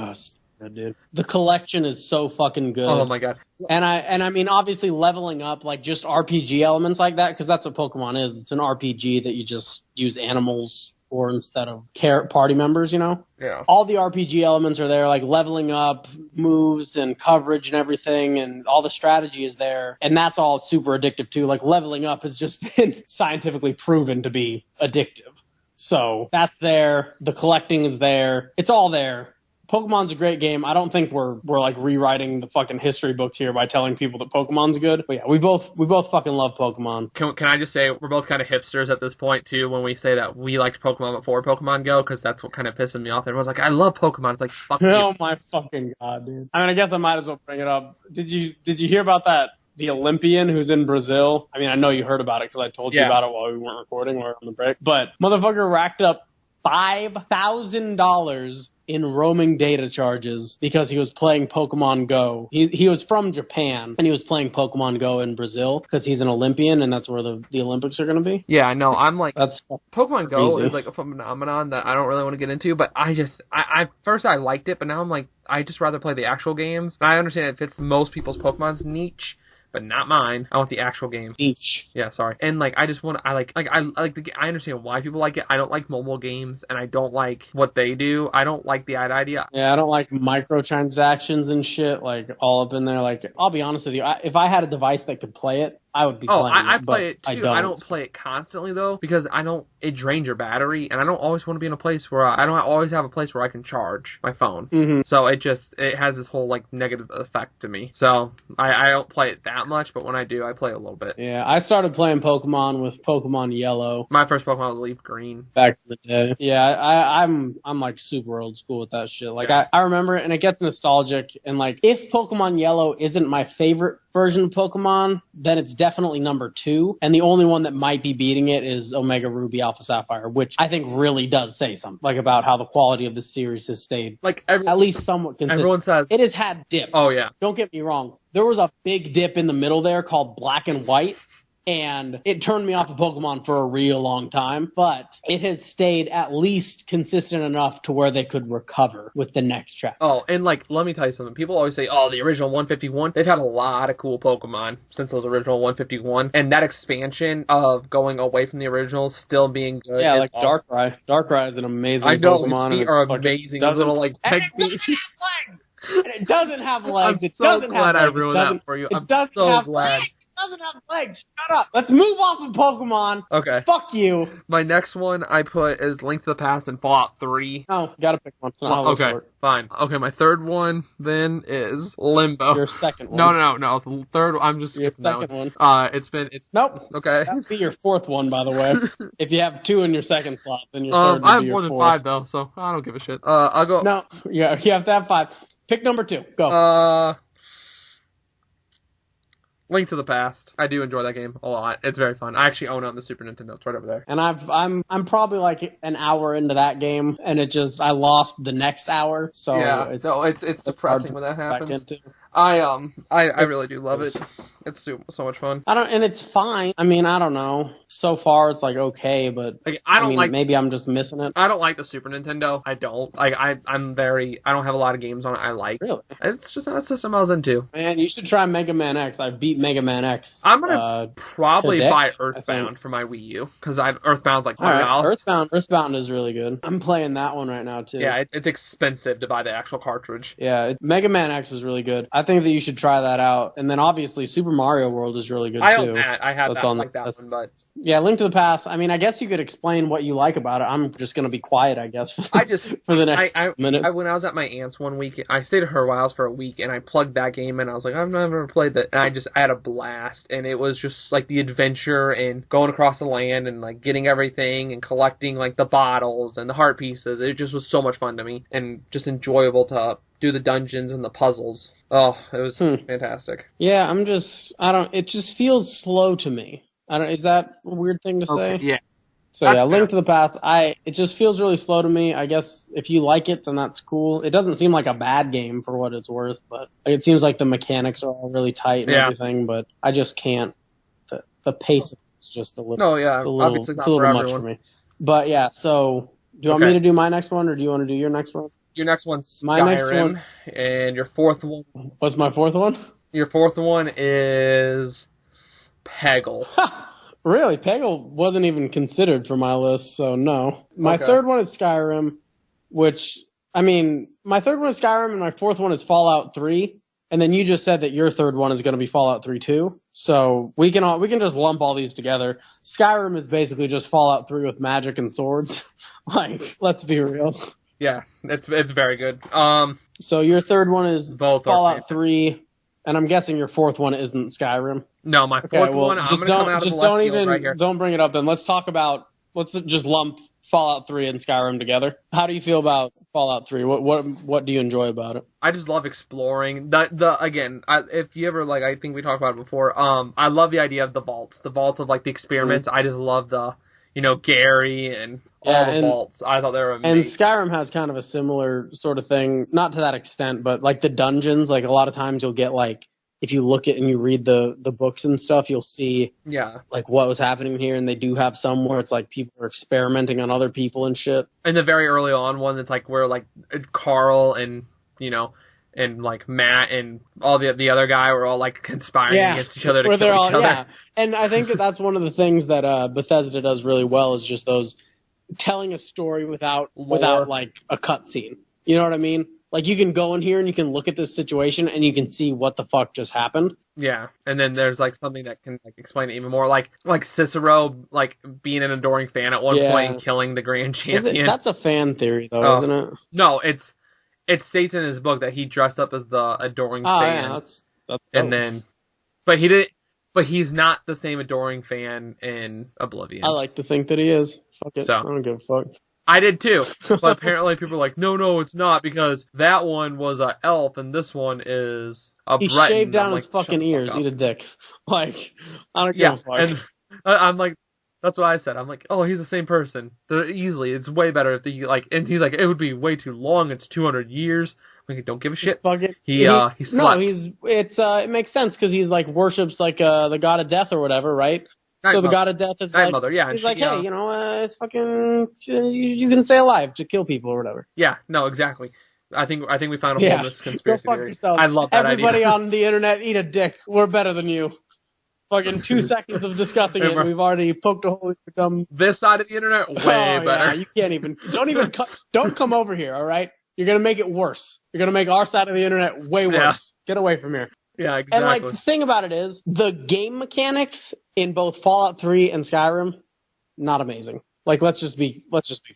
Good, dude. The collection is so fucking good. Oh my god. And I mean, obviously leveling up, like just RPG elements like that, because that's what Pokemon is. It's an RPG that you just use animals for instead of party members, you know? Yeah. All the RPG elements are there, like leveling up, moves and coverage and everything, and all the strategy is there. And that's all super addictive too. Like leveling up has just been scientifically proven to be addictive. So that's there. The collecting is there. It's all there. Pokemon's a great game. I don't think we're like rewriting the fucking history books here by telling people that Pokemon's good. But yeah, we both fucking love Pokemon. Can I just say we're both kind of hipsters at this point too when we say that we liked Pokemon before Pokemon Go, because that's what kind of pissing me off. Everyone's like, I love Pokemon. It's like, fuck you. Oh my fucking god, dude. I mean, I guess I might as well bring it up. Did you hear about that? The Olympian who's in Brazil? I mean, I know you heard about it because I told you about it while we weren't recording. We were on the break. But motherfucker racked up $5,000 in roaming data charges because he was playing Pokemon Go. He was from Japan, and he was playing Pokemon Go in Brazil because he's an Olympian, and that's where the Olympics are going to be. Yeah, I know. I'm like, that's Pokemon Go is like a phenomenon that I don't really want to get into, but I first I liked it, but now I'm like, I just rather play the actual games. And I understand it fits most people's Pokemon's niche, but not mine. I want the actual game. Niche. Yeah, sorry. And like, I just want to, I understand why people like it. I don't like mobile games, and I don't like what they do. I don't like the idea. Yeah, I don't like microtransactions and shit, like all up in there. Like, I'll be honest with you, if I had a device that could play it, I would be Oh, playing I it, play but it too. I don't play it constantly though because it drains your battery, and I don't always want to be in a place where I don't always have a place where I can charge my phone. Mm-hmm. So it has this whole like negative effect to me. So I don't play it that much, but when I do, I play a little bit. Yeah, I started playing Pokemon with Pokemon Yellow. My first Pokemon was Leaf Green. Back in the day. Yeah, I'm like super old school with that shit. Like Yeah. I remember it and it gets nostalgic, and like if Pokemon Yellow isn't my favorite version of Pokemon, then it's definitely number 2. And the only one that might be beating it is Omega Ruby Alpha Sapphire, which I think really does say something like about how the quality of the series has stayed Like at least somewhat consistent. everyone says It has had dips. Oh, yeah. Don't get me wrong. There was a big dip in the middle there called Black and White, and it turned me off of Pokemon for a real long time, but it has stayed at least consistent enough to where they could recover with the next track. Oh, and like, let me tell you something. People always say, oh, the original 151. They've had a lot of cool Pokemon since those original 151. And that expansion of going away from the original still being good. Yeah, is like awesome. Darkrai. Darkrai is an amazing I know, Pokemon. his feet are amazing. Those little, like, and peg it doesn't feet. have legs! And it doesn't have legs. I'm It so doesn't glad have I legs. ruined that for you. I'm It doesn't so have glad. legs. It doesn't have legs. Shut up. Let's move off of Pokemon. Okay. Fuck you. My next one I put is Link to the Past and Fallout 3. Oh, gotta pick one. It's not how this Okay, works. fine. Okay, my third one then is Limbo. Your second one. No. The third, I'm just Your skipping that second one. It's Nope. okay. That'd be your fourth one, by the way. If you have 2 in your second slot, then your third would I have be your more than fourth. 5 though, so I don't give a shit. I'll go. No, yeah, you have to have 5. Pick number 2. Go. Link to the Past. I do enjoy that game a lot. It's very fun. I actually own it on the Super Nintendo. It's right over there. And I'm probably like an hour into that game, and I lost the next hour. So Yeah, it's it's depressing when that back happens. into. I really do love it. It's so much fun. And it's fine. I mean, I don't know. So far, it's like okay, but Like, I don't like. maybe I'm just missing it. I don't like the Super Nintendo. I don't. Like, I don't have a lot of games on it I like. Really? It's just not a system I was into. Man, you should try Mega Man X. I beat Mega Man X. I'm gonna probably today, buy I Earthbound think. for my Wii U because Earthbound's like All $100. right, Earthbound is really good. I'm playing that one right now too. Yeah, it's expensive to buy the actual cartridge. Yeah, Mega Man X is really good. I think that you should try that out. And then obviously Super Mario World is really good I too. own that. I have That's that. on Like the that list. one, but Yeah, Link to the Past. I mean, I guess you could explain what you like about it. I'm just going to be quiet, I guess, I just for the next I minutes. when I was at my aunt's one week, I stayed at her house for a week, and I plugged that game, and I was like, I've never played that, and I had a blast, and it was just like the adventure and going across the land and like getting everything and collecting like the bottles and the heart pieces. It just was so much fun to me and just enjoyable to do the dungeons and the puzzles. Oh, it was fantastic. Yeah, it just feels slow to me. Is that a weird thing to say? Yeah. So That's yeah, fair. Link to the Past, it just feels really slow to me. I guess if you like it, then that's cool. It doesn't seem like a bad game for what it's worth, but it seems like the mechanics are all really tight and everything, but I just can't. The pace is just a little. No, yeah, it's a little, obviously it's not a little for much everyone. for me. But yeah, so do you want me to do my next one, or do you want to do your next one? Your next one's Skyrim, My next one- and your fourth one. What's my fourth one? Your fourth one is Peggle. Really? Peggle wasn't even considered for my list, so no. My Okay. third one is Skyrim, my third one is Skyrim, and my fourth one is Fallout 3. And then you just said that your third one is going to be Fallout 3 too. So we can just lump all these together. Skyrim is basically just Fallout 3 with magic and swords. Like, let's be real. Yeah, it's very good. So your third one is Both are Fallout fantastic. 3, and I'm guessing your fourth one isn't Skyrim. No, my Okay, fourth well, one. just I'm gonna don't come out just of the don't left field even right here. don't bring it up. Then let's just lump Fallout 3 and Skyrim together. How do you feel about Fallout 3? What do you enjoy about it? I just love exploring. If you ever I think we talked about it before. I love the idea of the vaults of like the experiments. I just love the, Gary and all the vaults. I thought they were amazing. And Skyrim has kind of a similar sort of thing, not to that extent, but like the dungeons. Like a lot of times you'll get if you look at and you read the books and stuff, you'll see like what was happening here, and they do have some where it's like people are experimenting on other people and shit. And the very early on one that's like where like Carl and and like Matt and all the other guy were all like conspiring against each other to kill each other. Yeah. And I think that's one of the things that Bethesda does really well is just those telling a story without like a cutscene. You know what I mean? Like, you can go in here and you can look at this situation and you can see what the fuck just happened. Yeah, and then there's like something that can like explain it even more, like Cicero like being an adoring fan at one point and killing the grand champion. That's a fan theory though, isn't it? No, it states in his book that he dressed up as the adoring fan. Yeah, that's dope. And then, but he didn't. But he's not the same adoring fan in Oblivion. I like to think that he is. Fuck it. So, I don't give a fuck. I did too, but apparently people are like, no, it's not, because that one was an elf and this one is a Breton. He shaved down his fucking ears, eat a dick. Like, I don't give a fuck. And I'm like, that's what I said. I'm like, oh, he's the same person. Easily, it's way better if he like. And he's like, it would be way too long. It's 200 years. I'm like, don't give a shit. Fuck it. He slept. It makes sense because he's like worships like the god of death or whatever, right? So the god of death is like, Mother, yeah, he's like, hey, it's fucking, you can stay alive to kill people or whatever. Yeah, no, exactly. I think we found a hole in this conspiracy Go fuck theory. yourself. I love that Everybody idea. on the internet, eat a dick. We're better than you. Fucking 2 seconds of discussing it, and we've already poked a hole. Become this side of the internet way better. Yeah, you can't even. Don't come over here. All right, you're gonna make it worse. You're gonna make our side of the internet way worse. Get away from here. Yeah, exactly. And like the thing about it is, the game mechanics in both Fallout 3 and Skyrim, not amazing. Like let's just be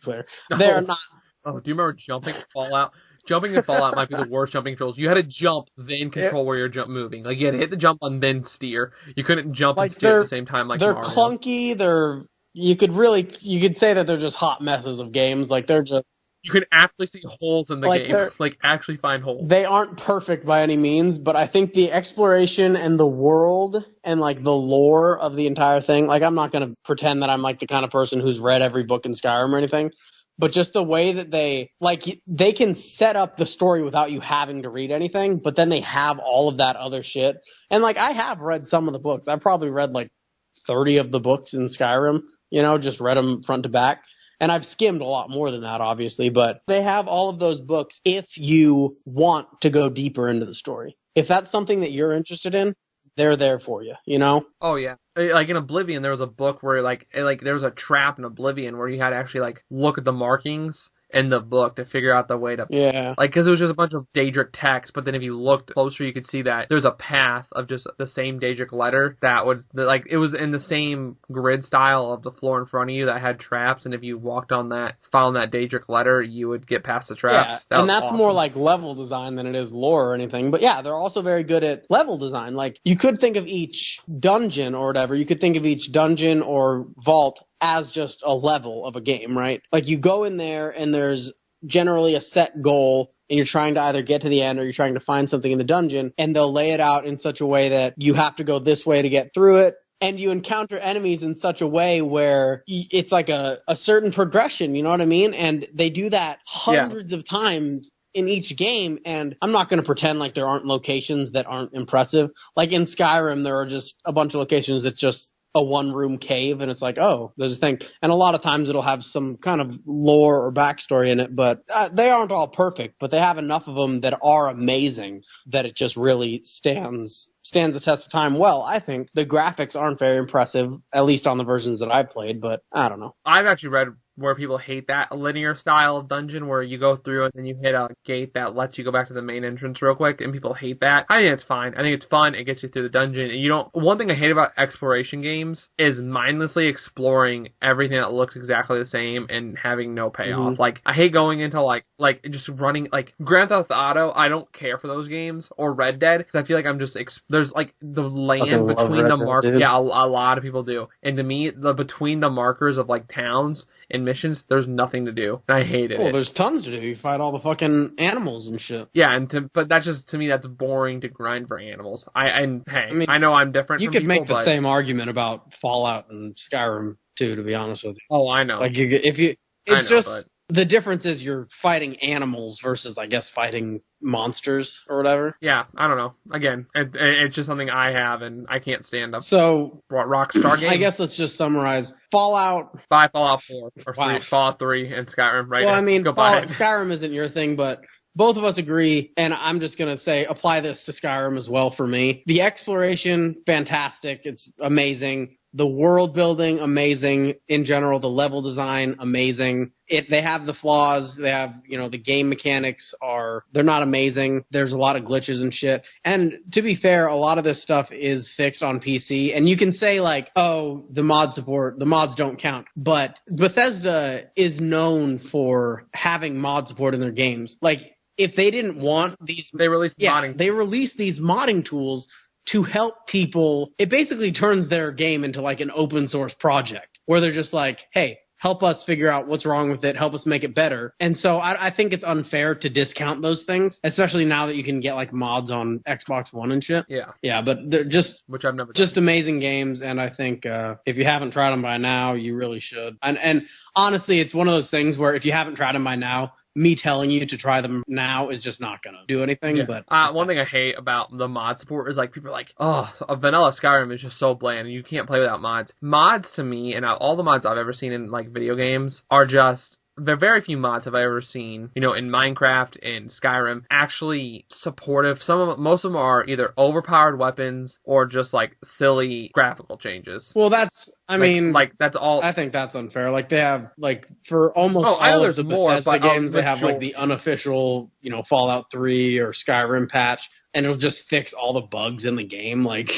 clear, they're not. Oh, do you remember jumping in Fallout? Jumping in Fallout might be the worst jumping controls. You had to jump, then control where you're moving. Like you had to hit the jump and then steer. You couldn't jump and steer at the same time. Like they're Mario. clunky. You could say that they're just hot messes of games. Like they're just. You can actually see holes in the game. Like actually find holes. They aren't perfect by any means, but I think the exploration and the world and like the lore of the entire thing. Like I'm not gonna pretend that I'm like the kind of person who's read every book in Skyrim or anything. But just the way that they can set up the story without you having to read anything, but then they have all of that other shit. And like, I have read some of the books. I've probably read like 30 of the books in Skyrim, just read them front to back. And I've skimmed a lot more than that, obviously, but they have all of those books if you want to go deeper into the story. If that's something that you're interested in, they're there for you, Oh yeah, like in Oblivion, there was a book where like there was a trap in Oblivion where you had to actually like look at the markings in the book to figure out the way to because it was just a bunch of Daedric text, but then if you looked closer you could see that there's a path of just the same Daedric letter that would like it was in the same grid style of the floor in front of you that had traps, and if you walked on that following that Daedric letter you would get past the traps. And that's awesome. More like level design than it is lore or anything, but yeah, they're also very good at level design. Like you could think of each dungeon or whatever, you could think of each dungeon or vault as just a level of a game, right? Like you go in there and there's generally a set goal and you're trying to either get to the end or you're trying to find something in the dungeon, and they'll lay it out in such a way that you have to go this way to get through it. And you encounter enemies in such a way where it's like a certain progression, you know what I mean? And they do that hundreds of times in each game, and I'm not going to pretend like there aren't locations that aren't impressive. Like in Skyrim, there are just a bunch of locations that's just a one-room cave, and it's like, oh, there's a thing. And a lot of times it'll have some kind of lore or backstory in it, but they aren't all perfect, but they have enough of them that are amazing that it just really stands the test of time. Well, I think the graphics aren't very impressive, at least on the versions that I've played, but I don't know. I've actually read where people hate that linear style of dungeon where you go through and then you hit a gate that lets you go back to the main entrance real quick, and people hate that. I think it's fine. I think it's fun. It gets you through the dungeon. And one thing I hate about exploration games is mindlessly exploring everything that looks exactly the same and having no payoff. Mm-hmm. Like I hate going into like just running like Grand Theft Auto. I don't care for those games, or Red Dead, because I feel like I'm just there's like the land between the markers. Yeah, a lot of people do. And to me, between the markers of like towns and missions, there's nothing to do. And I hate it. Well, there's tons to do. You fight all the fucking animals and shit. Yeah, but that's just, to me, that's boring to grind for animals. I know I'm different. You could make the same argument about Fallout and Skyrim too, to be honest with you. Oh, I know. Like the difference is you're fighting animals versus, I guess, fighting monsters or whatever. Yeah, I don't know. Again, it's just something I have, and I can't stand up. So, Rockstar game? I guess let's just summarize. Fallout 4, or Fallout 3, and Skyrim right now. Well, I mean, Skyrim isn't your thing, but both of us agree, and I'm just going to say apply this to Skyrim as well for me. The exploration, fantastic. It's amazing. the world building, amazing. In general, the level design, amazing. They have the flaws. They have, the game mechanics they're not amazing. There's a lot of glitches and shit. And to be fair, a lot of this stuff is fixed on PC. And you can say like, oh, the mods don't count. But Bethesda is known for having mod support in their games. Like, if they didn't want these, they released modding. They released these modding tools to help people. It basically turns their game into like an open source project where they're just like, hey, help us figure out what's wrong with it, help us make it better. And so I think it's unfair to discount those things, especially now that you can get like mods on Xbox One and shit. Yeah. Yeah, but they're which I've never done. Just amazing games, and I think if you haven't tried them by now, you really should. And honestly, it's one of those things where if you haven't tried them by now, me telling you to try them now is just not gonna do anything. Yeah. But one thing I hate about the mod support is like people are like, oh, a vanilla Skyrim is just so bland and you can't play without mods. Mods to me, and all the mods I've ever seen in like video games are just. There are very few mods have I ever seen, in Minecraft and Skyrim, actually supportive. Most of them are either overpowered weapons or just like silly graphical changes. Well, that's that's all. I think that's unfair. Like they have for almost all of the more, Bethesda games, they have like the unofficial, Fallout 3 or Skyrim patch, and it'll just fix all the bugs in the game. Like.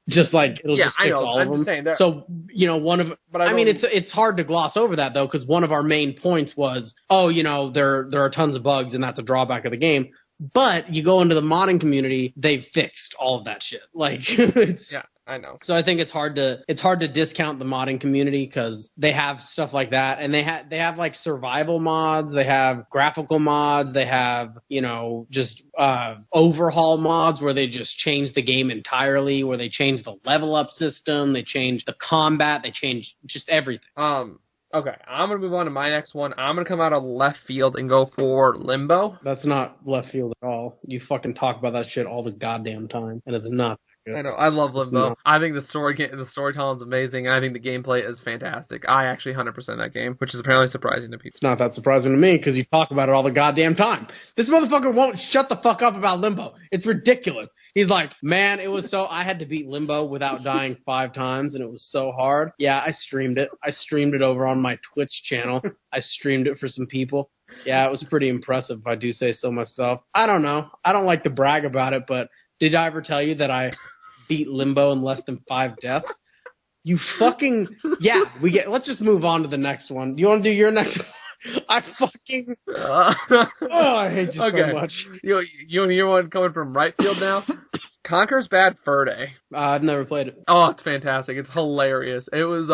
Just like it'll just fix all of them. Saying so one of, but it's hard to gloss over that though, because one of our main points was, there are tons of bugs and that's a drawback of the game. But you go into the modding community, they've fixed all of that shit. Like yeah. I know. So I think it's hard to discount the modding community because they have stuff like that, and they have like survival mods, they have graphical mods, they have just overhaul mods where they just change the game entirely, where they change the level up system, they change the combat, they change just everything. Okay, I'm going to move on to my next one. I'm going to come out of left field and go for Limbo. That's not left field at all. You fucking talk about that shit all the goddamn time, and it's not. I know. I love Limbo. I think the storytelling is amazing. I think the gameplay is fantastic. I actually 100% that game, which is apparently surprising to people. It's not that surprising to me because you talk about it all the goddamn time. This motherfucker won't shut the fuck up about Limbo. It's ridiculous. He's like, man, I had to beat Limbo without dying 5 times, and it was so hard. Yeah, I streamed it. I streamed it over on my Twitch channel. I streamed it for some people. Yeah, it was pretty impressive, if I do say so myself. I don't know. I don't like to brag about it, but did I ever tell you that I beat Limbo in less than 5 deaths? You fucking let's just move on to the next one. Do you want to do your next one? I fucking I hate you so much. You want coming from right field now? Conker's Bad Fur Day. I've never played it. Oh, it's fantastic. It's hilarious. It was,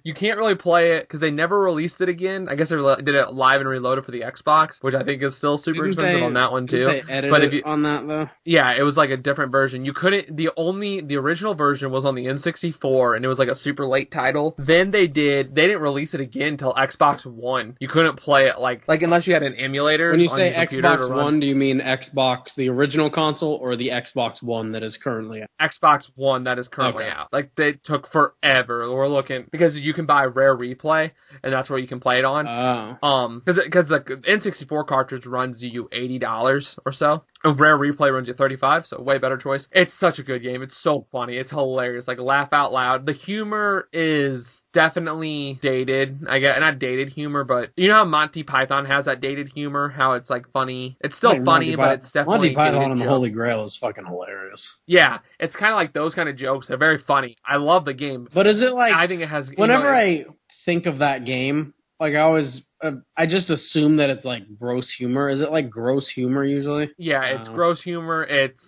you can't really play it because they never released it again. I guess they did it live and reloaded for the Xbox, which I think is still super expensive on that one too. They edited on that though? Yeah, it was like a different version. You couldn't, the original version was on the N64 and it was like a super late title. Then they didn't release it again until Xbox One. You couldn't play it like unless you had an emulator. When you say Xbox One, do you mean Xbox, the original console, or the Xbox One that is currently out? Xbox One that is currently out. Like, they took forever. We're looking, because you can buy Rare Replay, and that's where you can play it on. Because the N64 cartridge runs you $80 or so. A Rare Replay runs you $35, so way better choice. It's such a good game. It's so funny. It's hilarious. Like, laugh out loud. The humor is definitely dated. I get not dated humor, but you know how Monty Python has that dated humor? How it's like funny. It's still funny, but it's definitely Monty Python and the Holy Grail is fucking hilarious. Yeah, it's kind of like those kind of jokes. They're very funny. I love the game. But is it like, I think it has. Whenever I think of that game, like I just assume that it's like gross humor. Is it like gross humor usually? Yeah, it's gross humor. It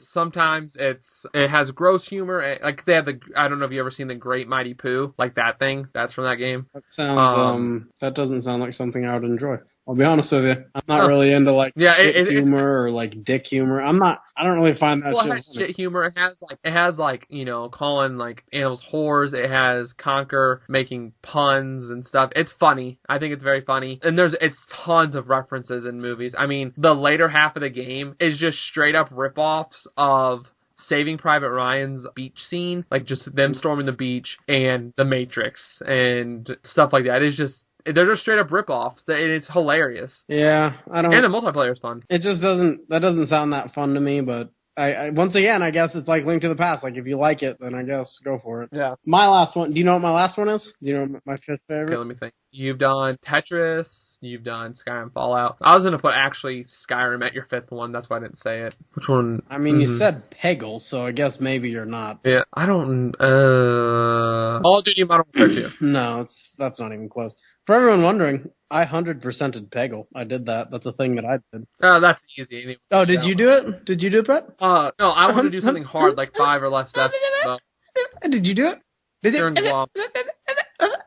has gross humor. Like they have I don't know if you ever seen the Great Mighty Pooh, like that thing. That's from that game. That sounds that doesn't sound like something I would enjoy. I'll be honest with you. I'm not really into like shit humor or like dick humor. I don't really find that. Well, it has shit humor. It has like calling like animals whores. It has Conker making puns and stuff. It's funny. I think it's very funny. And it's tons of references in movies. I mean, the later half of the game is just straight up ripoffs of Saving Private Ryan's beach scene, like just them storming the beach, and The Matrix and stuff like that. They're just straight up ripoffs, and it's hilarious. Yeah, and the multiplayer is fun. It just doesn't sound that fun to me, but I once again, I guess it's like Link to the Past. Like, if you like it, then I guess go for it. Yeah. My last one. Do you know what my last one is? Do you know my fifth Okay, favorite? let me think. You've done Tetris. You've done Skyrim, Fallout. I was gonna put actually Skyrim at your fifth one. That's why I didn't say it. Which one? I mean, you said Peggle, so I guess maybe you're not. Yeah, I don't. Call of Duty Modern Warfare 2. No, that's not even close. For everyone wondering, I 100%ed Peggle. I did that. That's a thing that I did. That's easy. Anyway. Oh, did you do it? Did you do it, Brett? No, I want to do something hard, like 5 or less steps. So. Did you do it? Did you? Turn wall.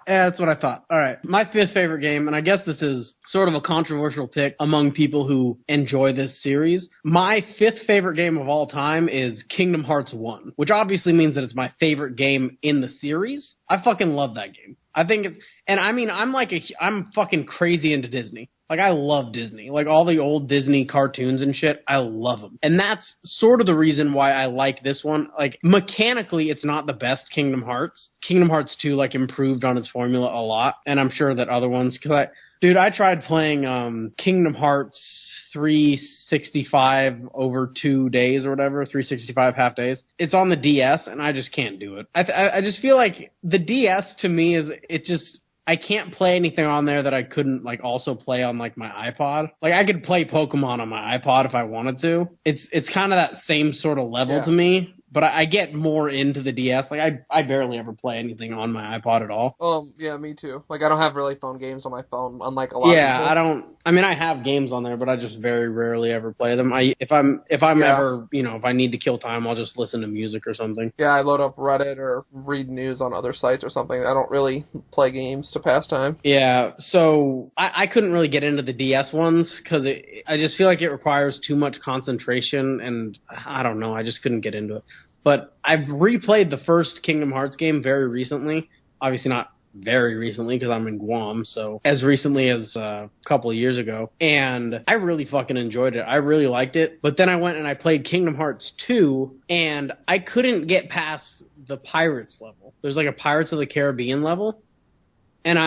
Yeah, that's what I thought. All right. My fifth favorite game, and I guess this is sort of a controversial pick among people who enjoy this series. My fifth favorite game of all time is Kingdom Hearts 1, which obviously means that it's my favorite game in the series. I fucking love that game. I think it's, and I mean, I'm fucking crazy into Disney. Like, I love Disney. Like, all the old Disney cartoons and shit, I love them. And that's sort of the reason why I like this one. Like, mechanically, it's not the best Kingdom Hearts. Kingdom Hearts 2, like, improved on its formula a lot. And I'm sure that other ones, dude, I tried playing Kingdom Hearts 365 over 2 days or whatever, 365 half days. It's on the DS, and I just can't do it. I just feel like the DS, to me, I can't play anything on there that I couldn't, like, also play on, like, my iPod. Like, I could play Pokemon on my iPod if I wanted to. It's kind of that same sort of level to me. But I get more into the DS. Like, I barely ever play anything on my iPod at all. Yeah, me too. Like, I don't have really phone games on my phone, unlike a lot of people. I don't. I mean, I have games on there, but I just very rarely ever play them. If I'm ever, if I need to kill time, I'll just listen to music or something. Yeah, I load up Reddit or read news on other sites or something. I don't really play games to pass time. Yeah, so I couldn't really get into the DS ones because I just feel like it requires too much concentration, and I don't know, I just couldn't get into it. But I've replayed the first Kingdom Hearts game very recently. Obviously not very recently because I'm in Guam, so as recently as a couple of years ago. And I really fucking enjoyed it. I really liked it. But then I went and I played Kingdom Hearts 2, and I couldn't get past the Pirates level. There's like a Pirates of the Caribbean level. And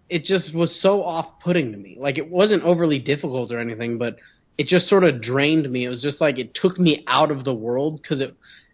it just was so off-putting to me. Like, it wasn't overly difficult or anything, but it just sort of drained me. It was just like it took me out of the world because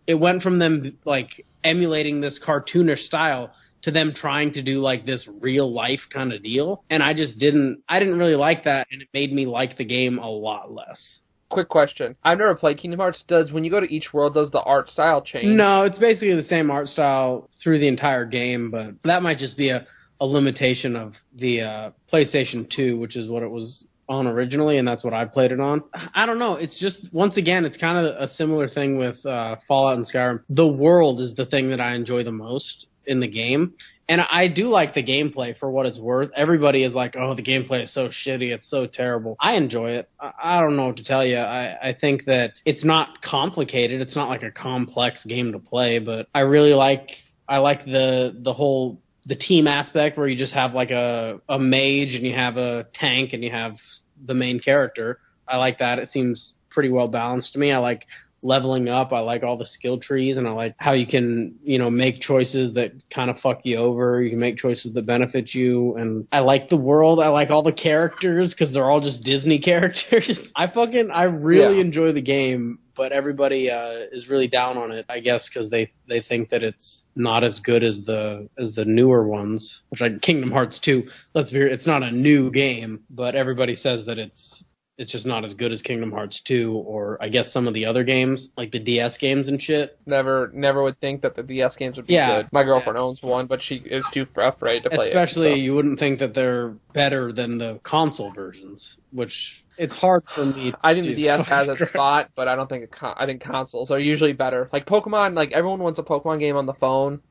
it went from them, like, emulating this cartoonish style to them trying to do, like, this real life kind of deal. And I didn't really like that, and it made me like the game a lot less. Quick question. I've never played Kingdom Hearts. When you go to each world, does the art style change? No, it's basically the same art style through the entire game, but that might just be a limitation of the PlayStation 2, which is what it was on originally, and that's what I played it on. I don't know. It's just, once again, it's kind of a similar thing with Fallout and Skyrim. The world is the thing that I enjoy the most in the game, and I do like the gameplay for what it's worth. Everybody is like, oh, the gameplay is so shitty, it's so terrible. I enjoy it. I don't know what to tell you. I think that it's not complicated. It's not like a complex game to play, but I like the whole team aspect where you just have like a mage and you have a tank and you have the main character. I like that. It seems pretty well balanced to me. I like leveling up. I like all the skill trees, and I like how you can, make choices that kind of fuck you over. You can make choices that benefit you, and I like the world. I like all the characters because they're all just Disney characters. I really enjoy the game, but everybody is really down on it, I guess, because they think that it's not as good as the newer ones. Which, like Kingdom Hearts 2, it's not a new game, but everybody says that it's just not as good as Kingdom Hearts 2, or I guess some of the other games, like the DS games and shit. Never would think that the DS games would be good. My girlfriend owns one, but she is too afraid to play it. Especially, you wouldn't think that they're better than the console versions, which it's hard for me to I think the DS has its spot, but I don't think I think consoles are usually better. Like Pokemon, like everyone wants a Pokemon game on the phone.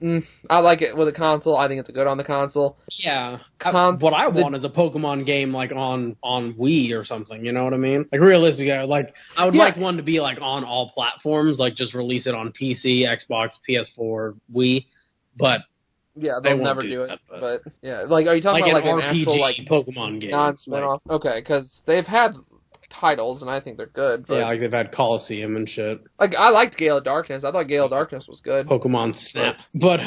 I like it with a console. I think it's good on the console. Yeah. What I want is a Pokemon game like on Wii or something, you know what I mean? Like realistically, I would like one to be like on all platforms, like just release it on PC, Xbox, PS4, Wii, but yeah, they'll never do it. But yeah, like, are you talking about like an RPG actual like Pokemon game? Non-spinoff? Okay, because they've had titles, and I think they're good. But, Yeah, like they've had Coliseum and shit. like, I liked Gale of Darkness. I thought Gale of Darkness was good. Pokemon Snap. But,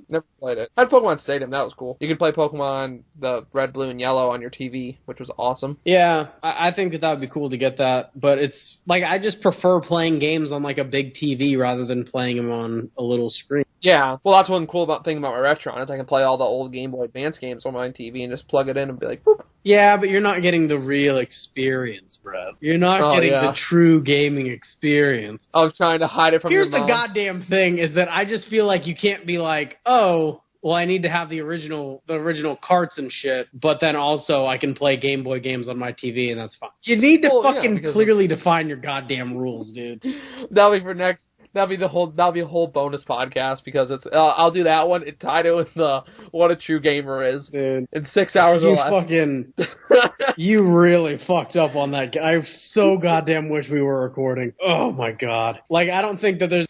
Never played it. I had Pokemon Stadium. That was cool. You could play Pokemon, the red, blue, and yellow on your TV, which was awesome. yeah, I think that would be cool to get that. But it's, like, I just prefer playing games on, like, a big TV rather than playing them on a little screen. Yeah, well, that's one cool thing about my Retron is I can play all the old Game Boy Advance games on my TV and just plug it in and be like, boop. Yeah, but you're not getting the real experience, Brett. You're not getting the true gaming experience. I'm trying to hide it from Here's your the mom. goddamn thing, is that I just feel like you can't be like, oh, well, I need to have the original carts and shit, but then also I can play Game Boy games on my TV and that's fine. You need to clearly define your goddamn rules, dude. That'll be for next. That'll be a whole bonus podcast because it's. I'll do that one. It tied it with the what a true gamer is. Dude, in 6 hours or less. You really fucked up on that. I so goddamn wish we were recording. Oh my god! Like I don't think there's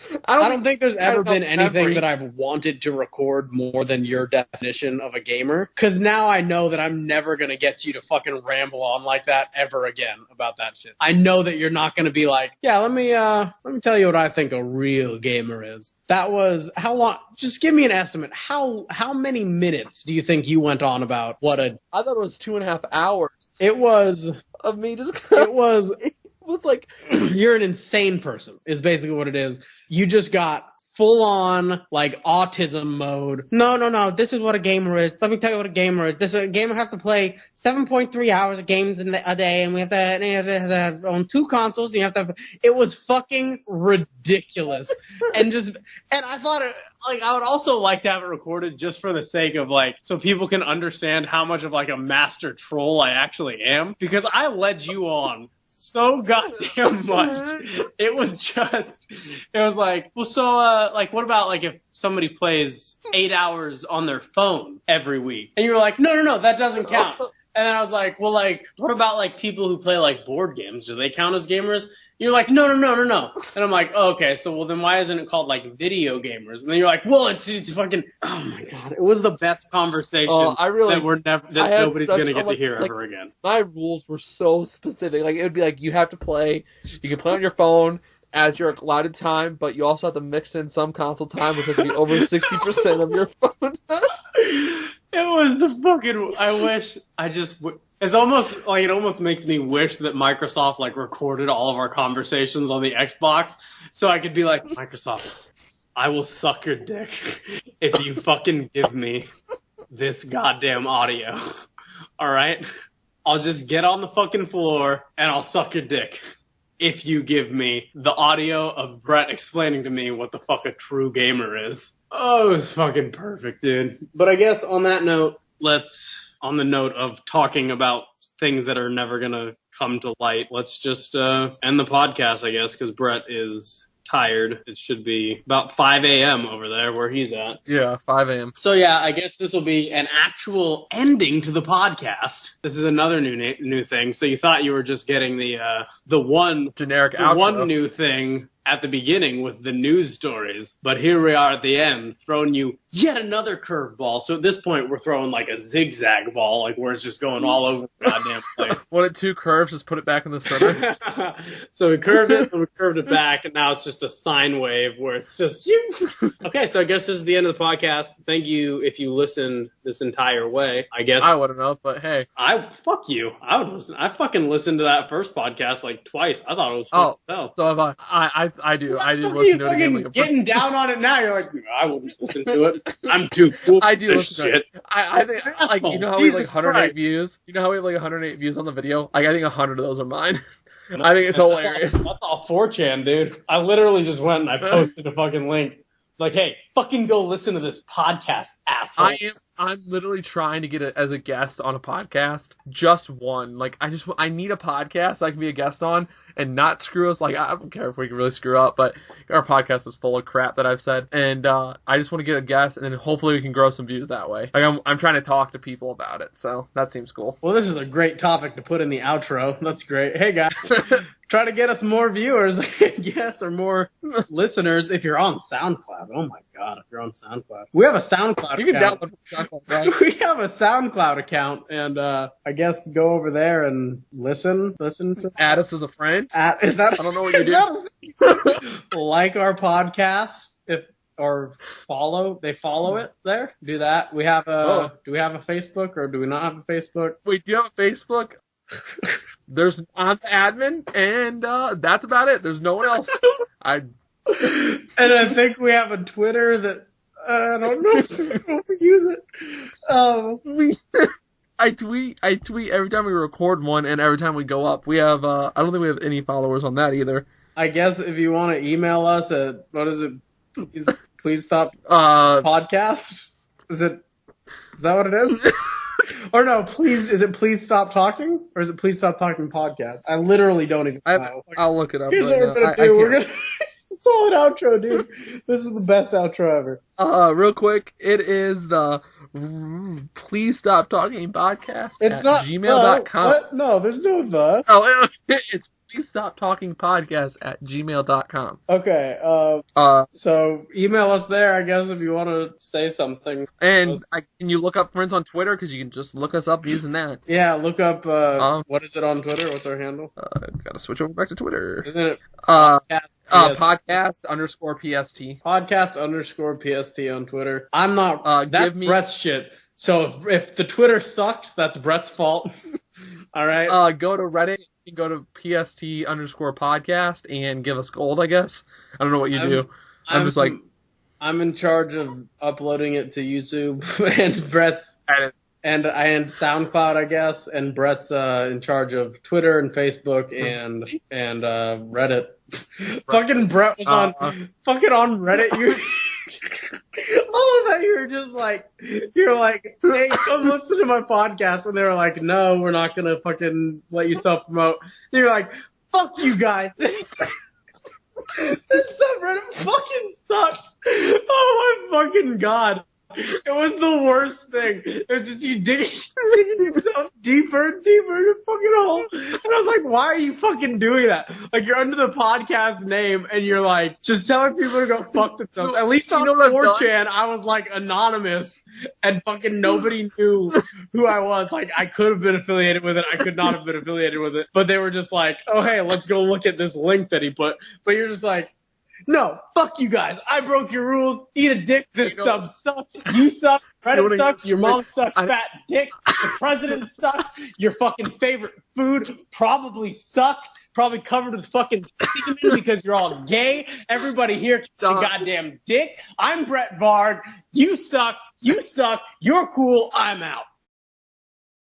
ever been anything that I've wanted to record more than your definition of a gamer. Because now I know that I'm never gonna get you to fucking ramble on like that ever again about that shit. I know that you're not gonna be like, yeah, let me tell you what I think a real gamer is. That was how long? Just give me an estimate. How many minutes do you think you went on about what a? I thought it was 2.5 hours. It was of me just. It was. It was like you're an insane person. Is basically what it is. You just got full on like autism mode. No. This is what a gamer is. Let me tell you what a gamer is. A gamer has to play 7.3 hours of games a day, and we have to own 2 consoles. And you have to. It was fucking ridiculous, and I thought I would also like to have it recorded just for the sake of so people can understand how much of a master troll I actually am, because I led you on so goddamn much. It was what about if somebody plays 8 hours on their phone every week? And you were like, no, that doesn't count. And then I was like, well, what about people who play board games? Do they count as gamers? And you're like, no. And I'm like, oh, okay, so well then why isn't it called video gamers? And then you're like, well, it's fucking. Oh my god, it was the best conversation that nobody's gonna get to hear ever again. My rules were so specific. It would be you have to play. You can play on your phone as your allotted time, but you also have to mix in some console time, which has to be over 60% of your phone time. It was the fucking. I wish I just. It's almost it almost makes me wish that Microsoft recorded all of our conversations on the Xbox, so I could be like, Microsoft, I will suck your dick if you fucking give me this goddamn audio. All right, I'll just get on the fucking floor and I'll suck your dick if you give me the audio of Brett explaining to me what the fuck a true gamer is. Oh, it was fucking perfect, dude. But I guess on that note, on the note of talking about things that are never gonna come to light, let's just end the podcast, I guess, because Brett is tired. It should be about 5 a.m. over there where he's at. Yeah, 5 a.m. So yeah, I guess this will be an actual ending to the podcast. This is another new thing. So you thought you were just getting the one generic outro. One new thing at the beginning with the news stories, but here we are at the end, throwing you yet another curveball. So at this point, we're throwing a zigzag ball, where it's just going all over the goddamn place. When it 2 curves, just put it back in the center. So we curved it, and we curved it back, and now it's just a sine wave where it's just... Okay, so I guess this is the end of the podcast. Thank you if you listened this entire way. I guess I wouldn't know, but hey. Fuck you. I would listen. I fucking listened to that first podcast twice. I thought it was fun itself. So have I do listen to it again. Getting down on it now, you're like, I wouldn't listen to it. I'm too cool. I do listen to it. I think you know how we have 108 views. You know how we have 108 views on the video. I think 100 of those are mine. I think it's hilarious. That's all 4chan, dude. I literally just went and I posted a fucking link. It's like, hey, fucking go listen to this podcast, asshole. I'm literally trying to get it as a guest on a podcast. Just one. I need a podcast I can be a guest on and not screw us. I don't care if we can really screw up, but our podcast is full of crap that I've said. And I just want to get a guest, and then hopefully we can grow some views that way. I'm trying to talk to people about it, so that seems cool. Well, this is a great topic to put in the outro. That's great. Hey, guys. Try to get us more viewers, I guess, or more listeners if you're on SoundCloud. Oh my god, if you're on SoundCloud. We have a SoundCloud You can account. download SoundCloud, right? We have a SoundCloud account, and I guess go over there and listen to Add us as a friend. Is that? I don't know what you is that like our podcast, or follow. They follow it there. Do that. We have a. Do we have a Facebook or do we not have a Facebook? We do have a Facebook. I'm the admin, and that's about it. There's no one else. And I think we have a Twitter that I don't know if we use it. I tweet every time we record one, and every time we go up. We have. I don't think we have any followers on that either. I guess if you want to email us at what is it? Please stop podcast. Is that what it is? Or no, is it please stop talking? Or is it please stop talking podcast? I literally don't even know. I'll look it up. Here's right what we're now. gonna do. We're gonna solid outro, dude. This is the best outro ever. Real quick, it is the Please Stop Talking podcast It's at not gmail.com. What? No, there's no the. Oh, it's Please Stop Talking podcast at gmail.com. Okay. So email us there, I guess, if you want to say something. And can you look up friends on Twitter? Because you can just look us up using that. Yeah, look up, what is it on Twitter? What's our handle? Gotta switch over back to Twitter. Isn't it podcast underscore PST. Podcast underscore PST on Twitter. I'm not, that's give me, Brett's shit. So if the Twitter sucks, that's Brett's fault. All right. Go to Reddit. You can go to PST underscore podcast and give us gold, I guess. I don't know what you do. I'm just like, I'm in charge of uploading it to YouTube and Brett's and SoundCloud, I guess, and Brett's in charge of Twitter and Facebook and Reddit. Fucking Brett was on Reddit. You all of that you were just like, you're like, hey, come listen to my podcast, and they were like, no, we're not gonna fucking let you self promote. You're like, fuck you guys. This subreddit fucking sucks. Oh my fucking god. It was the worst thing. It was just you digging yourself deeper and deeper in a fucking hole. And I was like, why are you fucking doing that? Like, you're under the podcast name and you're like, just telling people to go fuck themselves. At least on 4chan, I was like anonymous and fucking nobody knew who I was. Like, I could have been affiliated with it. I could not have been affiliated with it. But they were just like, oh, hey, let's go look at this link that he put. But you're just like, no, fuck you guys. I broke your rules. Eat a dick. This sub sucks. You suck. Reddit sucks. Your mom sucks. Fat dick. The president sucks. Your fucking favorite food probably sucks. Probably covered with fucking semen because you're all gay. Everybody here can a goddamn dick. I'm Brett Varg. You suck. You suck. You're cool. I'm out.